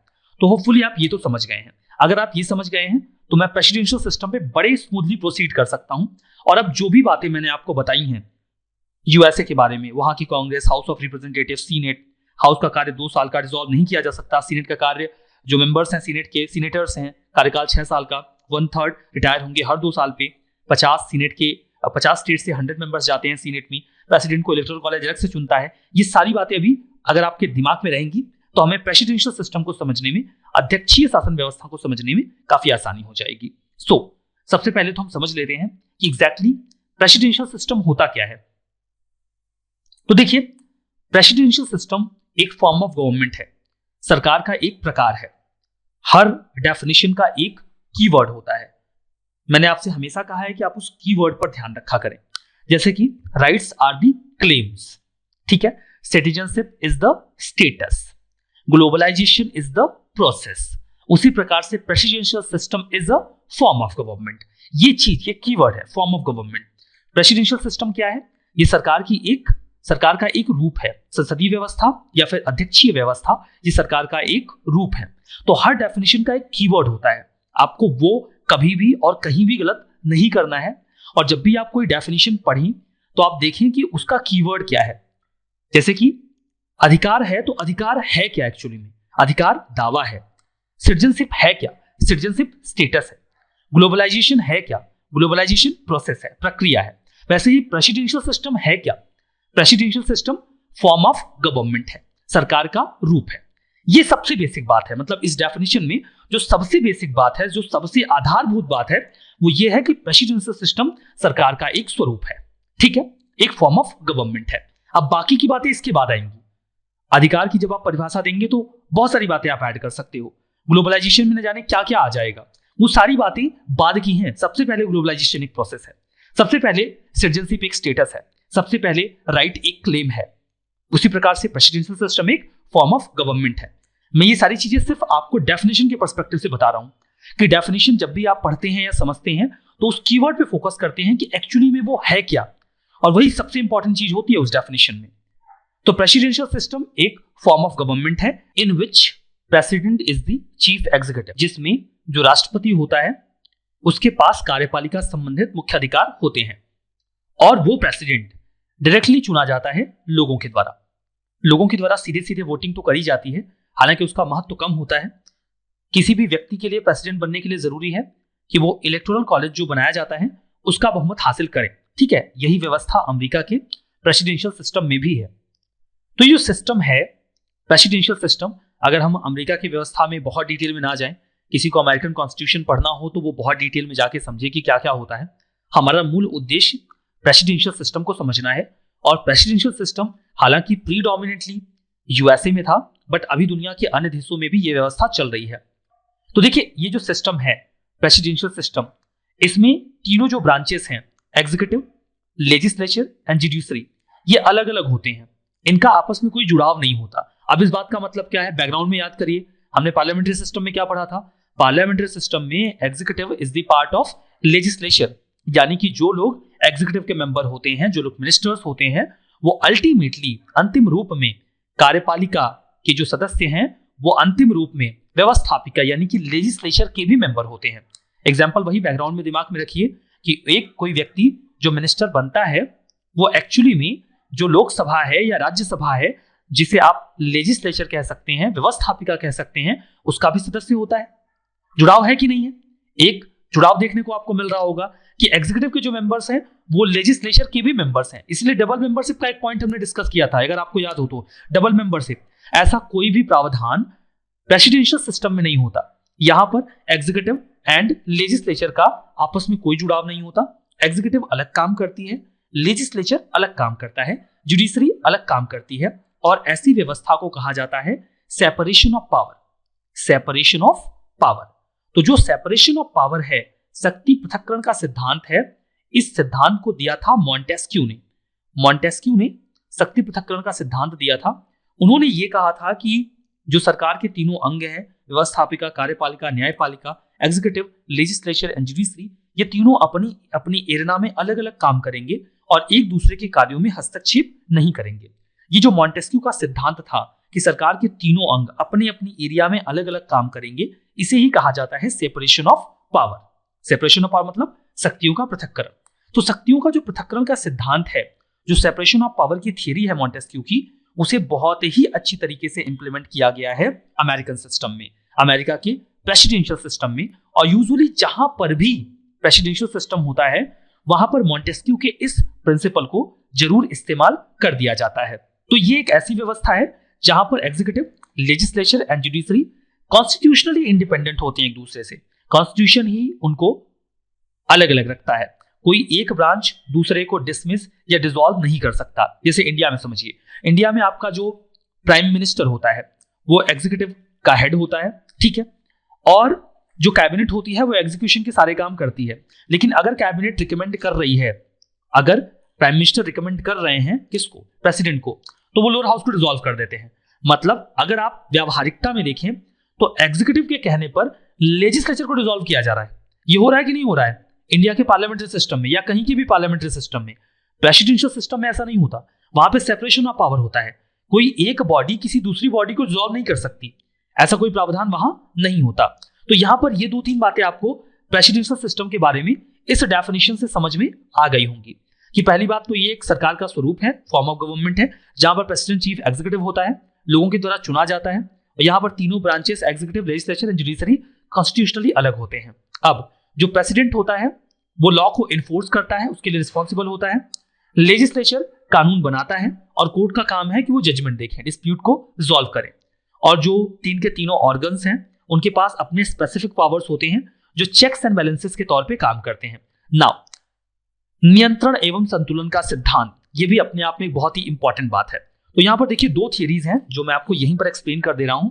तो होपफुली आप ये तो समझ गए हैं। अगर आप ये समझ गए हैं तो मैं प्रेसिडेंशियल सिस्टम पे बड़े स्मूथली प्रोसीड कर सकता हूं। और अब जो भी बातें मैंने आपको बताई हैं यूएसए के बारे में, वहां की Congress, house of representative, senate, house का कार्य 2 साल का रिजॉल्व नहीं किया जा सकता, सीनेट का कार्य, जो मेंबर्स हैं सीनेट के, सीनेटर्स हैं, कार्यकाल 6 साल का, 1/3 रिटायर होंगे हर 2 साल पे, 50 सीनेट के 50 स्टेट से 100 मेंबर्स जाते हैं सीनेट में, प्रेसिडेंट को इलेक्टोरल कॉलेज अलग से चुनता है। ये सारी बातें अभी अगर आपके दिमाग में रहेंगी तो हमें प्रेसिडेंशियल सिस्टम को समझने में, अध्यक्षीय शासन व्यवस्था को समझने में काफी आसानी हो जाएगी। सबसे पहले तो हम समझ लेते हैं कि एग्जैक्टली प्रेसिडेंशियल सिस्टम होता क्या है। तो देखिए, प्रेसिडेंशियल सिस्टम एक फॉर्म ऑफ गवर्नमेंट है, सरकार का एक प्रकार है। हर डेफिनेशन का एक कीवर्ड होता है। मैंने आपसे हमेशा कहा है कि आप उस कीवर्ड पर ध्यान रखा करें, जैसे कि राइट्स आर दी क्लेम्स, ठीक है, citizenship is the status, globalization is the process. उसी प्रकार से presidential system is a form of government. ये चीज, ये कीवर्ड है, form of government. Presidential system क्या है? ये सरकार का एक रूप है। संसदीय व्यवस्था या फिर अध्यक्षीय व्यवस्था ये सरकार का एक रूप है। तो हर डेफिनेशन का एक कीवर्ड होता है, आपको वो कभी भी और कहीं भी गलत नहीं करना है। और जब भी आप कोई डेफिनेशन पढ़ें तो आप देखें कि उसका कीवर्ड क्या है। जैसे कि अधिकार है, तो अधिकार है क्या? एक्चुअली में अधिकार दावा है। सिटीजनशिप है क्या? सिटीजनशिप स्टेटस है। ग्लोबलाइजेशन है क्या? ग्लोबलाइजेशन प्रोसेस है, प्रक्रिया है। वैसे ही प्रेसिडेंशियल सिस्टम है क्या? Presidential system form of government है, सरकार का रूप है। ये सबसे बेसिक बात है। मतलब इस डेफिनेशन में जो सबसे बेसिक बात है, जो सबसे आधारभूत बात है, वो ये है कि प्रेसिडेंशियल सिस्टम सरकार का एक स्वरूप है, ठीक है, एक फॉर्म ऑफ गवर्नमेंट है। अब बाकी की बातें इसके बाद आएंगी। अधिकार की जब आप परिभाषा देंगे तो बहुत सारी बातें आप ऐड कर सकते हो। ग्लोबलाइजेशन में न जाने क्या क्या आ जाएगा, वो सारी बातें बाद की हैं। सबसे पहले ग्लोबलाइजेशन एक प्रोसेस है, सबसे पहले सिटीजनशिप एक स्टेटस है, सबसे पहले राइट एक क्लेम है। उसी प्रकार से प्रेसिडेंशियल सिस्टम एक फॉर्म ऑफ गवर्नमेंट है। मैं ये सारी चीजें सिर्फ आपको डेफिनेशन के पर्सपेक्टिव से बता रहा हूं कि डेफिनेशन जब भी आप पढ़ते हैं या समझते हैं तो उस कीवर्ड पे फोकस करते हैं कि एक्चुअली में वो है क्या, और वही सबसे इंपॉर्टेंट चीज होती है उस डेफिनेशन में। तो प्रेसिडेंशियल सिस्टम एक फॉर्म ऑफ गवर्नमेंट है in which president is the chief executive, जिसमें जो राष्ट्रपति होता है उसके पास कार्यपालिका संबंधित मुख्य अधिकार होते हैं, और वो प्रेसिडेंट डायरेक्टली चुना जाता है लोगों के द्वारा। लोगों के द्वारा सीधे सीधे वोटिंग तो करी जाती है, हालांकि उसका महत्व तो कम होता है। किसी भी व्यक्ति के लिए प्रेसिडेंट बनने के लिए जरूरी है कि वो इलेक्टोरल कॉलेज जो बनाया जाता है उसका बहुमत हासिल करे, ठीक है। यही व्यवस्था अमेरिका के प्रेसिडेंशियल सिस्टम में भी है। तो ये सिस्टम है प्रेसिडेंशियल सिस्टम, अगर हम अमेरिका की व्यवस्था में बहुत डिटेल में ना जाएं, किसी को अमेरिकन कॉन्स्टिट्यूशन पढ़ना हो तो वो बहुत डिटेल में जाके समझे कि क्या क्या होता है। हमारा मूल उद्देश्य प्रेसिडेंशियल सिस्टम को समझना है। और प्रेसिडेंशियल सिस्टम हालांकि प्रीडोमिनेंटली यूएसए में था, बट अभी दुनिया के अन्य देशों में भी ये व्यवस्था चल रही है। तो देखिए, ये जो सिस्टम है प्रेसिडेंशियल सिस्टम, इसमें तीनों जो ब्रांचेस हैं, एग्जीक्यूटिव, लेजिस्लेचर एंड जुडिशरी, ये अलग अलग होते हैं। इनका आपस में कोई जुड़ाव नहीं होता। अब इस बात का मतलब क्या है, बैकग्राउंड में याद करिए, हमने पार्लियामेंट्री सिस्टम में क्या पढ़ा था। पार्लियामेंट्री सिस्टम में executive is the part of legislature, यानी कि जो लोग एग्जीक्यूटिव के मेंबर होते हैं, जो लोग मिनिस्टर्स होते हैं, वो अल्टीमेटली अंतिम रूप में कार्यपालिका के जो सदस्य हैं वो अंतिम रूप में व्यवस्थापिका यानी कि लेजिस्लेचर के भी मेंबर होते हैं। एग्जाम्पल वही बैकग्राउंड में दिमाग में रखिए कि एक कोई व्यक्ति जो मिनिस्टर बनता है वो एक्चुअली में जो लोकसभा है या राज्यसभा है, जिसे आप लेजिस्लेचर कह सकते हैं, व्यवस्थापिका कह सकते हैं, उसका भी सदस्य होता है। जुड़ाव है कि नहीं है? एक जुड़ाव देखने को आपको मिल रहा होगा कि एग्जीक्यूटिव के जो मेंबर्स हैं वो लेजिस्लेचर के भी मेंबर्स हैं, इसलिए डबल मेंबरशिप का एक पॉइंट हमने डिस्कस किया था, अगर आपको याद हो तो। डबल मेंबरशिप, ऐसा कोई भी प्रावधान प्रेसिडेंशियल सिस्टम में नहीं होता। यहां पर एग्जीक्यूटिव एंड लेजिस्लेचर का आपस में कोई जुड़ाव नहीं होता। एग्जीक्यूटिव अलग काम करती है, लेजिस्लेचर अलग काम करता है, जुडिशरी अलग काम करती है, और ऐसी व्यवस्था को कहा जाता है separation of power. Separation of power, तो जो सेपरेशन ऑफ पावर है, शक्ति पृथक्करण का सिद्धांत है, इस सिद्धांत को दिया था मॉन्टेस्क्यू ने। मॉन्टेस्क्यू ने शक्ति पृथक्करण का सिद्धांत दिया था। उन्होंने ये कहा था कि जो सरकार के तीनों अंग हैं, व्यवस्थापिका, कार्यपालिका, न्यायपालिका, एग्जीक्यूटिव, लेजिस्लेचर एंड जुडिशरी, ये तीनों अपनी अपनी एरिना में अलग अलग काम करेंगे और एक दूसरे के कार्यों में हस्तक्षेप नहीं करेंगे। ये जो मॉन्टेस्क्यू का सिद्धांत था कि सरकार के तीनों अंग अपने अपनी एरिया में अलग अलग काम करेंगे, इसे ही कहा जाता है separation of power. Separation of power मतलब शक्तियों का पृथक्करण। तो शक्तियों का जो पृथक्करण का सिद्धांत है, जो सेपरेशन ऑफ पावर की थियरी है मॉन्टेस्क्यू की, उसे बहुत ही अच्छी तरीके से इंप्लीमेंट किया गया है अमेरिकन सिस्टम में, अमेरिका के प्रेसिडेंशियल सिस्टम में। और यूजुअली जहां पर भी प्रेसिडेंशियल सिस्टम होता है, वहां पर मॉन्टेस्क्यू के इस प्रिंसिपल को जरूर इस्तेमाल कर दिया जाता है। तो ये एक ऐसी व्यवस्था है जहां पर executive, legislature and judiciary constitutionally independent होते हैं एक दूसरे से। कॉन्स्टिट्यूशन ही उनको अलग अलग रखता है। कोई एक ब्रांच दूसरे को डिसमिस या डिसॉल्व नहीं कर सकता। जैसे इंडिया में समझिए, इंडिया में आपका जो प्राइम मिनिस्टर होता है वो एग्जीक्यूटिव का हेड होता है, ठीक है, और जो कैबिनेट होती है वो एग्जीक्यूशन के सारे काम करती है। लेकिन अगर कैबिनेट रिकमेंड कर रही है, अगर प्राइम मिनिस्टर रिकमेंड कर रहे हैं किसको, प्रेसिडेंट को, तो वो लोअर हाउस को डिसॉल्व कर देते हैं। मतलब अगर आप व्यावहारिकता में देखें तो एग्जीक्यूटिव के कहने पर लेजिस्लेचर को डिसॉल्व किया जा रहा है। ये हो रहा है कि नहीं हो रहा है इंडिया के पार्लियामेंट्री सिस्टम में या कहीं की भी पार्लियामेंट्री सिस्टम में? प्रेसिडेंशियल सिस्टम में ऐसा नहीं होता, वहां पे सेपरेशन ऑफ पावर होता है। कोई एक बॉडी किसी दूसरी बॉडी को डिसॉल्व नहीं कर सकती, ऐसा कोई प्रावधान वहां नहीं होता। तो यहां पर ये 2-3 बातें आपको प्रेसिडेंशियल सिस्टम के बारे में इस डेफिनेशन से समझ में आ गई होंगी कि पहली बात तो ये एक सरकार का स्वरूप है, फॉर्म ऑफ गवर्नमेंट है, जहां पर प्रेसिडेंट चीफ एग्जीक्यूटिव होता है, लोगों के द्वारा चुना जाता है। और यहां पर तीनों branches executive, legislature and judiciary constitutionally अलग होते हैं। अब जो प्रेसिडेंट होता है वो लॉ को इन्फोर्स करता है, उसके लिए रिस्पॉन्सिबल होता है। लेजिस्लेचर कानून बनाता है और कोर्ट का काम है कि वो जजमेंट देखें, डिस्प्यूट को रिजॉल्व करें। और जो तीन के तीनों ऑर्गन्स हैं उनके पास अपने स्पेसिफिक पावर्स होते हैं जो चेक्स एंड बैलेंसेस के तौर पे काम करते हैं। नाउ नियंत्रण एवं संतुलन का सिद्धांत, ये भी अपने आप में एक बहुत ही इंपॉर्टेंट बात है। तो यहां पर देखिए 2 थियरीज हैं जो मैं आपको यहीं पर एक्सप्लेन कर दे रहा हूं।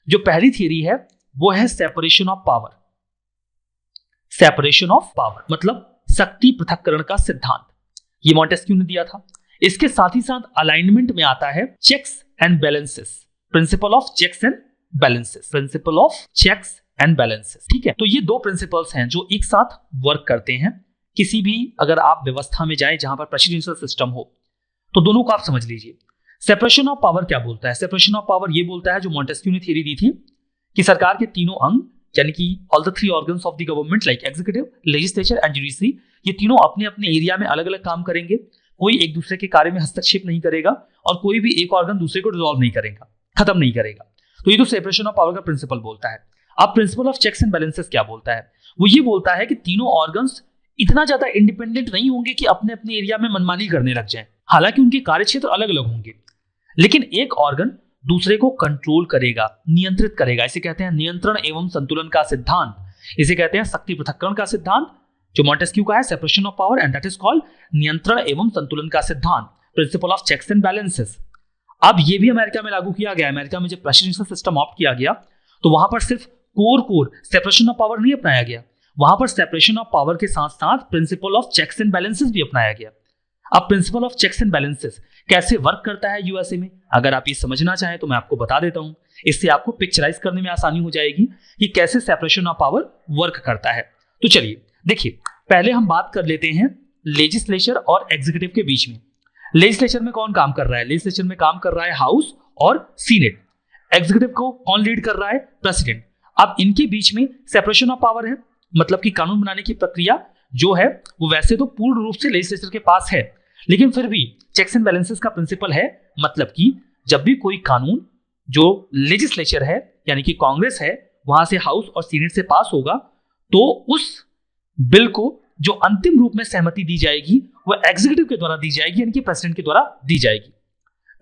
जो पहली थियरी है वो है separation of power. Separation of power मतलब शक्ति पृथक्करण का सिद्धांत, ये मॉन्टेस्क्यू ने दिया था। इसके साथ ही साथ अलाइनमेंट में आता है checks and balances, principle of checks and balances, principle of checks and balances, ठीक है। तो ये 2 प्रिंसिपल्स हैं जो एक साथ वर्क करते हैं। किसी भी अगर आप व्यवस्था में जाए जहां पर प्रेसिडेंशियल सिस्टम हो तो दोनों को आप समझ लीजिए। सेपरेशन ऑफ पावर क्या बोलता है? सेपरेशन ऑफ पावर ये बोलता है, जो मॉन्टेस्क्यू ने थ्योरी दी थी, कि सरकार के तीनों अंग यानी कि all the 3 organs of the government like executive, legislature and judiciary, ये तीनों अपने अपने एरिया में अलग अलग काम करेंगे। कोई एक दूसरे के कार्य में हस्तक्षेप नहीं करेगा और कोई भी एक ऑर्गन दूसरे को डिसॉल्व नहीं करेगा, खत्म नहीं करेगा। तो ये तो सेपरेशन ऑफ पावर का प्रिंसिपल बोलता है। अब principle of checks and balances क्या बोलता है? वो ये बोलता है कि तीनों ऑर्गन्स इतना ज्यादा इंडिपेंडेंट नहीं होंगे कि अपने अपने एरिया में मनमानी करने लग जाएं। हालांकि उनके कार्यक्षेत्र अलग अलग होंगे, लेकिन एक ऑर्गन दूसरे को कंट्रोल करेगा, नियंत्रित करेगा। इसे कहते हैं नियंत्रण एवं संतुलन का सिद्धांत, इसे कहते हैं शक्ति पृथक्करण का सिद्धांत, जो मॉन्टेस्क्यू का है separation of power, and that is called नियंत्रण एवं संतुलन का सिद्धांत, principle of checks and balances. अब ये भी अमेरिका में लागू किया गया। अमेरिका में जब प्रेसिडेंशियल सिस्टम ऑप्ट किया गया तो वहां पर सिर्फ कोर सेपरेशन ऑफ पावर नहीं अपनाया गया, वहां पर सेपरेशन ऑफ पावर के साथ साथ principle of checks and balances भी अपनाया गया। अब principle of checks and balances कैसे वर्क करता है यूएसए में, अगर आप ये समझना चाहें तो मैं आपको बता देता हूं। इससे आपको पिक्चराइज करने में आसानी हो जाएगी कि कैसे सेपरेशन ऑफ पावर वर्क करता है। तो चलिए देखिए, पहले हम बात कर लेते हैं लेजिस्लेचर और एग्जीक्यूटिव के बीच में। लेजिस्लेचर में कौन काम कर रहा है? लेजिस्लेचर में काम कर रहा है हाउस और सीनेट। एग्जीक्यूटिव को कौन लीड कर रहा है? प्रेसिडेंट। अब इनके बीच में सेपरेशन ऑफ पावर है, मतलब कि कानून बनाने की प्रक्रिया जो है वो वैसे तो पूर्ण रूप से लेजिस्लेचर के पास है, लेकिन फिर भी चेक्स एंड बैलेंसेस का प्रिंसिपल है। मतलब कि जब भी कोई कानून जो लेजिस्लेचर है यानी कि कांग्रेस है वहां से हाउस और सीनेट से पास होगा तो उस बिल को जो अंतिम रूप में सहमति दी जाएगी वो एग्जीक्यूटिव के द्वारा दी जाएगी, यानी कि प्रेसिडेंट के द्वारा दी जाएगी।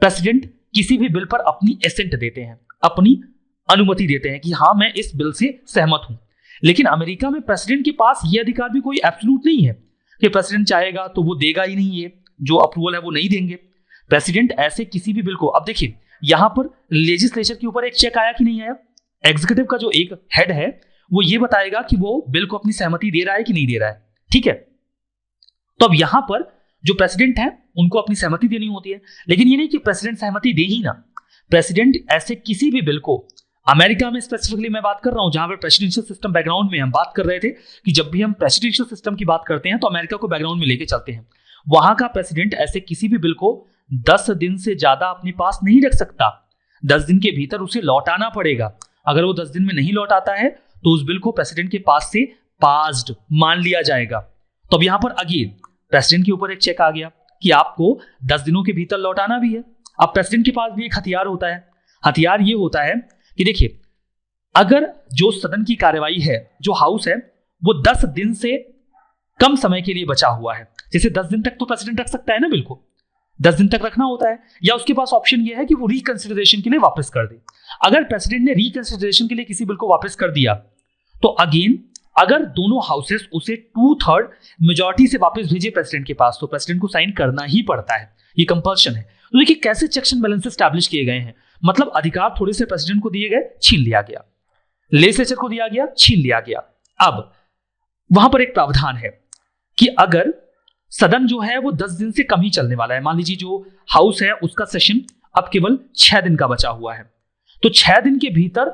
प्रेसिडेंट किसी भी बिल पर अपनी एसेंट देते हैं, अपनी अनुमति देते हैं कि हाँ मैं इस बिल से सहमत हूं। लेकिन अमेरिका में प्रेसिडेंट के पास यह अधिकार भी कोई एब्सोल्यूट नहीं है कि प्रेसिडेंट चाहेगा तो वो देगा ही नहीं, ये जो अप्रूवल है वो नहीं देंगे। प्रेसिडेंट ऐसे किसी भी बिल को, अब देखिए यहां पर लेजिस्लेचर के ऊपर एक चेक आया कि नहीं आया। एग्जीक्यूटिव का जो एक हेड है वो ये बताएगा कि वो बिल को अपनी सहमति दे रहा है कि नहीं दे रहा है, ठीक है। तो अब यहां पर जो प्रेसिडेंट है उनको अपनी सहमति देनी होती है, लेकिन ये नहीं कि प्रेसिडेंट सहमति दे ही ना। प्रेसिडेंट ऐसे किसी भी बिल को, अमेरिका में स्पेसिफिकली मैं बात कर रहा हूं जहां पर प्रेसिडेंशियल सिस्टम बैकग्राउंड में हम बात कर रहे थे कि जब भी हम प्रेसिडेंशियल सिस्टम की बात करते हैं तो अमेरिका को बैकग्राउंड में लेके चलते हैं। वहां का प्रेसिडेंट ऐसे किसी भी बिल को 10 दिन से ज्यादा अपने पास नहीं रख सकता। 10 दिन के भीतर उसे लौटाना पड़ेगा। अगर वो 10 दिन में नहीं लौटाता है तो उस बिल को प्रेसिडेंट के पास से पास्ड मान लिया जाएगा। तो अब यहां पर अगेन प्रेसिडेंट के ऊपर एक चेक आ गया कि आपको 10 दिनों के भीतर लौटाना भी है। अब प्रेसिडेंट के पास भी एक हथियार होता है। हथियार ये होता है कि देखिए अगर जो सदन की कार्यवाही है, जो हाउस है, वो 10 दिन से कम समय के लिए बचा हुआ है, जैसे 10 दिन तक तो प्रेसिडेंट रख सकता है ना बिल को, 10 दिन तक रखना होता है, या उसके पास ऑप्शन ये है कि वो रिकंसिडरेशन के लिए वापस कर दे। अगर प्रेसिडेंट ने रिकंसिडरेशन के लिए किसी बिल को वापस कर दिया तो अगेन अगर दोनों हाउसेस उसे 2/3 मेजॉरिटी से वापस भेजे प्रेसिडेंट के पास तो प्रेसिडेंट को साइन करना ही पड़ता है, ये कंपल्शन है। तो देखिए कैसे चेक्स एंड बैलेंसेस स्टैब्लिश किए गए हैं, मतलब अधिकार थोड़े से प्रेसिडेंट को दिए गए, छीन लिया गया, लेजिस्लेचर को दिया गया, छीन लिया गया। अब वहां पर एक प्रावधान है कि अगर सदन जो है वो 10 दिन से कम ही चलने वाला है, मान लीजिए जो हाउस है उसका सेशन अब केवल 6 दिन का बचा हुआ है, तो 6 दिन के भीतर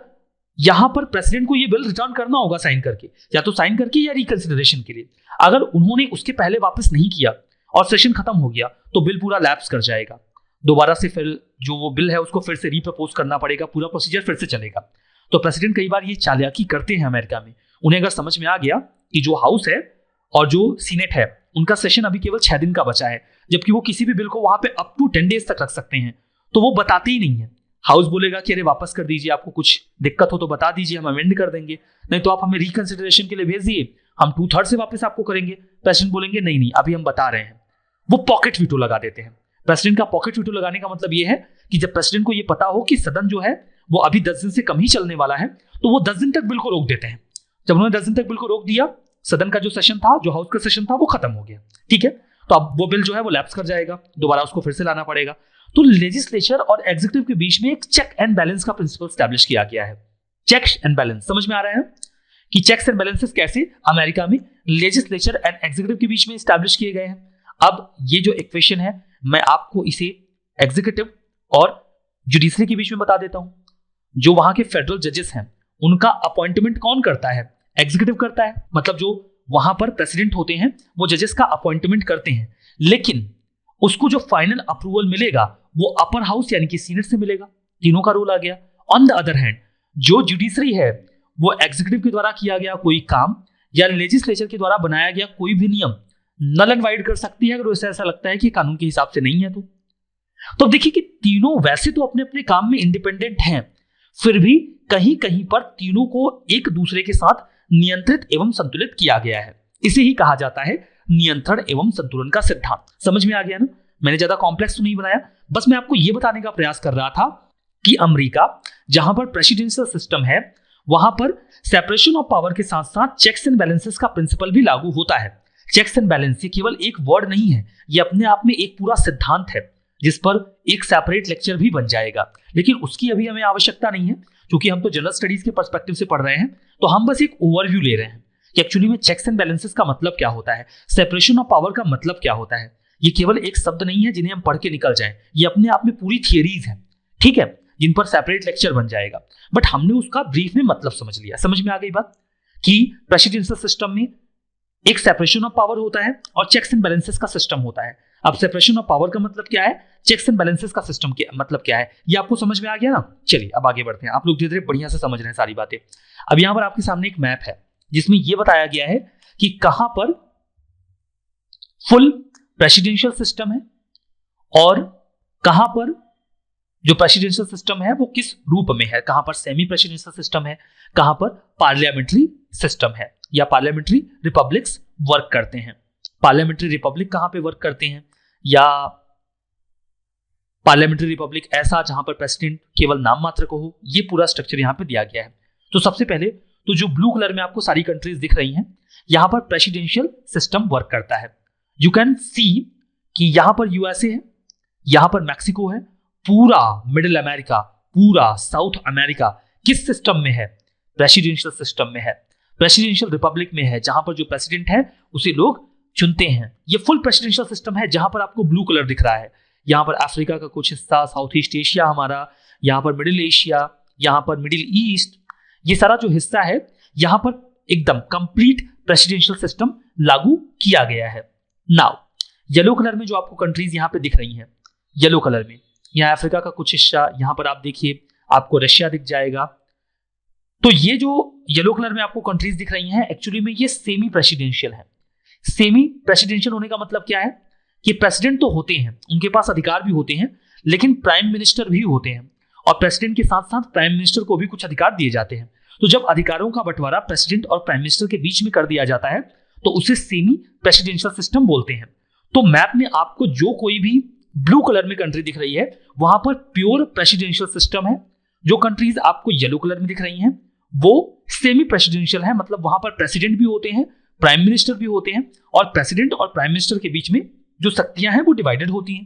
यहां पर प्रेसिडेंट को ये बिल रिटर्न करना होगा साइन करके, या तो साइन करके या रिकंसिडरेशन के लिए। अगर उन्होंने उसके पहले वापस नहीं किया और सेशन खत्म हो गया तो बिल पूरा लैप्स कर जाएगा। दोबारा से फिर जो वो बिल है उसको फिर से रिप्रपोज करना पड़ेगा, पूरा प्रोसीजर फिर से चलेगा। तो प्रेसिडेंट कई बार ये चालाकी करते हैं अमेरिका में। उन्हें अगर समझ में आ गया कि जो हाउस है और जो सीनेट है उनका सेशन अभी केवल 6 दिन का बचा है, जबकि वो किसी भी बिल को वहां पे अप टू 10 डेज तक रख सकते हैं, तो वो बताते ही नहीं है। हाउस बोलेगा कि अरे वापस कर दीजिए, आपको कुछ दिक्कत हो तो बता दीजिए, हम अमेंड कर देंगे, नहीं तो आप हमें रिकंसिडरेशन के लिए भेज दिए, हम 2/3 से वापस आपको करेंगे। प्रेसिडेंट बोलेंगे नहीं नहीं अभी हम बता रहे हैं, वो पॉकेट वीटो लगा देते हैं। प्रेसिडेंट का पॉकेट वीटो लगाने का मतलब ये है कि जब प्रेसिडेंट को ये पता हो कि सदन जो है वो अभी 10 दिन से कम ही चलने वाला है तो वो 10 दिन तक बिल को रोक देते हैं। जब उन्होंने 10 दिन तक बिल को रोक दिया, सदन का जो सेशन था, जो हाउस का सेशन था, वो खत्म हो गया, ठीक है। तो अब वो बिल जो है वो लैप्स कर जाएगा, दोबारा उसको फिर से लाना पड़ेगा। तो लेजिस्लेचर और एग्जीक्यूटिव के बीच में एक चेक एंड बैलेंस का प्रिंसिपल स्टैब्लिश किया गया है। चेक्स एंड बैलेंस समझ में आ रहा है कि चेक्स एंड बैलेंसेस कैसे अमेरिका में लेजिस्लेचर एंड एग्जीक्यूटिव के बीच में स्टैब्लिश किए गए हैं। अब ये जो इक्वेशन है मैं आपको इसे एग्जीक्यूटिव और जुडिशरी के बीच में बता देता हूं। जो वहां के फेडरल जजेस हैं उनका अपॉइंटमेंट कौन करता है? एग्जीक्यूटिव करता है, मतलब जो वहां पर प्रेसिडेंट होते हैं वो जजेस का अपॉइंटमेंट करते हैं, लेकिन उसको जो फाइनल अप्रूवल मिलेगा वो अपर हाउस यानी कि सीनेट से मिलेगा। तीनों का रूल आ गया। ऑन द अदर हैंड जो जुडिशरी है वो एग्जीक्यूटिव के द्वारा किया गया कोई काम या लेजिस्लेचर के द्वारा बनाया गया कोई भी नियम नल एंड वाइड कर सकती है अगर उसे ऐसा लगता है कि कानून के हिसाब से नहीं है। तो देखिए कि तीनों वैसे तो अपने अपने काम में इंडिपेंडेंट हैं, फिर भी कहीं कहीं पर तीनों को एक दूसरे के साथ नियंत्रित एवं संतुलित किया गया है। इसे ही कहा जाता है नियंत्रण एवं संतुलन का सिद्धांत। समझ में आ गया ना? मैंने ज्यादा कॉम्प्लेक्स तो नहीं बनाया, बस मैं आपको यह बताने का प्रयास कर रहा था कि अमेरिका जहां पर प्रेसिडेंशियल सिस्टम है वहां पर सेपरेशन ऑफ पावर के साथ साथ चेक्स एंड बैलेंसेस का प्रिंसिपल भी लागू होता है। चेक्स एंड बैलेंस ये केवल एक वर्ड नहीं है, ये अपने आप में एक पूरा सिद्धांत है जिस पर एक सेपरेट लेक्चर भी बन जाएगा, लेकिन उसकी अभी हमें आवश्यकता नहीं है क्योंकि हम तो जनरल स्टडीज के पर्सपेक्टिव से पढ़ रहे हैं। तो हम बस एक ओवरव्यू ले रहे हैं कि एक्चुअली में चेक्स एंड बैलेंसेस का मतलब क्या होता है, सेपरेशन ऑफ पावर का मतलब क्या होता है। ये केवल एक शब्द नहीं है जिन्हें हम पढ़ के निकल जाएं, ये अपने आप में पूरी थियरीज हैं, ठीक है, जिन पर सेपरेट लेक्चर बन जाएगा। बट हमने उसका ब्रीफ में मतलब समझ लिया। समझ में आ गई बात कि प्रेसिडेंशियल सिस्टम में एक सेपरेशन ऑफ पावर होता है और चेक्स एंड बैलेंसेस का सिस्टम होता है। अब सेपरेशन ऑफ पावर का मतलब क्या है, चेक्स एंड बैलेंसेस का सिस्टम क्या मतलब क्या है, ये आपको समझ में आ गया ना? चलिए अब आगे बढ़ते हैं। आप लोग धीरे धीरे बढ़िया से समझ रहे हैं सारी बातें। अब यहां पर आपके सामने एक मैप है जिसमें यह बताया गया है कि कहां पर फुल प्रेसिडेंशियल सिस्टम है और कहां पर जो प्रेसिडेंशियल सिस्टम है वो किस रूप में है, कहां पर सेमी प्रेसिडेंशियल सिस्टम है, कहां पर पार्लियामेंट्री सिस्टम है, या पार्लियामेंट्री रिपब्लिक्स वर्क करते हैं। पार्लियामेंट्री रिपब्लिक कहां पे वर्क करते हैं, या पार्लियामेंट्री रिपब्लिक ऐसा जहां पर प्रेसिडेंट केवल नाम मात्र को हो, ये पूरा स्ट्रक्चर यहां पे दिया गया है। तो सबसे पहले तो जो ब्लू कलर में आपको सारी कंट्रीज दिख रही हैं, यहां पर प्रेसिडेंशियल सिस्टम वर्क करता है। यू कैन सी कि यहां पर यूएसए है, यहां पर मैक्सिको है, पूरा मिडिल अमेरिका, पूरा साउथ अमेरिका किस सिस्टम में है, प्रेसिडेंशियल सिस्टम में है, प्रेसिडेंशियल रिपब्लिक में है, जहां पर जो प्रेसिडेंट है उसे लोग चुनते हैं। ये फुल प्रेसिडेंशियल सिस्टम है जहां पर आपको ब्लू कलर दिख रहा है। यहां पर अफ्रीका का कुछ हिस्सा, साउथ ईस्ट एशिया हमारा, यहां पर मिडिल एशिया, यहां पर मिडिल ईस्ट, ये सारा जो हिस्सा है यहां पर एकदम कंप्लीट प्रेसिडेंशियल सिस्टम लागू किया गया है। नाउ येलो कलर में जो आपको कंट्रीज यहां पे दिख रही हैं, येलो कलर में यहाँ अफ्रीका का कुछ हिस्सा, यहां पर आप देखिए आपको रशिया दिख जाएगा। तो ये जो येलो कलर में आपको कंट्रीज दिख रही हैं, एक्चुअली में ये सेमी प्रेसिडेंशियल है। सेमी प्रेसिडेंशियल होने का मतलब क्या है कि प्रेसिडेंट तो होते हैं, उनके पास अधिकार भी होते हैं, लेकिन प्राइम मिनिस्टर भी होते हैं, और प्रेसिडेंट के साथ साथ प्राइम मिनिस्टर को भी कुछ अधिकार दिए जाते हैं। तो जब अधिकारों का बंटवारा प्रेसिडेंट और प्राइम मिनिस्टर के बीच में कर दिया जाता है तो उसे सेमी प्रेसिडेंशियल सिस्टम बोलते हैं। तो मैप में आपको जो कोई भी ब्लू कलर में कंट्री दिख रही है वहां पर प्योर प्रेसिडेंशियल सिस्टम है। जो कंट्रीज आपको येलो कलर में दिख रही हैं वो सेमी प्रेसिडेंशियल है, मतलब वहां पर प्रेसिडेंट भी होते हैं, प्राइम मिनिस्टर भी होते हैं, और प्रेसिडेंट और प्राइम मिनिस्टर के बीच में जो शक्तियां हैं वो डिवाइडेड होती हैं।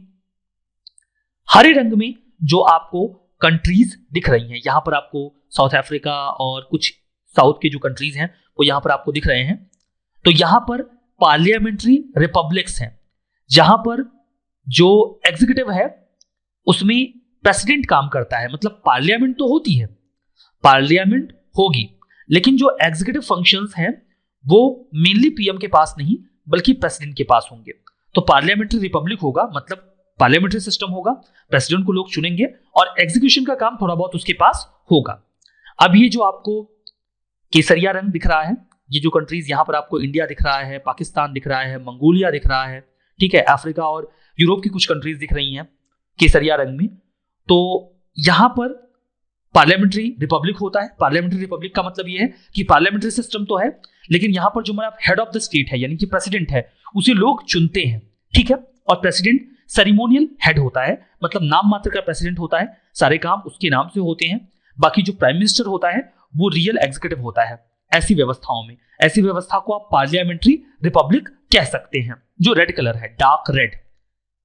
हरे रंग में जो आपको कंट्रीज दिख रही हैं, यहां पर आपको साउथ अफ्रीका और कुछ साउथ के जो कंट्रीज हैं वो यहां पर आपको दिख रहे हैं। तो यहां पर पार्लियामेंट्री रिपब्लिक्स हैं, जहां पर जो एग्जीक्यूटिव है उसमें प्रेसिडेंट काम करता है, मतलब पार्लियामेंट तो होती है, पार्लियामेंट होगी, लेकिन जो एग्जीक्यूटिव फंक्शंस हैं वो मेनली पीएम के पास नहीं बल्कि प्रेसिडेंट के पास होंगे। तो पार्लियामेंट्री रिपब्लिक होगा, मतलब पार्लियामेंट्री सिस्टम होगा, प्रेसिडेंट को लोग चुनेंगे और एग्जीक्यूशन का काम थोड़ा बहुत उसके पास होगा। अब ये जो आपको केसरिया रंग दिख रहा है, ये जो कंट्रीज यहां पर आपको इंडिया दिख रहा है, पाकिस्तान दिख रहा है, मंगोलिया दिख रहा है, ठीक है, अफ्रीका और यूरोप की कुछ कंट्रीज दिख रही हैं केसरिया रंग में। तो यहां पर पार्लियामेंट्री रिपब्लिक होता है। पार्लियामेंट्री रिपब्लिक का मतलब यह है कि पार्लियामेंट्री सिस्टम तो है, लेकिन यहां पर जो हमारा हेड ऑफ द स्टेट है यानी कि प्रेसिडेंट है उसे लोग चुनते हैं, ठीक है, और प्रेसिडेंट सेरिमोनियल हेड होता है, मतलब नाम मात्र का प्रेसिडेंट होता है, सारे काम उसके नाम से होते हैं। बाकी जो प्राइम मिनिस्टर होता है वो रियल एग्जीक्यूटिव होता है। ऐसी व्यवस्थाओं में, ऐसी व्यवस्था को आप पार्लियामेंट्री रिपब्लिक कह सकते हैं। जो रेड कलर है, डार्क रेड,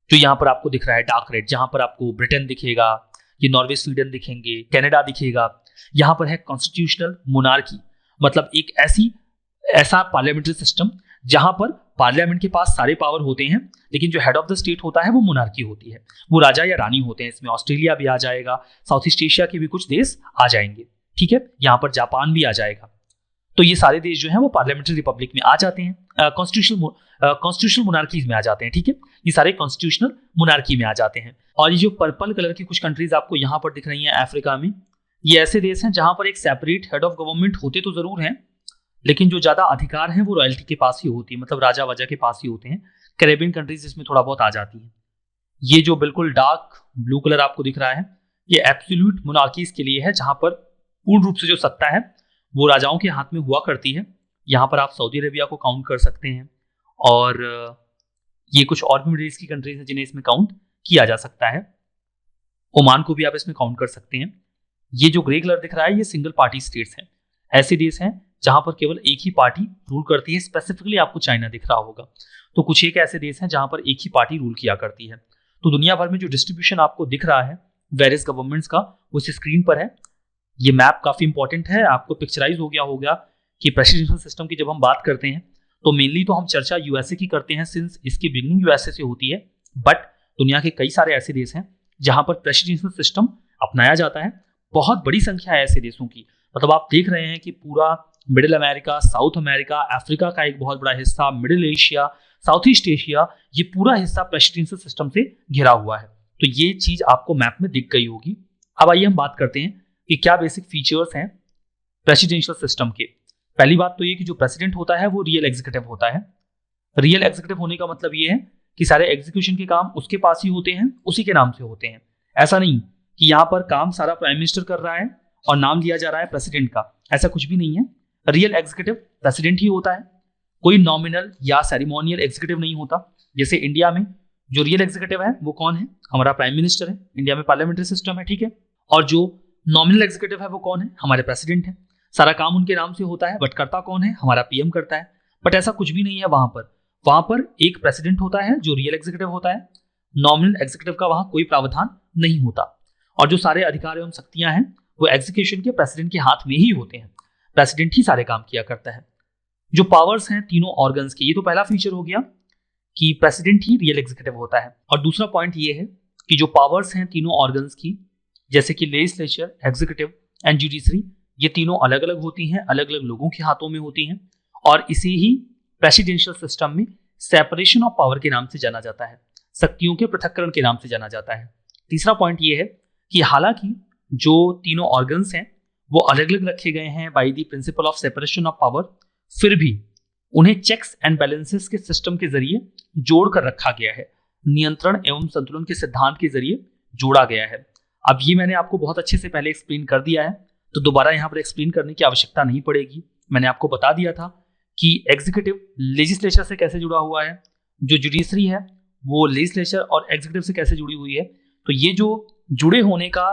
जो यहां पर आपको दिख रहा है डार्क रेड, जहां पर आपको ब्रिटेन दिखेगा, ये नॉर्वे स्वीडन दिखेंगे, कनाडा दिखेगा, यहां पर है कॉन्स्टिट्यूशनल मोनार्की, मतलब एक ऐसा पार्लियामेंट्री सिस्टम जहां पर पार्लियामेंट के पास सारे पावर होते हैं, लेकिन जो हेड ऑफ द स्टेट होता है वो मोनार्की होती है, वो राजा या रानी होते हैं। इसमें ऑस्ट्रेलिया भी आ जाएगा, साउथ ईस्ट एशिया के भी कुछ देश आ जाएंगे, ठीक है, यहां पर जापान भी आ जाएगा। तो ये सारे देश जो हैं वो पार्लियामेंट्री रिपब्लिक में आ जाते हैं, कॉन्स्टिट्यूशनल मोनार्कीज में आ जाते हैं, ठीक है, ये सारे कॉन्स्टिट्यूशनल मोनार्की में आ जाते हैं। और ये जो पर्पल कलर की कुछ कंट्रीज आपको यहाँ पर दिख रही हैं अफ्रीका में, ये ऐसे देश हैं जहां पर एक सेपरेट हेड ऑफ गवर्नमेंट होते तो जरूर हैं, लेकिन जो ज्यादा अधिकार हैं वो रॉयल्टी के पास ही होती है, मतलब राजा वजा के पास ही होते हैं। कैरेबियन कंट्रीज इसमें थोड़ा बहुत आ जाती हैं। ये जो बिल्कुल डार्क ब्लू कलर आपको दिख रहा है ये एब्सोल्यूट मोनार्कीज के लिए है, जहां पर पूर्ण रूप से जो सत्ता है वो राजाओं के हाथ में हुआ करती है। यहाँ पर आप सऊदी अरेबिया को काउंट कर सकते हैं, और ये कुछ और भी मिडिल ईस्ट की कंट्रीज हैं जिन्हें इसमें काउंट किया जा सकता है। ओमान को भी आप इसमें काउंट कर सकते हैं। ये जो ग्रे कलर दिख रहा है ये सिंगल पार्टी स्टेट्स हैं, ऐसे देश हैं जहां पर केवल एक ही पार्टी रूल करती है। स्पेसिफिकली आपको चाइना दिख रहा होगा। तो कुछ एक ऐसे देश हैं जहां पर एक ही पार्टी रूल किया करती है। तो दुनिया भर में जो डिस्ट्रीब्यूशन आपको दिख रहा है वेरियस गवर्नमेंट्स का वो इस स्क्रीन पर है। ये मैप काफी इंपॉर्टेंट है, आपको पिक्चराइज हो गया होगा कि प्रेसिडेंशियल सिस्टम की जब हम बात करते हैं तो मेनली तो हम चर्चा यूएसए की करते हैं, सिंस इसकी बिगनिंग यूएसए से होती है, बट दुनिया के कई सारे ऐसे देश हैं जहां पर प्रेसिडेंशियल सिस्टम अपनाया जाता है। बहुत बड़ी संख्या है ऐसे देशों की, मतलब आप देख रहे हैं कि पूरा middle America, south America, Africa का एक बहुत बड़ा हिस्सा, middle Asia, south east Asia, ये पूरा हिस्सा प्रेसिडेंशियल सिस्टम से घिरा हुआ है। तो ये चीज आपको मैप में दिख गई होगी। अब आइए हम बात करते हैं कि क्या बेसिक फीचर्स हैं प्रेसिडेंशियल सिस्टम के। पहली बात तो ये कि जो प्रेसिडेंट होता है वो रियल एग्जीक्यूटिव होता है। रियल एग्जीक्यूटिव होने का मतलब ये है कि सारे एग्जीक्यूशन के काम उसके पास ही होते हैं, उसी के नाम से होते हैं। ऐसा नहीं कि यहाँ पर काम सारा प्राइम मिनिस्टर कर रहा है और नाम लिया जा रहा है प्रेसिडेंट का, ऐसा कुछ भी नहीं है। रियल एग्जीक्यूटिव प्रेसिडेंट ही होता है, कोई नॉमिनल या सेरेमोनियल एग्जीक्यूटिव नहीं होता। जैसे इंडिया में जो रियल एग्जीक्यूटिव है वो कौन है, हमारा प्राइम मिनिस्टर है, इंडिया में पार्लियामेंट्री सिस्टम है, ठीक है। और जो नॉमिनल एग्जीक्यूटिव है वो कौन है, हमारे प्रेसिडेंट है, सारा काम उनके नाम से होता है, बट करता कौन है, हमारा पीएम करता है। बट ऐसा कुछ भी नहीं है वहां पर एक प्रेसिडेंट होता है जो रियल एग्जीक्यूटिव होता है, नॉमिनल एग्जीक्यूटिव का वहां कोई प्रावधान नहीं होता, और जो सारे अधिकार एवं शक्तियां हैं वो एग्जीक्यूशन के प्रेसिडेंट के हाथ में ही होते हैं, प्रेसिडेंट ही सारे काम किया करता है। जो पावर्स हैं तीनों ऑर्गन्स के, ये तो पहला फीचर हो गया कि प्रेसिडेंट ही रियल एग्जीक्यूटिव होता है। और दूसरा पॉइंट ये है कि जो पावर्स हैं तीनों ऑर्गन्स की, जैसे कि लेजिस्लेचर, एग्जीक्यूटिव एंड जुडिशरी, ये तीनों अलग अलग होती हैं, अलग अलग लोगों के हाथों में होती हैं, और इसे ही प्रेसिडेंशियल सिस्टम में सेपरेशन ऑफ पावर के नाम से जाना जाता है, शक्तियों के पृथक्करण के नाम से जाना जाता है। तीसरा पॉइंट ये है कि हालांकि जो तीनों ऑर्गन्स हैं वो अलग अलग रखे गए हैं by the principle of separation of power, फिर भी उन्हें चेक्स एंड बैलेंसेस के सिस्टम के जरिए जोड़कर रखा गया है, नियंत्रण एवं संतुलन के सिद्धांत के जरिए जोड़ा गया है। अब ये मैंने आपको बहुत अच्छे से पहले एक्सप्लेन कर दिया है, तो दोबारा यहाँ पर एक्सप्लेन करने की आवश्यकता नहीं पड़ेगी। मैंने आपको बता दिया था कि एग्जीक्यूटिव लेजिस्लेचर से कैसे जुड़ा हुआ है, जो जुडिशरी है वो लेजिस्लेचर और एग्जीक्यूटिव से कैसे जुड़ी हुई है। तो ये जो जुड़े होने का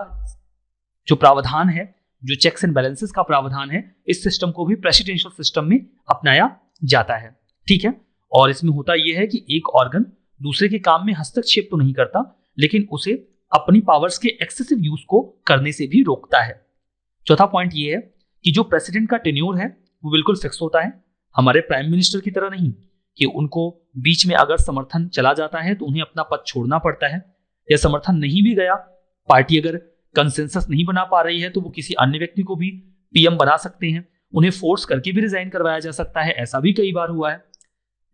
जो प्रावधान है, जो चेक्स एंड बैलेंसेस का प्रावधान है, इस सिस्टम को भी प्रेसिडेंशियल सिस्टम में अपनाया जाता है, ठीक है। और इसमें होता यह है कि एक ऑर्गन दूसरे के काम में हस्तक्षेप तो नहीं करता, लेकिन उसे अपनी पावर्स के एक्सेसिव यूज को करने से भी रोकता है। चौथा पॉइंट ये है कि जो प्रेसिडेंट का टेन्योर है वो बिल्कुल फिक्स होता है, हमारे प्राइम मिनिस्टर की तरह नहीं कि उनको बीच में अगर समर्थन चला जाता है तो उन्हें अपना पद छोड़ना पड़ता है, या समर्थन नहीं भी गया, पार्टी अगर कंसेंसस नहीं बना पा रही है तो वो किसी अन्य व्यक्ति को भी पीएम बना सकते हैं, उन्हें फोर्स करके भी रिजाइन करवाया जा सकता है, ऐसा भी कई बार हुआ है।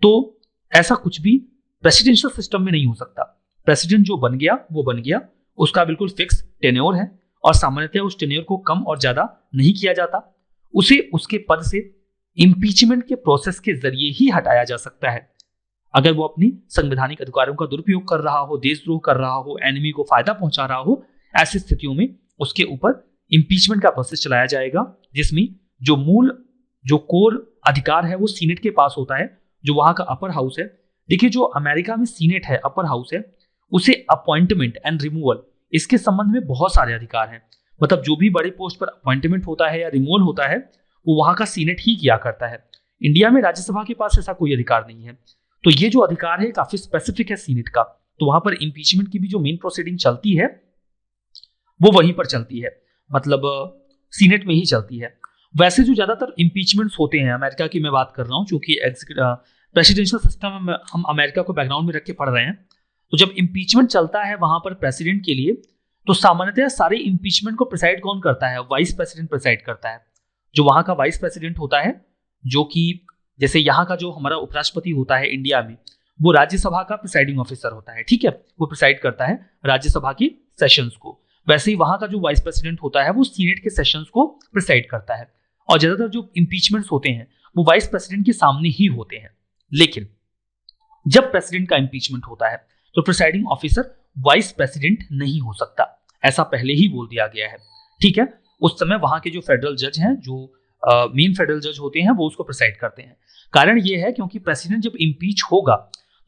तो ऐसा कुछ भी प्रेसिडेंशियल सिस्टम में नहीं हो सकता। प्रेसिडेंट जो बन गया वो बन गया, उसका बिल्कुल फिक्स टेन्योर है, और सामान्यतः उस टेन्योर को कम और ज्यादा नहीं किया जाता, उसे उसके पद से इंपीचमेंट के प्रोसेस के जरिए ही हटाया जा सकता है। अगर वो अपनी संवैधानिक अधिकारों का दुरुपयोग कर रहा हो, देशद्रोह कर रहा हो, एनिमी को फायदा पहुंचा रहा हो, ऐसी स्थितियों में उसके ऊपर इंपीचमेंट का प्रोसेस चलाया जाएगा, जिसमें जो कोर अधिकार है वो सीनेट के पास होता है, जो वहां का अपर हाउस है। देखिए, जो अमेरिका में सीनेट है, अपर हाउस है, उसे अपॉइंटमेंट एंड रिमूवल, इसके संबंध में बहुत सारे अधिकार हैं। मतलब जो भी बड़े पोस्ट पर अपॉइंटमेंट होता है या रिमूवल होता है वो वहां का सीनेट ही किया करता है। इंडिया में राज्यसभा के पास ऐसा कोई अधिकार नहीं है। तो ये जो अधिकार है काफी स्पेसिफिक है सीनेट का, तो वहां पर इंपीचमेंट की भी जो मेन प्रोसीडिंग चलती है वो वहीं पर चलती है, मतलब सीनेट में ही चलती है। वैसे जो ज्यादातर इंपीचमेंट्स होते हैं, अमेरिका की मैं बात कर रहा हूँ, क्योंकि प्रेसिडेंशियल सिस्टम में हम अमेरिका को बैकग्राउंड में रख के पढ़ रहे हैं, तो जब इंपीचमेंट चलता है वहां पर प्रेसिडेंट के लिए, तो सामान्यतः सारे इंपीचमेंट को प्रिसाइड कौन करता है, वाइस प्रेसिडेंट प्रिसाइड करता है। जो वहां का वाइस प्रेसिडेंट होता है, जो कि जैसे यहाँ का जो हमारा उपराष्ट्रपति होता है इंडिया में, वो राज्यसभा का प्रिसाइडिंग ऑफिसर होता है, ठीक है, वो प्रिसाइड करता है राज्यसभा की सेशंस को। वैसे ही वहां का जो वाइस प्रेसिडेंट होता है वो सीनेट के सेशंस को प्रिसाइड करता है। और ज्यादातर जो इंपीचमेंट्स होते हैं वो वाइस प्रेसिडेंट के सामने ही होते हैं। लेकिन जब प्रेसिडेंट का इंपीचमेंट होता है तो प्रिसाइडिंग ऑफिसर वाइस प्रेसिडेंट नहीं हो सकता, ऐसा पहले ही बोल दिया गया है, ठीक है। उस समय वहां के जो फेडरल जज हैं, जो मेन फेडरल जज होते हैं, वो उसको प्रिसाइड करते हैं। कारण ये है क्योंकि प्रेसिडेंट जब इंपीच होगा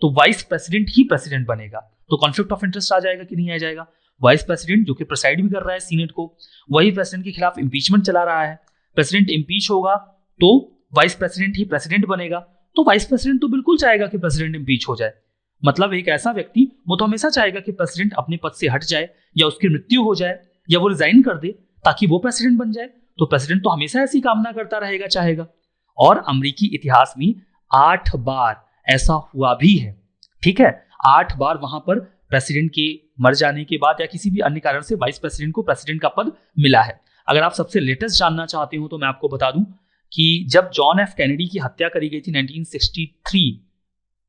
तो वाइस प्रेसिडेंट ही प्रेसिडेंट बनेगा, तो कॉन्फ्लिक्ट ऑफ इंटरेस्ट आ जाएगा कि नहीं आ जाएगा। वाइस प्रेसिडेंट जो कि प्रिसाइड भी कर रहा है सीनेट को, वही प्रेसिडेंट के खिलाफ इंपीचमेंट चला रहा है। प्रेसिडेंट इंपीच होगा तो वाइस प्रेसिडेंट ही प्रेसिडेंट बनेगा, तो वाइस प्रेसिडेंट तो बिल्कुल चाहेगा कि प्रेसिडेंट इंपीच हो जाए। मतलब एक ऐसा व्यक्ति वो तो हमेशा चाहेगा कि प्रेसिडेंट अपने पद से हट जाए, या उसकी मृत्यु हो जाए, या वो रिजाइन कर दे ताकि वो प्रेसिडेंट बन जाए। तो प्रेसिडेंट तो हमेशा ऐसी कामना करता रहेगा, चाहेगा। और अमेरिकी इतिहास में 8 बार ऐसा हुआ भी है, ठीक है। 8 बार वहां पर प्रेसिडेंट के मर जाने के बाद या किसी भी अन्य कारण से वाइस प्रेसिडेंट को प्रेसिडेंट का पद मिला है। अगर आप सबसे लेटेस्ट जानना चाहते हो तो मैं आपको बता दूं कि जब जॉन एफ कैनेडी की हत्या करी गई थी 1963,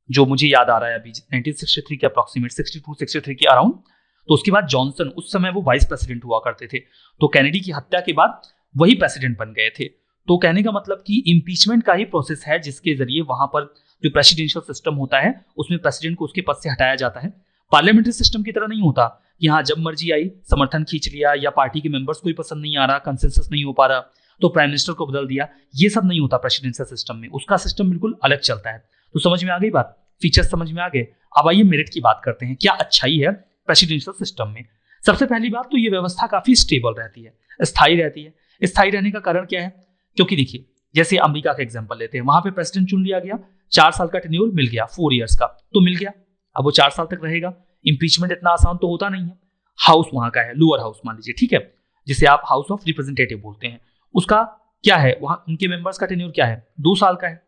जो मुझे याद आ रहा है अभी, 1963 के अप्रॉक्सीमेट 62-63 के अराउंड, तो उसके बाद जॉनसन, उस समय वो वाइस प्रेसिडेंट हुआ करते थे, तो कैनेडी की हत्या के बाद वही प्रेसिडेंट बन गए थे। तो कहने का मतलब कि इंपीचमेंट का ही प्रोसेस है जिसके जरिए वहां पर जो प्रेसिडेंशियल सिस्टम होता है उसमें प्रेसिडेंट को उसके पद से हटाया जाता है। पार्लियामेंट्री सिस्टम की तरह नहीं होता कि हाँ जब मर्जी आई समर्थन खींच लिया, या पार्टी के मेंबर्स को ही पसंद नहीं आ रहा, कंसेंसस नहीं हो पा रहा तो प्राइम मिनिस्टर को बदल दिया। ये सब नहीं होता प्रेसिडेंशियल सिस्टम में, उसका सिस्टम बिल्कुल अलग चलता है। तो समझ में आ गई बात, फीचर्स समझ में आ गए। अब आइए मेरिट की बात करते हैं, क्या अच्छाई है प्रेसिडेंशियल सिस्टम में। सबसे पहली बात तो ये व्यवस्था काफी स्टेबल रहती है, स्थायी रहती है। स्थायी रहने का कारण क्या है? क्योंकि देखिए जैसे अमेरिका का एग्जांपल लेते हैं, वहां पे प्रेसिडेंट चुन लिया गया, 4 साल का टेन्योर मिल गया, 4 इयर्स का तो मिल गया, अब वो 4 साल तक रहेगा। इंपीचमेंट इतना आसान तो होता नहीं है। हाउस वहां का है, लोअर हाउस मान लीजिए, ठीक है, जिसे आप हाउस ऑफ रिप्रेजेंटेटिव बोलते हैं, उसका क्या है, वहां उनके मेंबर्स का टेन्योर क्या है, 2 साल का है,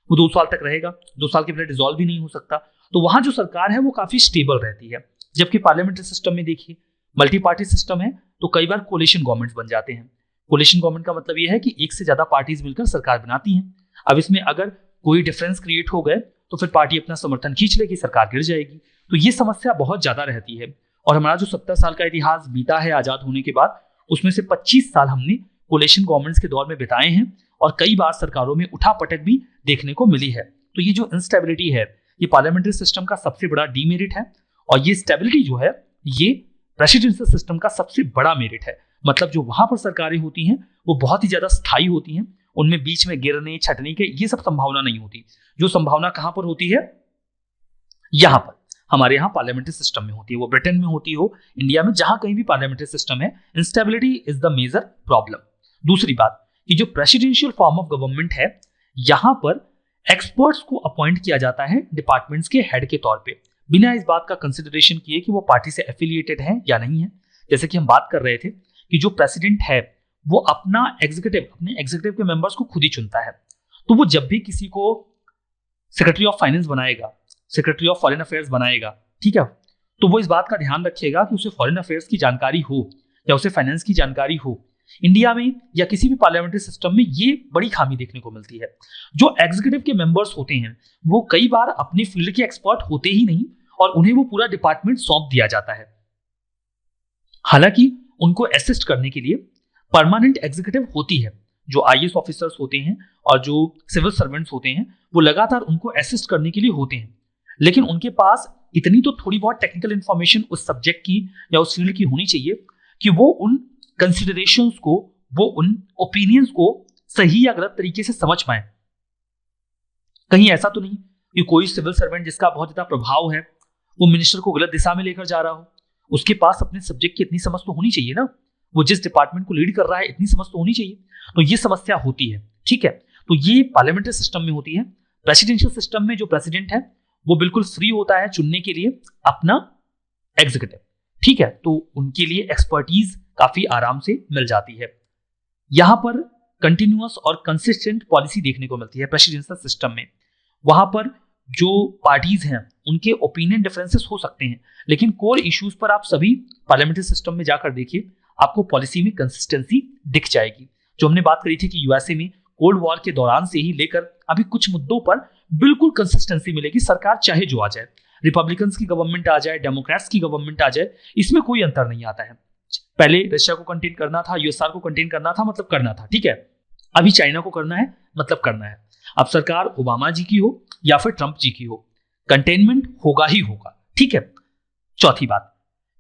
वो 2 साल तक रहेगा, 2 साल के पहले डिसॉल्व भी नहीं हो सकता। तो वहां जो सरकार है वो काफी स्टेबल रहती है। जबकि पार्लियामेंट्री सिस्टम में देखिए मल्टी पार्टी सिस्टम है, तो कई बार कोलिशन गवर्नमेंट्स बन जाते हैं। कोलिशन गवर्नमेंट का मतलब यह है कि एक से ज्यादा पार्टीज मिलकर सरकार बनाती हैं। अब इसमें अगर कोई डिफरेंस क्रिएट हो गए तो फिर पार्टी अपना समर्थन खींच लेगी, सरकार गिर जाएगी। तो ये समस्या बहुत ज्यादा रहती है। और हमारा जो 70 साल का इतिहास बीता है आजाद होने के बाद, उसमें से 25 साल हमने कोलिशन गवर्नमेंट्स के दौर में बिताए हैं, और कई बार सरकारों में उठापटक भी देखने को मिली है। तो ये जो इंस्टेबिलिटी है, ये पार्लियामेंट्री सिस्टम का सबसे बड़ा डीमेरिट है, और ये स्टेबिलिटी जो है ये प्रेसिडेंशियल सिस्टम का सबसे बड़ा मेरिट है। मतलब जो वहां पर सरकारें होती हैं वो बहुत ही ज्यादा स्थायी होती हैं, उनमें बीच में गिरने छटने के ये सब संभावना नहीं होती। जो संभावना कहां पर होती है, यहां पर हमारे यहाँ पार्लियामेंट्री सिस्टम में होती है, वो ब्रिटेन में होती हो, इंडिया में, जहां कहीं भी पार्लियामेंट्री सिस्टम है, instability is the major problem. दूसरी बात कि जो प्रेसिडेंशियल फॉर्म ऑफ गवर्नमेंट है, यहां पर एक्सपर्ट्स को अपॉइंट किया जाता है डिपार्टमेंट्स के हेड के तौर पे, बिना इस बात का कंसिडरेशन किए कि वो पार्टी से एफिलिएटेड है या नहीं है। जैसे कि हम बात कर रहे थे कि जो प्रेसिडेंट है वो अपने एग्जीक्यूटिव के मेंबर्स को खुद ही चुनता है। तो वो जब भी किसी को सेक्रेटरी ऑफ फाइनेंस बनाएगा, सेक्रेटरी ऑफ फॉरेन अफेयर्स बनाएगा, ठीक है, तो वो इस बात का ध्यान रखेगा कि उसे फॉरेन अफेयर्स की जानकारी हो या उसे फाइनेंस की जानकारी हो। इंडिया में या किसी भी पार्लियामेंट्री सिस्टम में ये बड़ी खामी देखने को मिलती है। जो एग्जीक्यूटिव के मेंबर्स होते हैं वो कई बार अपनी फील्ड के एक्सपर्ट होते ही नहीं, और उन्हें वो पूरा डिपार्टमेंट सौंप दिया जाता है। हालांकि उनको असिस्ट करने के लिए परमानेंट एग्जीक्यूटिव होती है, जो आईएएस ऑफिसर्स होते हैं और जो सिविल सर्वेंट्स होते हैं, वो लगातार उनको असिस्ट करने के लिए होते हैं। लेकिन उनके पास इतनी तो थोड़ी बहुत टेक्निकल इंफॉर्मेशन उस सब्जेक्ट की या उस फील्ड की होनी चाहिए कि वो उन कंसिडरेशंस को, वो उन ओपिनियंस को सही या गलत तरीके से समझ पाए। कहीं ऐसा तो नहीं कि कोई सिविल सर्वेंट जिसका बहुत ज्यादा प्रभाव है वो मिनिस्टर को गलत दिशा में लेकर जा रहा हो। उसके पास अपने सब्जेक्ट की इतनी समझ तो होनी चाहिए ना, वो जिस डिपार्टमेंट को लीड कर रहा है इतनी समझ तो होनी चाहिए। तो ये समस्या होती है, ठीक है। तो ये पार्लियामेंट्री सिस्टम में होती है। प्रेसिडेंशियल सिस्टम में जो प्रेसिडेंट है वो बिल्कुल फ्री होता है चुनने के लिए अपना एग्जीक्यूटिव, ठीक है। तो उनके लिए एक्सपर्टीज काफी आराम से मिल जाती है। यहां पर कंटिन्यूअस और कंसिस्टेंट पॉलिसी देखने को मिलती है प्रेसिडेंशियल सिस्टम में। वहां पर जो पार्टीज हैं उनके ओपिनियन डिफरेंसेस हो सकते हैं, लेकिन कोर इश्यूज पर आप सभी पार्लियामेंट्री सिस्टम में जाकर देखिए, आपको पॉलिसी में कंसिस्टेंसी दिख जाएगी। जो हमने बात करी थी कि यूएसए में कोल्ड वॉर के दौरान से ही लेकर अभी कुछ मुद्दों पर बिल्कुल कंसिस्टेंसी मिलेगी, सरकार चाहे जो आ जाए, रिपब्लिकन्स की गवर्नमेंट आ जाए, डेमोक्रेट्स की गवर्नमेंट आ जाए, इसमें कोई अंतर नहीं आता है। पहले रशिया को कंटेन करना था, यूएसआर को कंटेन करना था, मतलब करना था, ठीक है। अभी चाइना को करना है, मतलब करना है। अब सरकार ओबामा जी की हो या फिर ट्रंप जी की हो, कंटेनमेंट होगा ही होगा, ठीक है। चौथी बात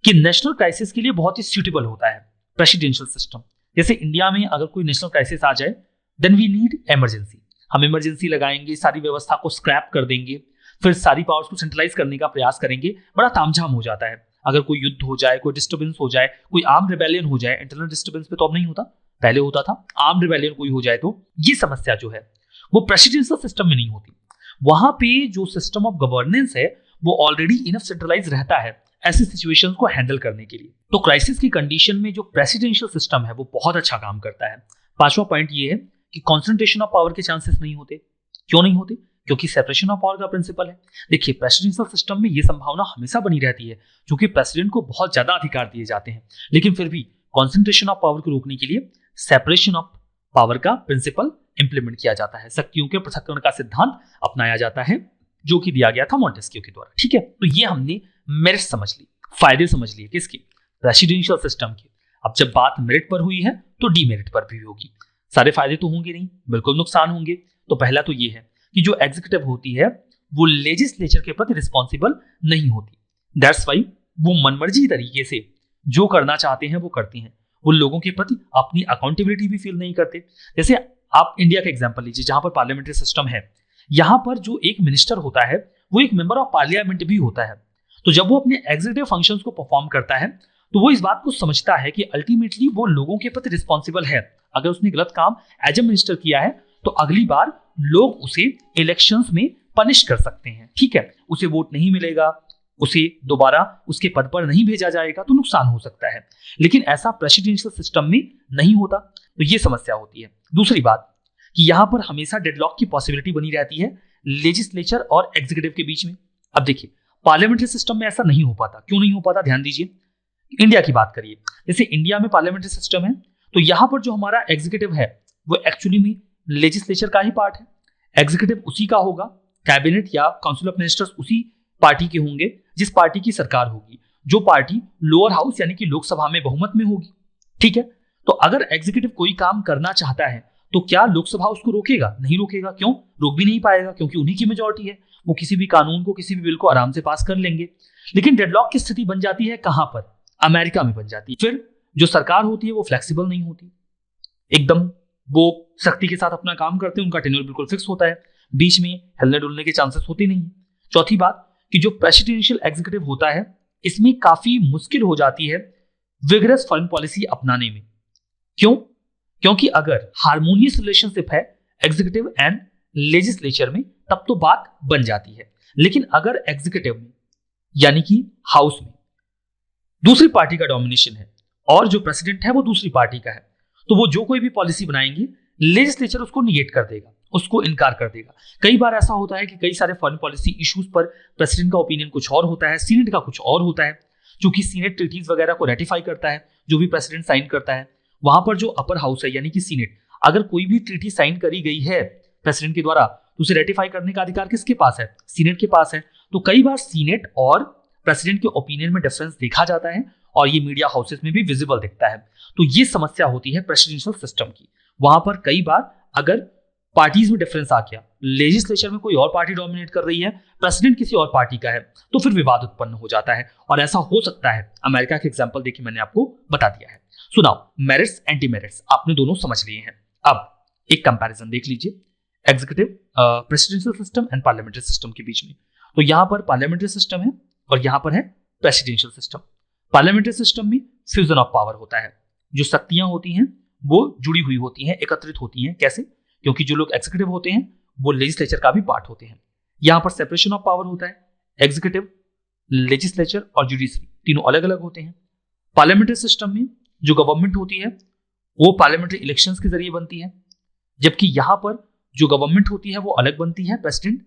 कि नेशनल क्राइसिस के लिए बहुत ही सूटेबल होता है प्रेसिडेंशियल सिस्टम। जैसे इंडिया में अगर कोई नेशनल क्राइसिस आ जाए, देन वी नीड इमरजेंसी, हम इमरजेंसी लगाएंगे, सारी व्यवस्था को स्क्रैप कर देंगे, फिर सारी पावर्स को सेंट्रलाइज करने का प्रयास करेंगे, बड़ा तामझाम हो जाता है। अगर कोई युद्ध हो जाए, कोई डिस्टर्बेंस हो जाए, कोई आर्म रिबेलियन हो जाए, इंटरनल डिस्टर्बेंस पे तो अब नहीं होता, पहले होता था, आर्म रिबेलियन कोई हो जाए तो ये समस्या जो है वो प्रेसिडेंशियल सिस्टम में नहीं होती। वहां पे जो सिस्टम ऑफ गवर्नेंस है वो ऑलरेडी इनफ सेंट्रलाइज रहता है ऐसी सिचुएशंस को हैंडल करने के लिए। तो क्राइसिस की कंडीशन में जो प्रेसिडेंशियल सिस्टम है वो बहुत अच्छा काम करता है। पांचवा पॉइंट ये है कि कॉन्सेंट्रेशन ऑफ पावर के चांसेस नहीं होते। क्यों नहीं होते? क्योंकि सेपरेशन ऑफ पावर का प्रिंसिपल है। देखिए प्रेसिडेंशियल सिस्टम में ये संभावना हमेशा बनी रहती है, क्योंकि प्रेसिडेंट को बहुत ज्यादा अधिकार दिए जाते हैं, लेकिन फिर भी कॉन्सेंट्रेशन ऑफ पावर को रोकने के लिए सेपरेशन ऑफ पावर का प्रिंसिपल इंप्लीमेंट किया जाता है, शक्तियों के पृथक्करण का सिद्धांत अपनाया जाता है, जो कि दिया गया था मॉन्टेस्क्यू के द्वारा, ठीक है। तो ये हमने मेरिट समझ ली, फायदे समझ लिए किसके? प्रेसिडेंशियल सिस्टम के। अब जब बात मेरिट पर हुई है तो डीमेरिट पर भी होगी। सारे फायदे तो होंगे नहीं, बिल्कुल नुकसान होंगे। तो पहला तो ये है कि जो एग्जीक्यूटिव होती है वो लेजिस्लेचर के प्रति रिस्पॉन्सिबल नहीं होती। दैट्स वाई वो मनमर्जी तरीके से जो करना चाहते हैं वो करते हैं, वो लोगों के प्रति अपनी अकाउंटेबिलिटी भी फील नहीं करते। जैसे आप इंडिया का एग्जांपल लीजिए, जहां पर पार्लियामेंट्री सिस्टम है, यहां पर जो एक मिनिस्टर होता है वो एक मेंबर ऑफ पार्लियामेंट भी होता है। तो जब वो अपने एग्जीक्यूटिव फंक्शंस को परफॉर्म करता है तो वो इस बात को समझता है कि अल्टीमेटली वो लोगों के प्रति रिस्पॉन्सिबल है। अगर उसने गलत काम एज ए मिनिस्टर किया है तो अगली बार लोग उसे इलेक्शंस में पनिश कर सकते हैं, ठीक है, उसे वोट नहीं मिलेगा, उसे दोबारा उसके पद पर नहीं भेजा जाएगा, तो नुकसान हो सकता है। लेकिन ऐसा प्रेसिडेंशियल सिस्टम में नहीं होता, तो ये समस्या होती है। दूसरी बात कि यहां पर हमेशा डेडलॉक की पॉसिबिलिटी बनी रहती है लेजिस्लेचर और एग्जीक्यूटिव के बीच में। अब देखिए पार्लियामेंट्री सिस्टम में ऐसा नहीं हो पाता। क्यों नहीं हो पाता, ध्यान दीजिए। इंडिया की बात करिए, जैसे इंडिया में पार्लियामेंट्री सिस्टम है, तो यहां पर जो हमारा एग्जीक्यूटिव है वो एक्चुअली में लेजिस्लेचर का ही पार्ट है। एग्जीक्यूटिव उसी का होगा, कैबिनेट या काउंसिल ऑफ मिनिस्टर्स उसी पार्टी के होंगे जिस पार्टी की सरकार होगी, जो पार्टी लोअर हाउस यानी कि लोकसभा में बहुमत में होगी, ठीक है। तो अगर एग्जीक्यूटिव कोई काम करना चाहता है तो क्या लोकसभा उसको रोकेगा? नहीं रोकेगा। क्यों? रोक भी नहीं पाएगा, क्योंकि उन्हीं की मेजॉरिटी है। वो किसी भी कानून को, किसी भी बिल को आराम से पास कर लेंगे। लेकिन डेडलॉक की स्थिति बन जाती है कहां पर? अमेरिका में बन जाती है। फिर जो सरकार होती है वो फ्लेक्सिबल नहीं होती एकदम, वो सख्ती के साथ अपना काम करते हैं, उनका टेन्योर बिल्कुल फिक्स होता है, बीच में हिलने डुलने के चांसेस होते नहीं। चौथी बात कि जो प्रेसिडेंशियल एग्जीक्यूटिव होता है इसमें काफी मुश्किल हो जाती है विगरस फॉरेन पॉलिसी अपनाने में। क्यों? क्योंकि अगर हार्मोनियस रिलेशनशिप है एग्जीक्यूटिव एंड लेजिस्लेचर में तब तो बात बन जाती है। लेकिन अगर एग्जीक्यूटिव में यानी कि हाउस में दूसरी पार्टी का डोमिनेशन है और जो प्रेसिडेंट है वो दूसरी पार्टी का है, तो वो जो कोई भी पॉलिसी बनाएंगे लेजिस्लेचर उसको निगेट कर देगा, उसको इनकार कर देगा। कई बार ऐसा होता है कि कई सारे फॉरेन पॉलिसी इश्यूज पर प्रेसिडेंट का ओपिनियन कुछ और होता है, सीनेट का कुछ और होता है। क्योंकि सीनेट ट्रीटीज वगैरह को रेटिफाई करता है, जो भी प्रेसिडेंट साइन करता है। वहां पर जो अपर हाउस है यानी कि सीनेट, अगर कोई भी ट्रीटी साइन करी गई है प्रेसिडेंट के द्वारा तो उसे रेटिफाई करने का अधिकार किसके पास है? सीनेट के पास है। तो कई बार सीनेट और प्रेसिडेंट के ओपिनियन में डिफरेंस देखा जाता है और ये मीडिया हाउसेस में भी विजिबल दिखता है। तो ये समस्या होती है प्रेसिडेंशियल सिस्टम की। वहां पर कई बार अगर पार्टीज में डिफरेंस आ गया, लेजिस्लेचर में कोई और पार्टी डोमिनेट कर रही है, प्रेसिडेंट किसी और पार्टी का है, तो फिर विवाद उत्पन्न हो जाता है। और ऐसा हो सकता है, अमेरिका के एग्जांपल देखिए मैंने आपको बता दिया है। सुनाओ, मेरिट्स एंटी मेरिट्स आपने दोनों समझ लिए हैं। अब एक कंपैरिजन देख लीजिए executive presidential system and parliamentary system के बीच में। तो यहां पर पार्लियामेंट्री सिस्टम है और यहां पर है प्रेसिडेंशियल सिस्टम। पार्लियामेंट्री सिस्टम में फ्यूजन ऑफ पावर होता है, जो शक्तियां होती हैं वो जुड़ी हुई होती हैं, एकत्रित होती हैं। कैसे? क्योंकि जो लोग एग्जीक्यूटिव होते हैं वो लेजिस्लेचर का भी पार्ट होते हैं। यहां पर सेपरेशन ऑफ पावर होता है, एग्जीक्यूटिव, लेजिस्लेचर और जुडिशरी तीनों अलग अलग होते हैं। पार्लियामेंट्री सिस्टम में जो गवर्नमेंट होती है वो पार्लियामेंट्री इलेक्शंस के जरिए बनती है, जबकि यहां पर जो गवर्नमेंट होती है वो अलग बनती है, प्रेसिडेंट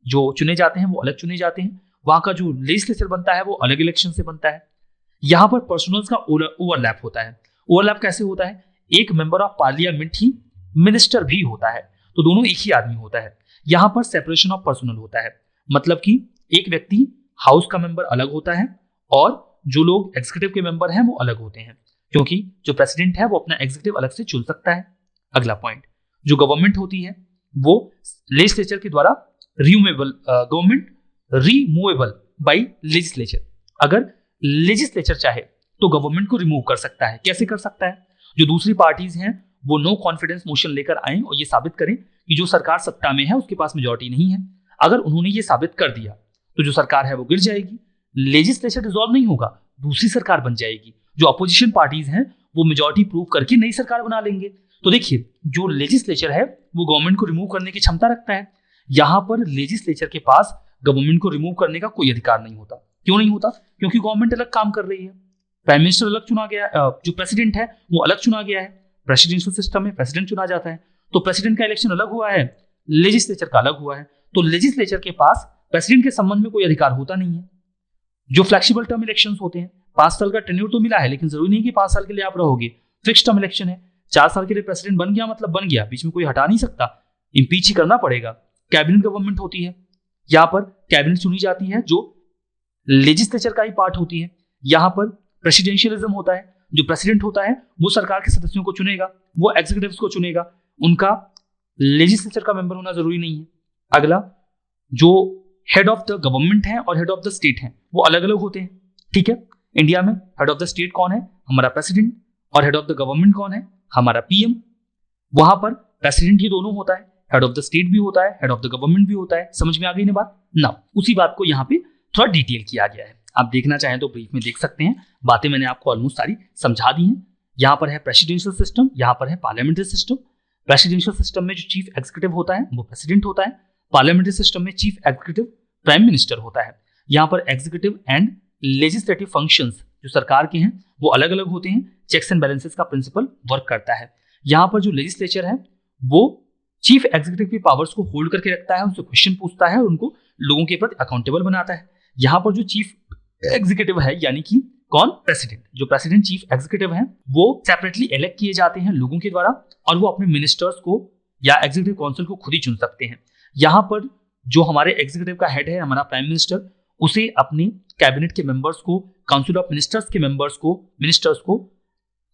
जो चुने जाते हैं वो अलग चुने जाते हैं। वहां का जो लेजिस्लेचर बनता है वो अलग इलेक्शन से बनता है। यहां पर पर्सनल्स का ओवरलैप होता है। ओवरलैप कैसे होता है? एक member of parliament he minister भी होता है, तो दोनों एक ही आदमी होता है। यहां पर सेपरेशन ऑफ पर्सनल होता है, मतलब कि एक व्यक्ति हाउस का मेंबर अलग होता है और जो लोग एग्जीक्यूटिव के मेंबर हैं वो अलग होते हैं, क्योंकि जो प्रेसिडेंट है वो अपना एग्जीक्यूटिव अलग से चुन सकता है। अगला पॉइंट, जो गवर्नमेंट होती है वो लेजिस्लेचर के द्वारा रिमूवेबल बाय लेजिस्लेचर। अगर लेजिस्लेचर चाहे तो गवर्नमेंट को रिमूव कर सकता है। कैसे कर सकता है? जो दूसरी पार्टीज हैं वो नो कॉन्फिडेंस मोशन लेकर आए और ये साबित करें कि जो सरकार सत्ता में है उसके पास मेजॉरिटी नहीं है। अगर उन्होंने ये साबित कर दिया तो जो सरकार है वो गिर जाएगी, लेजिस्लेचर डिसॉल्व नहीं होगा, दूसरी सरकार बन जाएगी। जो अपोजिशन पार्टीज हैं वो मेजॉरिटी प्रूव करके नई सरकार बना लेंगे। तो देखिए, जो लेजिस्लेचर है वो गवर्नमेंट को रिमूव करने की क्षमता रखता है। यहां पर लेजिस्लेचर के पास गवर्नमेंट को रिमूव करने का कोई अधिकार नहीं होता। क्यों नहीं होता? क्योंकि गवर्नमेंट अलग काम कर रही है, प्राइम मिनिस्टर अलग चुना गया, जो प्रेसिडेंट है वो अलग चुना गया है। प्रेसिडेंशियल सिस्टम में प्रेसिडेंट चुना जाता है, तो प्रेसिडेंट का इलेक्शन अलग हुआ है, लेजिस्लेचर का अलग हुआ है। तो लेजिस्लेचर के पास प्रेसिडेंट के संबंध में कोई अधिकार होता नहीं है। जो फ्लेक्सिबल टर्म इलेक्शंस होते हैं, 5 साल का टेन्योर तो मिला है, लेकिन जरूरी नहीं कि 5 साल के लिए आप रहोगे। फिक्स टर्म इलेक्शन है, 4 साल के लिए प्रेसिडेंट बन गया मतलब बन गया, बीच में कोई हटा नहीं सकता, इंपीच ही करना पड़ेगा। कैबिनेट गवर्नमेंट होती है, यहां पर कैबिनेट चुनी जाती है जो लेजिस्लेचर का ही पार्ट होती है। यहां पर प्रेसिडेंशियलिज्म होता है, जो प्रेसिडेंट होता है वो सरकार के सदस्यों को चुनेगा, वो एग्जीक्यूटिव्स को चुनेगा, उनका लेजिस्लेचर का मेंबर होना जरूरी नहीं है। अगला, जो हेड ऑफ द गवर्नमेंट है और हेड ऑफ द स्टेट है वो अलग अलग होते हैं। ठीक है, इंडिया में हेड ऑफ द स्टेट कौन है? हमारा प्रेसिडेंट। और हेड ऑफ द गवर्नमेंट कौन है? हमारा पीएम। वहां पर प्रेसिडेंट ही दोनों होता है, हेड ऑफ द स्टेट भी होता है, हेड ऑफ द गवर्नमेंट भी होता है। समझ में आ गई ना बात ना? उसी बात को यहाँ पे थोड़ा डिटेल किया गया है, आप देखना चाहें तो ब्रीफ में देख सकते हैं। बातें मैंने आपको ऑलमोस्ट सारी समझा दी हैं। यहाँ पर है प्रेसिडेंशियल सिस्टम, यहाँ पर है पार्लियामेंट्री सिस्टम। प्रेसिडेंशियल सिस्टम में जो चीफ एग्जीक्यूटिव होता है वो प्रेसिडेंट होता है। पार्लियामेंट्री सिस्टम में चीफ एग्जीक्यूटिव प्राइम मिनिस्टर होता है। यहाँ पर एग्जीक्यूटिव एंड लेजिस्लेटिव फंक्शंस जो सरकार के हैं वो अलग अलग होते हैं। चेक्स एंड बैलेंसेस का प्रिंसिपल वर्क करता है। यहाँ पर जो लेजिस्लेचर है वो चीफ एग्जीक्यूटिव की पावर्स को होल्ड करके रखता है, उनसे क्वेश्चन पूछता है और उनको लोगों के प्रति अकाउंटेबल बनाता है। यहाँ पर जो चीफ एग्जीक्यूटिव है यानी कि कौन? प्रेसिडेंट। जो प्रेसिडेंट चीफ एग्जीक्यूटिव हैं वो सेपरेटली इलेक्ट किए जाते हैं लोगों के द्वारा और वो अपने मिनिस्टर्स को या एग्जीक्यूटिव काउंसिल को खुद ही चुन सकते हैं। यहाँ पर जो हमारे एग्जीक्यूटिव का हेड है हमारा प्राइम मिनिस्टर, उसे अपने कैबिनेट के मेंबर्स को, काउंसिल ऑफ मिनिस्टर्स के मेंबर्स को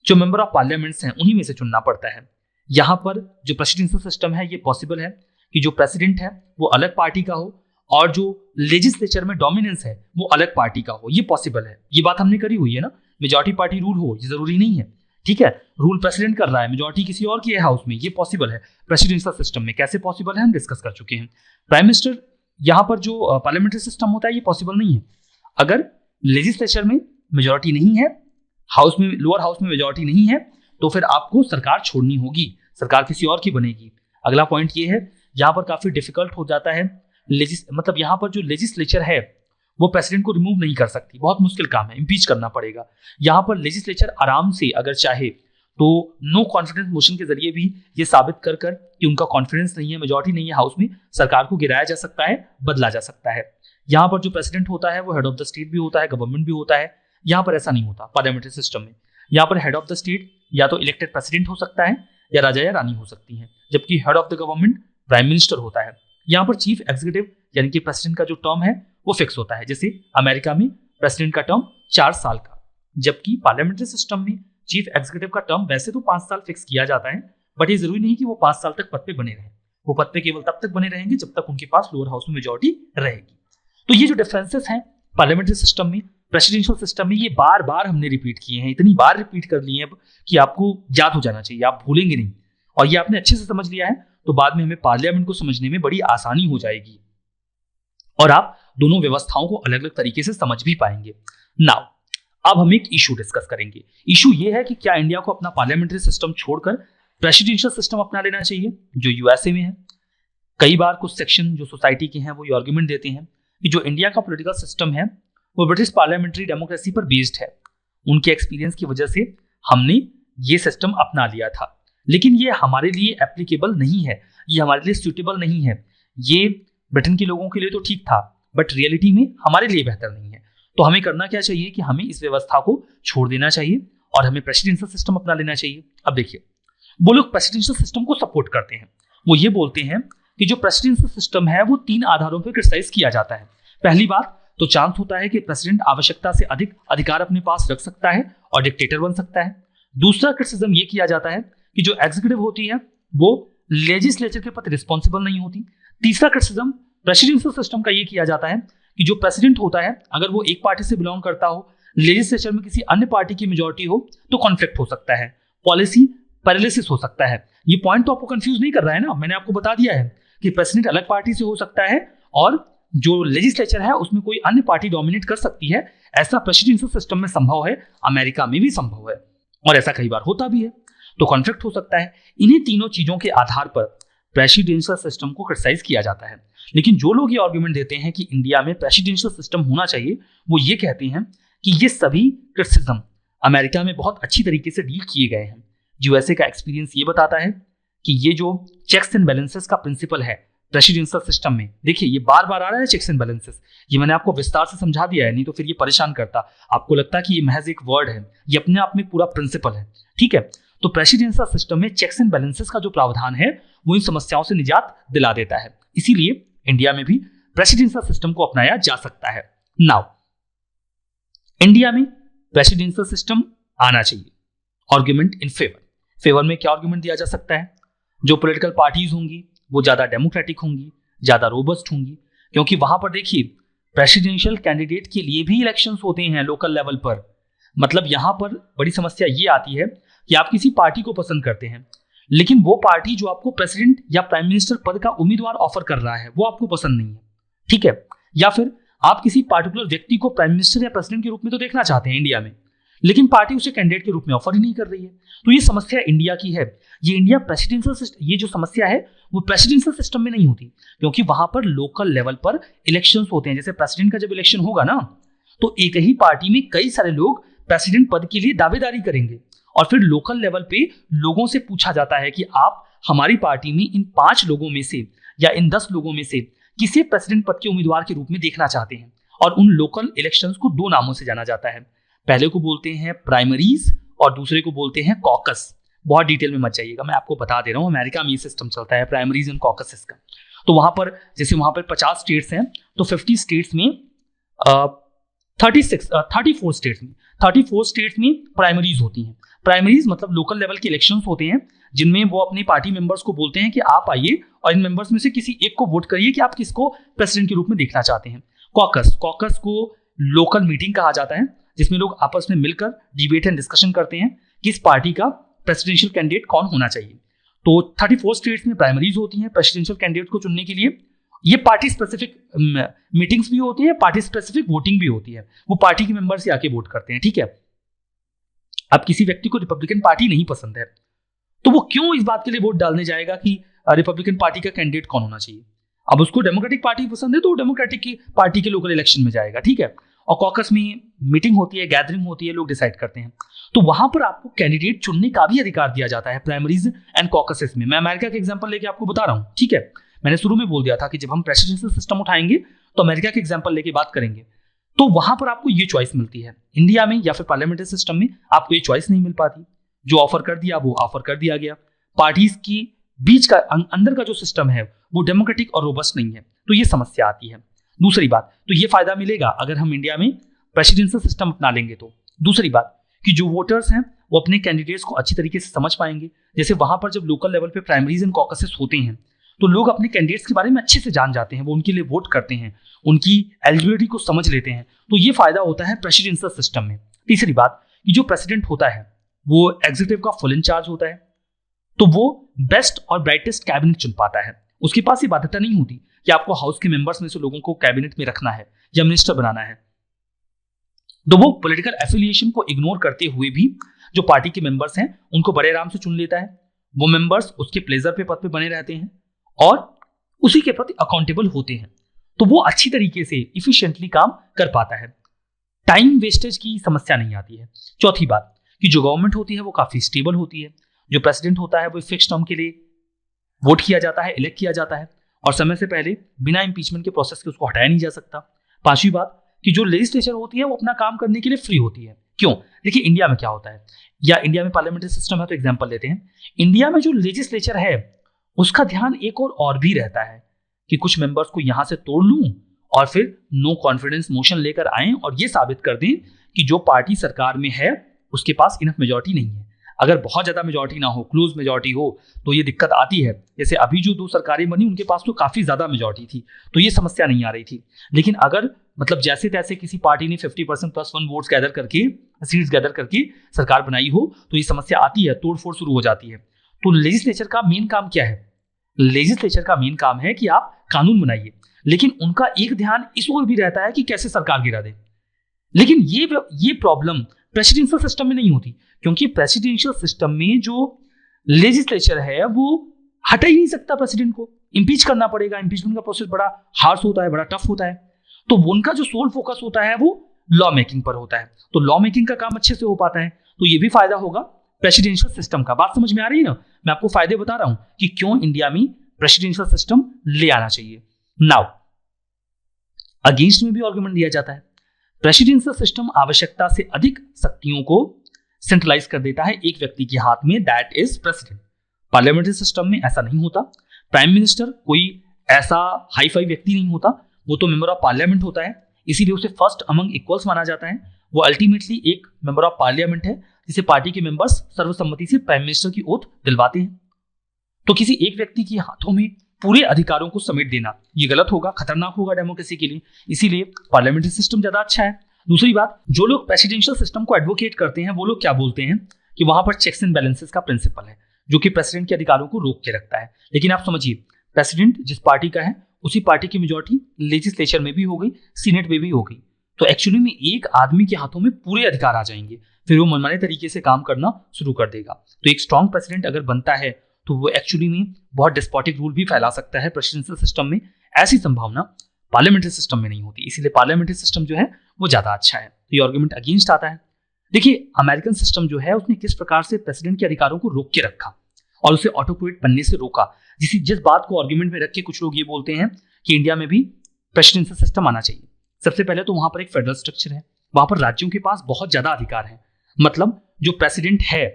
जो मेंबर ऑफ पार्लियामेंट्स हैं उन्हीं में से चुनना पड़ता है। यहाँ पर जो प्रेसिडेंशियल सिस्टम है ये पॉसिबल है कि जो प्रेसिडेंट है वो अलग पार्टी का हो और जो लेजिस्लेचर में डोमिनेंस है वो अलग पार्टी का हो। ये पॉसिबल है, ये बात हमने करी हुई है ना। मेजॉरिटी पार्टी रूल हो ये जरूरी नहीं है, ठीक है। रूल प्रेसिडेंट कर रहा है, मेजॉरिटी किसी और की है हाउस में, ये पॉसिबल है प्रेसिडेंशियल सिस्टम में। कैसे पॉसिबल है हम डिस्कस कर चुके हैं। प्राइम मिनिस्टर यहाँ पर जो पार्लियामेंट्री सिस्टम होता है ये पॉसिबल नहीं है। अगर लेजिस्लेचर में मेजॉरिटी नहीं है, हाउस में, लोअर हाउस में मेजॉरिटी नहीं है, तो फिर आपको सरकार छोड़नी होगी, सरकार किसी और की बनेगी। अगला पॉइंट ये है, यहाँ पर काफी डिफिकल्ट हो जाता है। मतलब यहाँ पर जो लेजिस्लेचर है वो प्रेसिडेंट को रिमूव नहीं कर सकती, बहुत मुश्किल काम है, इम्पीच करना पड़ेगा। यहाँ पर लेजिस्लेचर आराम से अगर चाहे तो नो कॉन्फिडेंस मोशन के जरिए भी ये साबित कर कि उनका कॉन्फिडेंस नहीं है, मेजॉरिटी नहीं है हाउस में, सरकार को गिराया जा सकता है, बदला जा सकता है। यहाँ पर जो प्रेसिडेंट होता है वो हेड ऑफ द स्टेट भी होता है, गवर्नमेंट भी होता है। यहाँ पर ऐसा नहीं होता पार्लियामेंट्री सिस्टम में। यहाँ पर हेड ऑफ द स्टेट या तो इलेक्टेड प्रेसिडेंट हो सकता है या राजा या रानी हो सकती है, जबकि head of the government prime minister होता है। यहाँ पर चीफ एग्जीक्यूटिव यानी कि प्रेसिडेंट का जो टर्म है वो फिक्स होता है। जैसे अमेरिका में प्रेसिडेंट का टर्म 4 साल का, जबकि पार्लियामेंट्री सिस्टम में चीफ एग्जीक्यूटिव का टर्म वैसे तो 5 साल फिक्स किया जाता है, बट ये जरूरी नहीं कि वो 5 साल तक पद पे बने रहें। वो पद पे केवल तब तक बने रहेंगे जब तक उनके पास लोअर हाउस में मेजॉरिटी रहेगी। तो ये जो डिफरेंसेस हैं पार्लियामेंट्री सिस्टम में, प्रेसिडेंशियल सिस्टम में, ये बार बार हमने रिपीट किए हैं, इतनी बार रिपीट कर लिए हैं कि आपको याद हो जाना चाहिए, आप भूलेंगे नहीं। और ये आपने अच्छे से समझ लिया है तो बाद में हमें पार्लियामेंट को समझने में बड़ी आसानी हो जाएगी और आप दोनों व्यवस्थाओं को अलग अलग तरीके से समझ भी पाएंगे। नाउ अब हम एक इशू डिस्कस करेंगे। इशू ये है कि क्या इंडिया को अपना पार्लियामेंट्री सिस्टम छोड़कर प्रेसिडेंशियल सिस्टम अपना लेना चाहिए जो यूएसए में है। कई बार कुछ सेक्शन जो सोसाइटी के हैं वो ये आर्ग्यूमेंट देते हैं कि जो इंडिया का पॉलिटिकल सिस्टम है वो ब्रिटिश पार्लियामेंट्री डेमोक्रेसी पर बेस्ड है, उनके एक्सपीरियंस की वजह से हमने ये सिस्टम अपना लिया था, लेकिन ये हमारे लिए एप्लीकेबल नहीं है, ये हमारे लिए सूटेबल नहीं है। ये ब्रिटेन के लोगों के लिए तो ठीक था बट रियलिटी में हमारे लिए बेहतर नहीं है। तो हमें करना क्या चाहिए कि हमें इस व्यवस्था को छोड़ देना चाहिए और हमें प्रेसिडेंशियल सिस्टम अपना लेना चाहिए। अब देखिए, वो लोग प्रेसिडेंशियल सिस्टम को सपोर्ट करते हैं। वो ये बोलते हैं कि जो प्रेसिडेंशियल सिस्टम है वो 3 आधारों पर क्रिटिसाइज किया जाता है। पहली बात तो चांस होता है कि प्रेसिडेंट आवश्यकता से अधिक अधिकार अपने पास रख सकता है और डिक्टेटर बन सकता है। दूसरा क्रिटिसिज्म ये किया जाता है कि जो एग्जीक्यूटिव होती है वो लेजिस्लेचर के प्रति रिस्पॉन्सिबल नहीं होती। तीसरा क्रिटिसिज्म प्रेसिडेंशियल सिस्टम का ये किया जाता है कि जो प्रेसिडेंट होता है अगर वो एक पार्टी से बिलोंग करता हो, लेजिस्लेचर में किसी अन्य पार्टी की मेजॉरिटी हो तो कॉन्फ्लिक्ट हो सकता है, पॉलिसी पैरालिसिस हो सकता है। ये पॉइंट तो आपको कंफ्यूज नहीं कर रहा है ना, मैंने आपको बता दिया है कि प्रेसिडेंट अलग पार्टी से हो सकता है और जो लेजिस्लेचर है उसमें कोई अन्य पार्टी डोमिनेट कर सकती है। ऐसा प्रेसिडेंशियल सिस्टम में संभव है, अमेरिका में भी संभव है और ऐसा कई बार होता भी है, तो कॉन्फ्लिक्ट हो सकता है। इन्हीं तीनों चीजों के आधार पर प्रेसिडेंशियल सिस्टम को क्रिटिसाइज किया जाता है। लेकिन जो लोग ये आर्गुमेंट देते हैं कि इंडिया में प्रेसिडेंशियल सिस्टम होना चाहिए, वो ये कहते हैं कि ये सभी क्रिटिसिज्म अमेरिका में बहुत अच्छी तरीके से डील किए गए हैं। यूएसए का एक्सपीरियंस ये बताता है कि ये जो चेक्स एंड बैलेंसेस का प्रिंसिपल है प्रेसिडेंशियल सिस्टम में, देखिए ये बार बार आ रहा है चेक्स एंड बैलेंसेस, ये मैंने आपको विस्तार से समझा दिया है, नहीं तो फिर ये परेशान करता, आपको लगता कि ये महज एक वर्ड है, ये अपने आप में पूरा प्रिंसिपल है, ठीक है। तो प्रेसिडेंशियल सिस्टम में चेक्स एंड बैलेंसेस का जो प्रावधान है वो इन समस्याओं से निजात दिला देता है, इसीलिए इंडिया में भी प्रेसिडेंशियल सिस्टम को अपनाया जा सकता है। नाउ इंडिया में प्रेसिडेंशियल सिस्टम आना चाहिए, आर्गुमेंट इन फेवर में क्या आर्गुमेंट दिया जा सकता है? जो पॉलिटिकल पार्टीज होंगी वो ज्यादा डेमोक्रेटिक होंगी, ज्यादा रोबस्ट होंगी, क्योंकि वहां पर देखिए प्रेसिडेंशियल कैंडिडेट के लिए भी इलेक्शंस होते हैं लोकल लेवल पर। मतलब यहां पर बड़ी समस्या ये आती है कि आप किसी पार्टी को पसंद करते हैं, लेकिन वो पार्टी जो आपको प्रेसिडेंट या प्राइम मिनिस्टर पद का उम्मीदवार ऑफर कर रहा है वो आपको पसंद नहीं है, ठीक है। या फिर आप किसी पार्टिकुलर व्यक्ति को प्राइम मिनिस्टर या प्रेसिडेंट के रूप में तो देखना चाहते हैं इंडिया में, लेकिन पार्टी उसे कैंडिडेट के रूप में ऑफर ही नहीं कर रही है। तो ये समस्या इंडिया की है। ये इंडिया प्रेसिडेंशियल सिस्टम, ये जो समस्या है वो प्रेसिडेंशियल सिस्टम में नहीं होती, क्योंकि वहां पर लोकल लेवल पर इलेक्शंस होते हैं। जैसे प्रेसिडेंट का जब इलेक्शन होगा ना, तो एक ही पार्टी में कई सारे लोग प्रेसिडेंट पद के लिए दावेदारी करेंगे, और फिर लोकल लेवल पे लोगों से पूछा जाता है कि आप हमारी पार्टी में इन 5 लोगों में से या इन 10 लोगों में से किसे प्रेसिडेंट पद के उम्मीदवार के रूप में देखना चाहते हैं। और उन लोकल इलेक्शंस को 2 नामों से जाना जाता है। पहले को बोलते हैं प्राइमरीज और दूसरे को बोलते हैं कॉकस। बहुत डिटेल में मत जाइएगा, मैं आपको बता दे रहा हूँ, अमेरिका में ये सिस्टम चलता है प्राइमरीज एंड कॉकसेस का। तो वहां पर जैसे वहां पर 50 स्टेट्स हैं, तो 50 स्टेट्स में 34 स्टेट्स में प्राइमरीज होती हैं। प्राइमरीज मतलब लोकल लेवल के इलेक्शंस होते हैं, जिनमें वो अपने पार्टी मेंबर्स को बोलते हैं कि आप आइए और इन मेंबर्स में से किसी एक को वोट करिए कि आप किसको प्रेसिडेंट के रूप में देखना चाहते हैं। कॉकस को लोकल मीटिंग कहा जाता है, जिसमें लोग आपस में मिलकर डिबेट एंड डिस्कशन करते हैं कि इस पार्टी का प्रेसिडेंशियल कैंडिडेट कौन होना चाहिए। तो 34 स्टेट्स में प्राइमरीज होती हैं प्रेसिडेंशियल कैंडिडेट को चुनने के लिए। ये पार्टी स्पेसिफिक मीटिंग्स भी होती है, पार्टी स्पेसिफिक वोटिंग भी होती है, वो पार्टी के मेंबर्स से आके वोट करते हैं, ठीक है। अब किसी व्यक्ति को रिपब्लिकन पार्टी नहीं पसंद है, तो वो क्यों इस बात के लिए वोट डालने जाएगा कि रिपब्लिकन पार्टी का कैंडिडेट कौन होना चाहिए। अब उसको डेमोक्रेटिक पार्टी पसंद है तो डेमोक्रेटिक की पार्टी के लोकल इलेक्शन में जाएगा, ठीक है। और कॉकस में मीटिंग होती है, गैदरिंग होती है, लोग डिसाइड करते हैं। तो वहां पर आपको कैंडिडेट चुनने का भी अधिकार दिया जाता है प्राइमरीज एंड कॉकसेस में। मैं अमेरिका के एग्जांपल लेके आपको बता रहा हूं, ठीक है। मैंने शुरू में बोल दिया था कि जब हम प्रेसिडेंशियल सिस्टम उठाएंगे तो अमेरिका के एग्जांपल लेके बात करेंगे। तो वहां पर आपको ये चॉइस मिलती है। इंडिया में या फिर पार्लियामेंट्री सिस्टम में आपको ये चॉइस नहीं मिल पाती। जो ऑफर कर दिया वो ऑफर कर दिया गया। पार्टीज की बीच का अंदर का जो सिस्टम है वो डेमोक्रेटिक और रोबस्ट नहीं है, तो ये समस्या आती है। दूसरी बात, तो ये फायदा मिलेगा अगर हम इंडिया में प्रेसिडेंशियल सिस्टम अपना लेंगे तो। दूसरी बात कि जो वोटर्स हैं वो अपने कैंडिडेट्स को अच्छी तरीके से समझ पाएंगे। जैसे वहां पर जब लोकल लेवल पे प्राइमरीज एंड कॉकसेस होते हैं तो लोग अपने कैंडिडेट्स के बारे में अच्छे से जान जाते हैं, वो उनके लिए वोट करते हैं, उनकी एलिजिबिलिटी को समझ लेते हैं। तो ये फायदा होता है प्रेसिडेंशियल सिस्टम में। तीसरी बात कि जो प्रेसिडेंट होता है वो एग्जीक्यूटिव का फुल इंचार्ज होता है, तो वो बेस्ट और ब्राइटेस्ट कैबिनेट चुन पाता है। उसके पास ये बाध्यता नहीं होती कि आपको हाउस के मेंबर्स में से लोगों को कैबिनेट में रखना है या मिनिस्टर बनाना है। तो वो पॉलिटिकल एफिलिएशन को इग्नोर करते हुए भी जो पार्टी के मेंबर्स हैं उनको बड़े आराम से चुन लेता है। वो मेंबर्स उसके प्लेजर पे पद पे बने रहते हैं और उसी के प्रति अकाउंटेबल होते हैं, तो वो अच्छी तरीके से इफिशिएंटली काम कर पाता है। टाइम वेस्टेज की समस्या नहीं आती है। चौथी बात कि जो गवर्नमेंट होती है वो काफी स्टेबल होती है। जो प्रेसिडेंट होता है वो फिक्स टर्म के लिए वोट किया जाता है, इलेक्ट किया जाता है, और समय से पहले बिना इंपीचमेंट के प्रोसेस के उसको हटाया नहीं जा सकता। पांचवी बात कि जो लेजिस्लेचर होती है वो अपना काम करने के लिए फ्री होती है। क्यों? देखिए इंडिया में क्या होता है, या इंडिया में पार्लियामेंट्री सिस्टम है तो एग्जांपल लेते हैं। इंडिया में जो लेजिस्लेचर है उसका ध्यान एक और भी रहता है कि कुछ मेंबर्स को यहां से तोड़ लूं और फिर नो कॉन्फिडेंस मोशन लेकर आए और ये साबित कर दें कि जो पार्टी सरकार में है उसके पास इनफ मेजॉरिटी नहीं है। अगर बहुत ज्यादा मेजॉरिटी ना हो, क्लोज मेजॉरिटी हो, तो ये दिक्कत आती है। जैसे अभी जो 2 सरकारें बनी उनके पास तो काफी ज्यादा मेजॉरिटी थी, तो ये समस्या नहीं आ रही थी। लेकिन अगर मतलब जैसे तैसे किसी पार्टी ने 50% + 1 वोट्स गैदर करके, सीट्स गैदर करके सरकार बनाई हो, तो ये समस्या आती है, तोड़फोड़ शुरू हो जाती है। तो लेजिस्लेचर का मेन काम क्या है? लेजिस्लेचर का मेन काम है कि आप कानून बनाइए, लेकिन उनका एक ध्यान इस ओर भी रहता है कि कैसे सरकार गिरा दे। लेकिन ये प्रॉब्लम प्रेसिडेंशियल सिस्टम में नहीं होती, क्योंकि प्रेसिडेंशियल सिस्टम में जो लेजिस्लेचर है वो हटा ही नहीं सकता प्रेसिडेंट को, इंपीच करना पड़ेगा। इंपीचमेंट का प्रोसेस बड़ा हार्श होता है, बड़ा टफ होता है। तो उनका जो सोल फोकस होता है वो लॉ मेकिंग पर होता है, तो लॉ मेकिंग का काम अच्छे से हो पाता है। तो ये भी फायदा होगा प्रेसिडेंशियल सिस्टम का। बात समझ में आ रही है ना? मैं आपको फायदे बता रहा हूं कि क्यों इंडिया में प्रेसिडेंशियल सिस्टम ले आना चाहिए। नाउ अगेंस्ट में भी आर्गुमेंट दिया जाता है। प्रेसिडेंशियल सिस्टम आवश्यकता से अधिक शक्तियों को सेंट्रलाइज कर देता है एक व्यक्ति के हाथ में, that is president. Parliamentary system में ऐसा नहीं होता। प्राइम मिनिस्टर कोई ऐसा हाई फाई व्यक्ति नहीं होता, वो तो मेंबर ऑफ पार्लियामेंट होता है, इसीलिए उसे फर्स्ट अमंग इक्वल्स माना जाता है। वो अल्टीमेटली एक मेंबर ऑफ पार्लियामेंट है जिसे पार्टी के मेंबर्स सर्वसम्मति से प्राइम मिनिस्टर की ओथ दिलवाते हैं। तो किसी एक व्यक्ति के हाथों में पूरे अधिकारों को समेट देना, ये गलत होगा, खतरनाक होगा डेमोक्रेसी के लिए। इसीलिए पार्लियामेंट्री सिस्टम ज्यादा अच्छा है। दूसरी बात, जो लोग प्रेसिडेंशियल सिस्टम को एडवोकेट करते हैं वो लोग क्या बोलते हैं कि वहां पर चेक्स एंड बैलेंसेस का प्रिंसिपल है जो कि प्रेसिडेंट के अधिकारों को रोक के रखता है। लेकिन आप समझिए, प्रेसिडेंट जिस पार्टी का है उसी पार्टी की मेजॉरिटी लेजिस्लेचर में भी हो गई, सीनेट में भी हो गई, तो एक्चुअली में एक आदमी के हाथों में पूरे अधिकार आ जाएंगे, फिर वो मनमाने तरीके से काम करना शुरू कर देगा। तो एक स्ट्रॉन्ग प्रेसिडेंट अगर बनता है तो वो एक्चुअली में बहुत डिस्पोटिक रूल भी फैला सकता है प्रेसिडेंशियल सिस्टम में। ऐसी संभावना पार्लियामेंट्री सिस्टम में नहीं होती, इसीलिए पार्लियामेंट्री सिस्टम जो है वो ज्यादा अच्छा है। तो ये आर्गुमेंट अगेंस्ट आता है। देखिए, अमेरिकन सिस्टम जो है उसने किस प्रकार से प्रेसिडेंट के अधिकारों को रोक के रखा और उसे ऑटोक्रेट बनने से रोका। जिस बात को आर्गुमेंट में रख के कुछ लोग ये बोलते हैं कि इंडिया में भी प्रेसिडेंशियल सिस्टम आना चाहिए। सबसे पहले तो वहां पर एक फेडरल स्ट्रक्चर है, वहां पर राज्यों के पास बहुत ज्यादा अधिकार है। मतलब जो प्रेसिडेंट है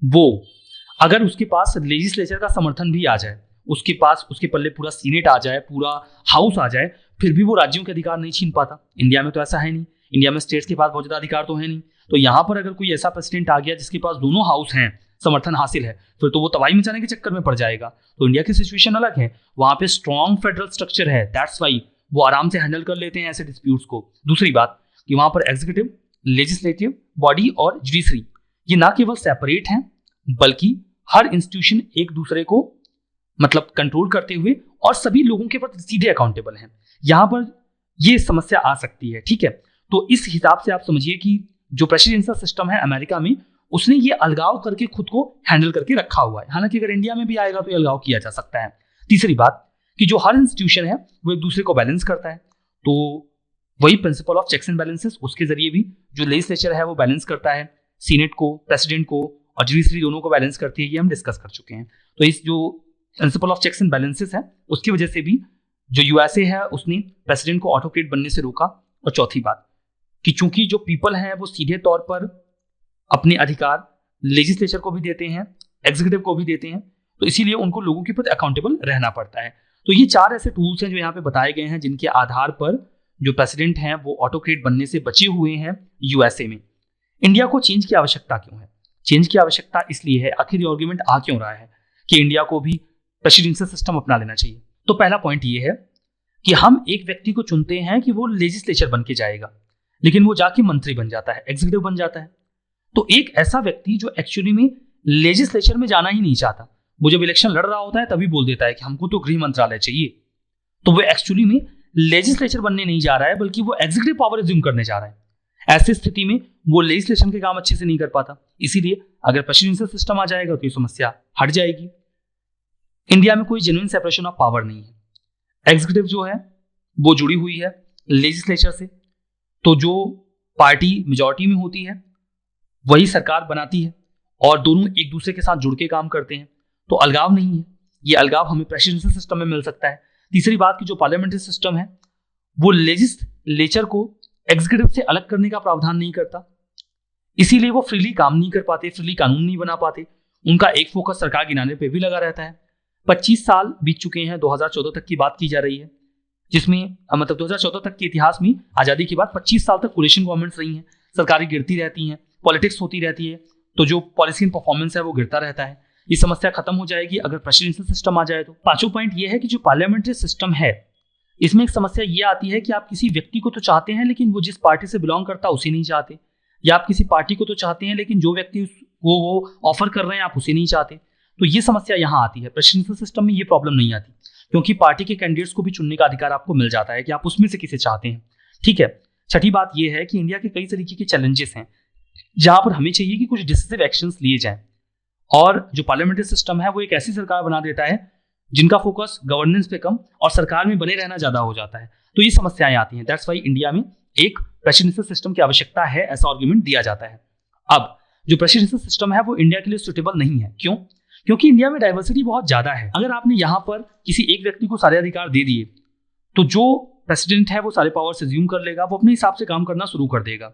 वो, अगर उसके पास लेजिस्लेचर का समर्थन भी आ जाए, उसके पास उसके पल्ले पूरा सीनेट आ जाए, पूरा हाउस आ जाए, फिर भी वो राज्यों के अधिकार नहीं छीन पाता। इंडिया में तो ऐसा है नहीं, इंडिया में स्टेट्स के पास बहुत ज्यादा अधिकार तो है नहीं। तो यहाँ पर अगर कोई ऐसा प्रेसिडेंट आ गया जिसके पास दोनों हाउस हैं, समर्थन हासिल है, फिर तो वो तबाही मचाने के चक्कर में पड़ जाएगा। तो इंडिया की सिचुएशन अलग है, वहां पे स्ट्रॉन्ग फेडरल स्ट्रक्चर है, दैट्स वाई वो आराम से हैंडल कर लेते हैं ऐसे डिस्प्यूट्स को। दूसरी बात कि वहां पर एग्जीक्यूटिव, लेजिस्लेटिव बॉडी और जुडिशरी ये ना केवल सेपरेट हैं बल्कि हर इंस्टीट्यूशन एक दूसरे को मतलब कंट्रोल करते हुए और सभी लोगों के प्रति सीधे अकाउंटेबल हैं। यहां पर ये समस्या आ सकती है, ठीक है। तो इस हिसाब से आप समझिए कि जो प्रेसिडेंशियल सिस्टम है अमेरिका में, उसने ये अलगाव करके खुद को हैंडल करके रखा हुआ है। हालांकि अगर इंडिया में भी आएगा तो ये अलगाव किया जा सकता है। तीसरी बात कि जो हर इंस्टीट्यूशन है वो एक दूसरे को बैलेंस करता है, तो वही principle of checks and balances, उसके जरिए भी जो लेजिस्लेचर है वो बैलेंस करता है, सीनेट को, प्रेसिडेंट को और जुडिशरी दोनों को बैलेंस करती है। ये हम डिस्कस कर चुके हैं। तो इस जो principle of checks and balances है उसकी वजह से भी जो यूएसए है उसने प्रेसिडेंट को ऑटोक्रेट बनने से रोका। और चौथी बात कि चूंकि जो पीपल हैं वो सीधे तौर पर अपने अधिकार लेजिस्लेचर को भी देते हैं, एग्जीक्यूटिव को भी देते हैं, तो इसीलिए उनको लोगों के प्रति अकाउंटेबल रहना पड़ता है। तो ये चार ऐसे टूल्स हैं जो यहाँ पे बताए गए हैं जिनके आधार पर जो प्रेसिडेंट हैं वो ऑटोक्रेट बनने से बचे हुए हैं यूएसए में। इंडिया को चेंज की आवश्यकता क्यों है? चेंज की आवश्यकता इसलिए है, आखिर ये आर्गुमेंट आ क्यों रहा है कि इंडिया को भी प्रेसिडेंशियल सिस्टम अपना लेना चाहिए। तो पहला पॉइंट ये है कि हम एक व्यक्ति को चुनते हैं कि वो लेजिस्लेचर बन के जाएगा, लेकिन वो जाके मंत्री बन जाता है, एग्जीक्यूटिव बन जाता है। तो एक ऐसा व्यक्ति जो एक्चुअली में लेजिस्लेचर में जाना ही नहीं चाहता, वो जब इलेक्शन लड़ रहा होता है तभी बोल देता है कि हमको तो गृह मंत्रालय चाहिए, तो वो एक्चुअली में लेजिस्लेचर बनने नहीं जा रहा है बल्कि वो एग्जीक्यूटिव पावर एज्यूम करने जा रहा है। ऐसी स्थिति में वो लेजिस्लेशन के काम अच्छे से नहीं कर पाता। इसीलिए अगर प्रेसिडेंशियल सिस्टम आ जाएगा तो ये समस्या हट जाएगी। इंडिया में कोई जेन्युइन सेपरेशन ऑफ पावर नहीं है। एग्जीक्यूटिव जो है वो जुड़ी हुई है लेजिस्लेचर से, तो जो पार्टी मेजॉरिटी में होती है वही सरकार बनाती है और दोनों एक दूसरे के साथ जुड़ के काम करते हैं, तो अलगाव नहीं है। ये अलगाव हमें प्रेसिडेंशियल सिस्टम में मिल सकता है। तीसरी बात की जो पार्लियामेंट्री सिस्टम है वो लेजिस्लेचर को एग्जीक्यूटिव से अलग करने का प्रावधान नहीं करता, इसीलिए वो फ्रीली काम नहीं कर पाते, फ्रीली कानून नहीं बना पाते। उनका एक फोकस सरकार गिनाने पे भी लगा रहता है। 25 साल बीत चुके हैं, 2014 तक की बात की जा रही है, जिसमें मतलब 2014 तक के इतिहास में आजादी के बाद 25 साल तक कोलिशन गवर्नमेंट्स रही हैं, सरकारें गिरती रहती हैं, पॉलिटिक्स होती रहती है, तो जो पॉलिसी एंड परफॉर्मेंस है वो गिरता रहता है। ये समस्या खत्म हो जाएगी अगर प्रेसिडेंशियल सिस्टम आ जाए तो। पांचों पॉइंट ये है कि जो पार्लियामेंट्री सिस्टम है इसमें एक समस्या ये आती है कि आप किसी व्यक्ति को तो चाहते हैं लेकिन वो जिस पार्टी से बिलोंग करता है उसे नहीं चाहते, या आप किसी पार्टी को तो चाहते हैं लेकिन जो व्यक्ति वो ऑफर कर रहे हैं आप उसे नहीं चाहते। तो ये समस्या यहाँ आती है। प्रेसिडेंशियल सिस्टम में ये प्रॉब्लम नहीं आती क्योंकि पार्टी के कैंडिडेट्स को भी चुनने का अधिकार आपको मिल जाता है कि आप उसमें से किसे चाहते हैं, ठीक है। छठी बात यह है कि इंडिया के कई तरीके के चैलेंजेस हैं जहां पर हमें चाहिए कि कुछ डिसिसिव एक्शंस लिए जाएं, और जो पार्लियामेंट्री सिस्टम है वो एक ऐसी सरकार बना देता है जिनका फोकस गवर्नेंस पे कम और सरकार में बने रहना ज्यादा हो जाता है। तो ये समस्याएं आती हैं। दैट्स वाई इंडिया में एक प्रेसिडेंशियल सिस्टम की आवश्यकता है, ऐसा आर्गुमेंट दिया जाता है। अब जो प्रेसिडेंशियल सिस्टम है वो इंडिया के लिए सुटेबल नहीं है। क्यों? क्योंकि इंडिया में डाइवर्सिटी बहुत ज्यादा है। अगर आपने यहाँ पर किसी एक व्यक्ति को सारे अधिकार दे दिए तो जो प्रेसिडेंट है वो सारे पावर्स एज्यूम कर लेगा, वो अपने हिसाब से काम करना शुरू कर देगा।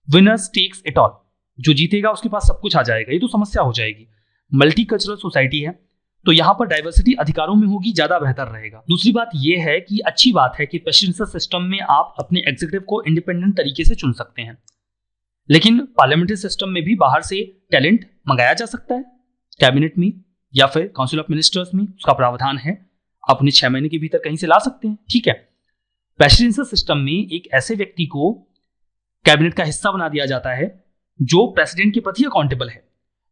विनर्स टेक्स इट ऑल, जो जीतेगा उसके पास सब कुछ आ जाएगा, ये तो समस्या हो जाएगी। मल्टीकल्चरल सोसाइटी है तो यहाँ पर डाइवर्सिटी अधिकारों में होगी, ज्यादा बेहतर रहेगा। दूसरी बात यह है कि अच्छी बात है कि प्रेसिडेंशियल सिस्टम में आप अपने एग्जीक्यूटिव को इंडिपेंडेंट तरीके से चुन सकते हैं, लेकिन पार्लियामेंट्री सिस्टम में भी बाहर से टैलेंट मंगाया जा सकता है, कैबिनेट में या फिर काउंसिल ऑफ मिनिस्टर्स में उसका प्रावधान है। अपने 6 महीने के भीतर कहीं से ला सकते हैं, ठीक है। प्रेसिडेंशियल सिस्टम में एक ऐसे व्यक्ति को कैबिनेट का हिस्सा बना दिया जाता है जो प्रेसिडेंट के प्रति अकाउंटेबल है,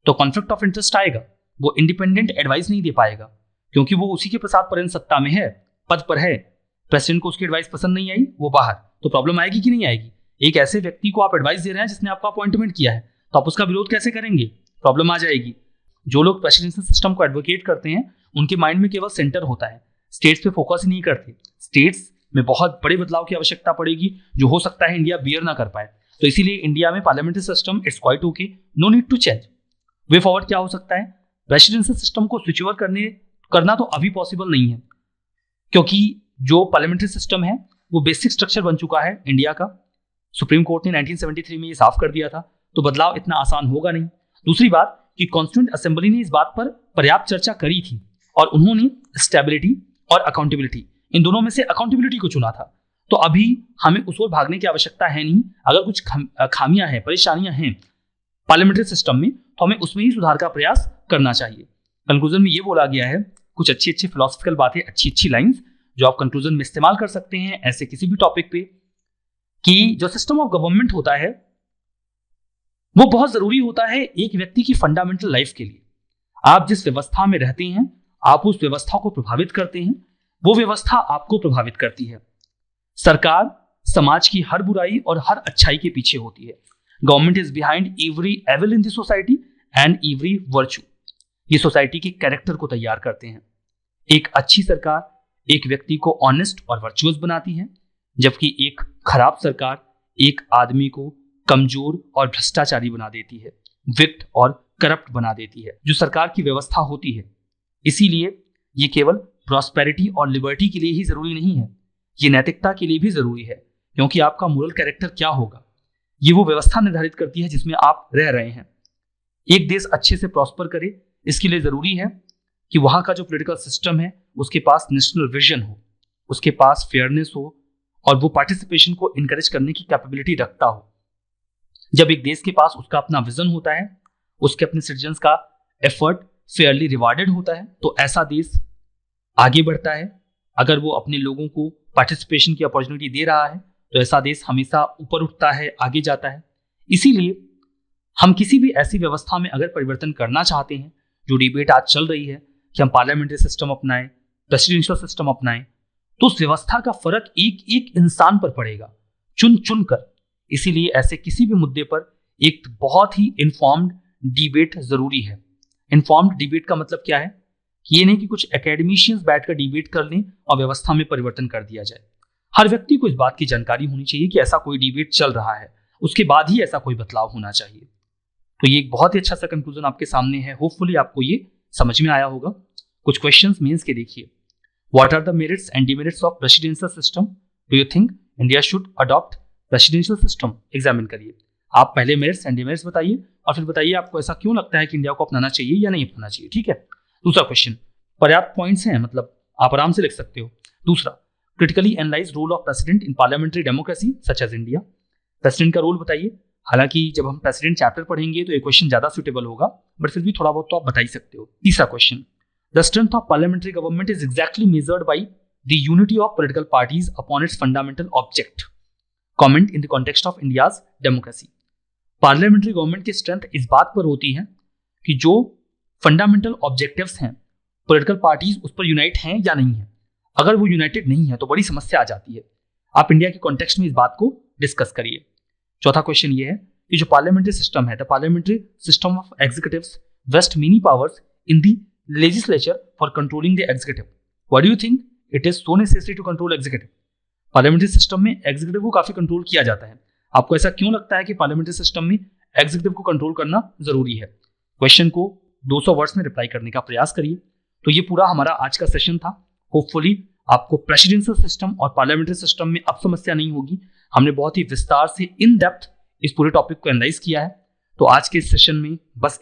तो कॉन्फ्लिक्ट ऑफ इंटरेस्ट आएगा, वो इंडिपेंडेंट एडवाइस नहीं दे पाएगा क्योंकि वो उसी के प्रसाद पर्यंत सत्ता में है, पद पर है, प्रेसिडेंट को उसकी एडवाइस पसंद नहीं आई, वो बाहर, तो प्रॉब्लम आएगी कि नहीं आएगी। एक ऐसे व्यक्ति को आप एडवाइस दे रहे हैं जिसने आपका अपॉइंटमेंट किया है, तो आप उसका विरोध कैसे करेंगे, प्रॉब्लम आ जाएगी। जो लोग प्रेसिडेंशियल सिस्टम को एडवोकेट करते हैं उनके माइंड में केवल सेंटर होता है, स्टेट्स पे फोकस ही नहीं करते। स्टेट्स में बहुत बड़े बदलाव की आवश्यकता पड़ेगी जो हो सकता है इंडिया बियर ना कर पाए, तो इसीलिए इंडिया में parliamentary system it's quite okay, no need to change. Way forward क्या हो सकता है, प्रेसिडेंशियल सिस्टम को स्विच ओवर करना तो अभी पॉसिबल नहीं है क्योंकि जो पार्लियामेंट्री सिस्टम है वो बेसिक स्ट्रक्चर बन चुका है इंडिया का। सुप्रीम कोर्ट ने 1973 में ये साफ कर दिया था, तो बदलाव इतना आसान होगा नहीं। दूसरी बात कि कॉन्स्टिट्यूएंट असेंबली ने इस बात पर पर्याप्त चर्चा करी थी और उन्होंने स्टेबिलिटी और अकाउंटेबिलिटी, इन दोनों में से अकाउंटेबिलिटी को चुना था, तो अभी हमें उस ओर भागने की आवश्यकता है नहीं। अगर कुछ खामियां हैं, परेशानियां हैं पार्लियामेंट्री सिस्टम में, तो हमें उसमें ही सुधार का प्रयास करना चाहिए। कंक्लूजन में ये बोला गया है, कुछ अच्छी अच्छी फिलोसफिकल बातें, अच्छी अच्छी लाइंस जो आप कंक्लूजन में इस्तेमाल कर सकते हैं ऐसे किसी भी टॉपिक पे, कि जो सिस्टम ऑफ गवर्नमेंट होता है वो बहुत जरूरी होता है एक व्यक्ति की फंडामेंटल लाइफ के लिए। आप जिस व्यवस्था में रहते हैं, आप उस व्यवस्था को प्रभावित करते हैं, वो व्यवस्था आपको प्रभावित करती है। सरकार समाज की हर बुराई और हर अच्छाई के पीछे होती है। Government is behind every evil in the society and every virtue. ये सोसाइटी के कैरेक्टर को तैयार करते हैं। एक अच्छी सरकार एक व्यक्ति को ऑनेस्ट और वर्चुअस बनाती है, जबकि एक खराब सरकार एक आदमी को कमजोर और भ्रष्टाचारी बना देती है, विक्ट और करप्ट बना देती है, जो सरकार की व्यवस्था होती है। इसीलिए ये केवल प्रॉस्पेरिटी और लिबर्टी के लिए ही जरूरी नहीं है, ये नैतिकता के लिए भी जरूरी है, क्योंकि आपका मोरल कैरेक्टर क्या होगा ये वो व्यवस्था निर्धारित करती है जिसमें आप रह रहे हैं। एक देश अच्छे से प्रॉस्पर करे, इसके लिए जरूरी है कि वहां का जो पॉलिटिकल सिस्टम है उसके पास नेशनल विजन हो, उसके पास फेयरनेस हो और वो पार्टिसिपेशन को इनकरेज करने की कैपेबिलिटी रखता हो। जब एक देश के पास उसका अपना विजन होता है, उसके अपने सिटीजन्स का एफर्ट फेयरली रिवार्डेड होता है, तो ऐसा देश आगे बढ़ता है। अगर वो अपने लोगों को पार्टिसिपेशन की अपॉर्चुनिटी दे रहा है तो ऐसा देश हमेशा ऊपर उठता है, आगे जाता है। इसीलिए हम किसी भी ऐसी व्यवस्था में अगर परिवर्तन करना चाहते हैं, जो डिबेट आज चल रही है कि हम पार्लियामेंट्री सिस्टम अपनाएं, प्रेसिडेंशियल सिस्टम अपनाएं, तो उस व्यवस्था का फर्क एक एक इंसान पर पड़ेगा, चुन चुन कर। इसीलिए ऐसे किसी भी मुद्दे पर एक बहुत ही इन्फॉर्म्ड डिबेट जरूरी है। इन्फॉर्म्ड डिबेट का मतलब क्या है कि ये नहीं कि कुछ एकेडमिशियंस बैठकर डिबेट कर लें और व्यवस्था में परिवर्तन कर दिया जाए। हर व्यक्ति को इस बात की जानकारी होनी चाहिए कि ऐसा कोई डिबेट चल रहा है, उसके बाद ही ऐसा कोई बदलाव होना चाहिए। तो ये एक बहुत ही अच्छा सा कंक्लूजन आपके सामने है। होपफुली आपको ये समझ में आया होगा। कुछ क्वेश्चंस मेंस के देखिए। What are the merits and demerits of presidential system? Do you think India should adopt presidential system? Examine करिए। आप पहले मेरिट्स एंड डिमेरिट्स बताइए और फिर बताइए आपको ऐसा क्यों लगता है कि इंडिया को अपनाना चाहिए या नहीं अपनाना चाहिए। ठीक है। दूसरा क्वेश्चन, पर्याप्त पॉइंट्स हैं, मतलब आप आराम से लिख सकते हो। दूसरा, critically analyse role of president in parliamentary democracy such as India. President का रोल बताइए। हालांकि जब हम प्रेसिडेंट चैप्टर पढ़ेंगे तो ये क्वेश्चन ज्यादा सुटेबल होगा, बट फिर भी थोड़ा बहुत तो आप बता ही सकते हो। तीसरा question, the strength of parliamentary government is exactly measured by the unity of political parties upon its fundamental object. Comment in the context of India's democracy. Parliamentary government की स्ट्रेंथ इस बात पर होती है कि जो फंडामेंटल ऑब्जेक्टिव्स हैं, political parties उस पर यूनाइट हैं या नहीं है। अगर वो यूनाइटेड नहीं है तो बड़ी समस्या आ जाती है। आप इंडिया के कॉन्टेक्स्ट में इस बात को डिस्कस करिए। चौथा क्वेश्चन ये है कि जो पार्लियामेंट्री सिस्टम है, the parliamentary system of executives vest many powers in the legislature for controlling the executive. What do you think it is so necessary to control executive? Parliamentary system में executive को काफी control किया जाता है। आपको ऐसा क्यों लगता है कि पार्लियामेंट्री सिस्टम में एग्जीक्यूटिव को कंट्रोल करना जरूरी है? क्वेश्चन को 200 वर्ड्स में रिप्लाई करने का प्रयास करिए। तो ये पूरा हमारा आज का सेशन था। होपफुली आपको प्रेसिडेंशियल सिस्टम और पार्लियामेंट्री सिस्टम में अब समस्या नहीं होगी। हमने बहुत ही विस्तार से इन डेप्थ इस पूरे टॉपिक को एनालाइज किया है। तो आज के इस सेशन में बस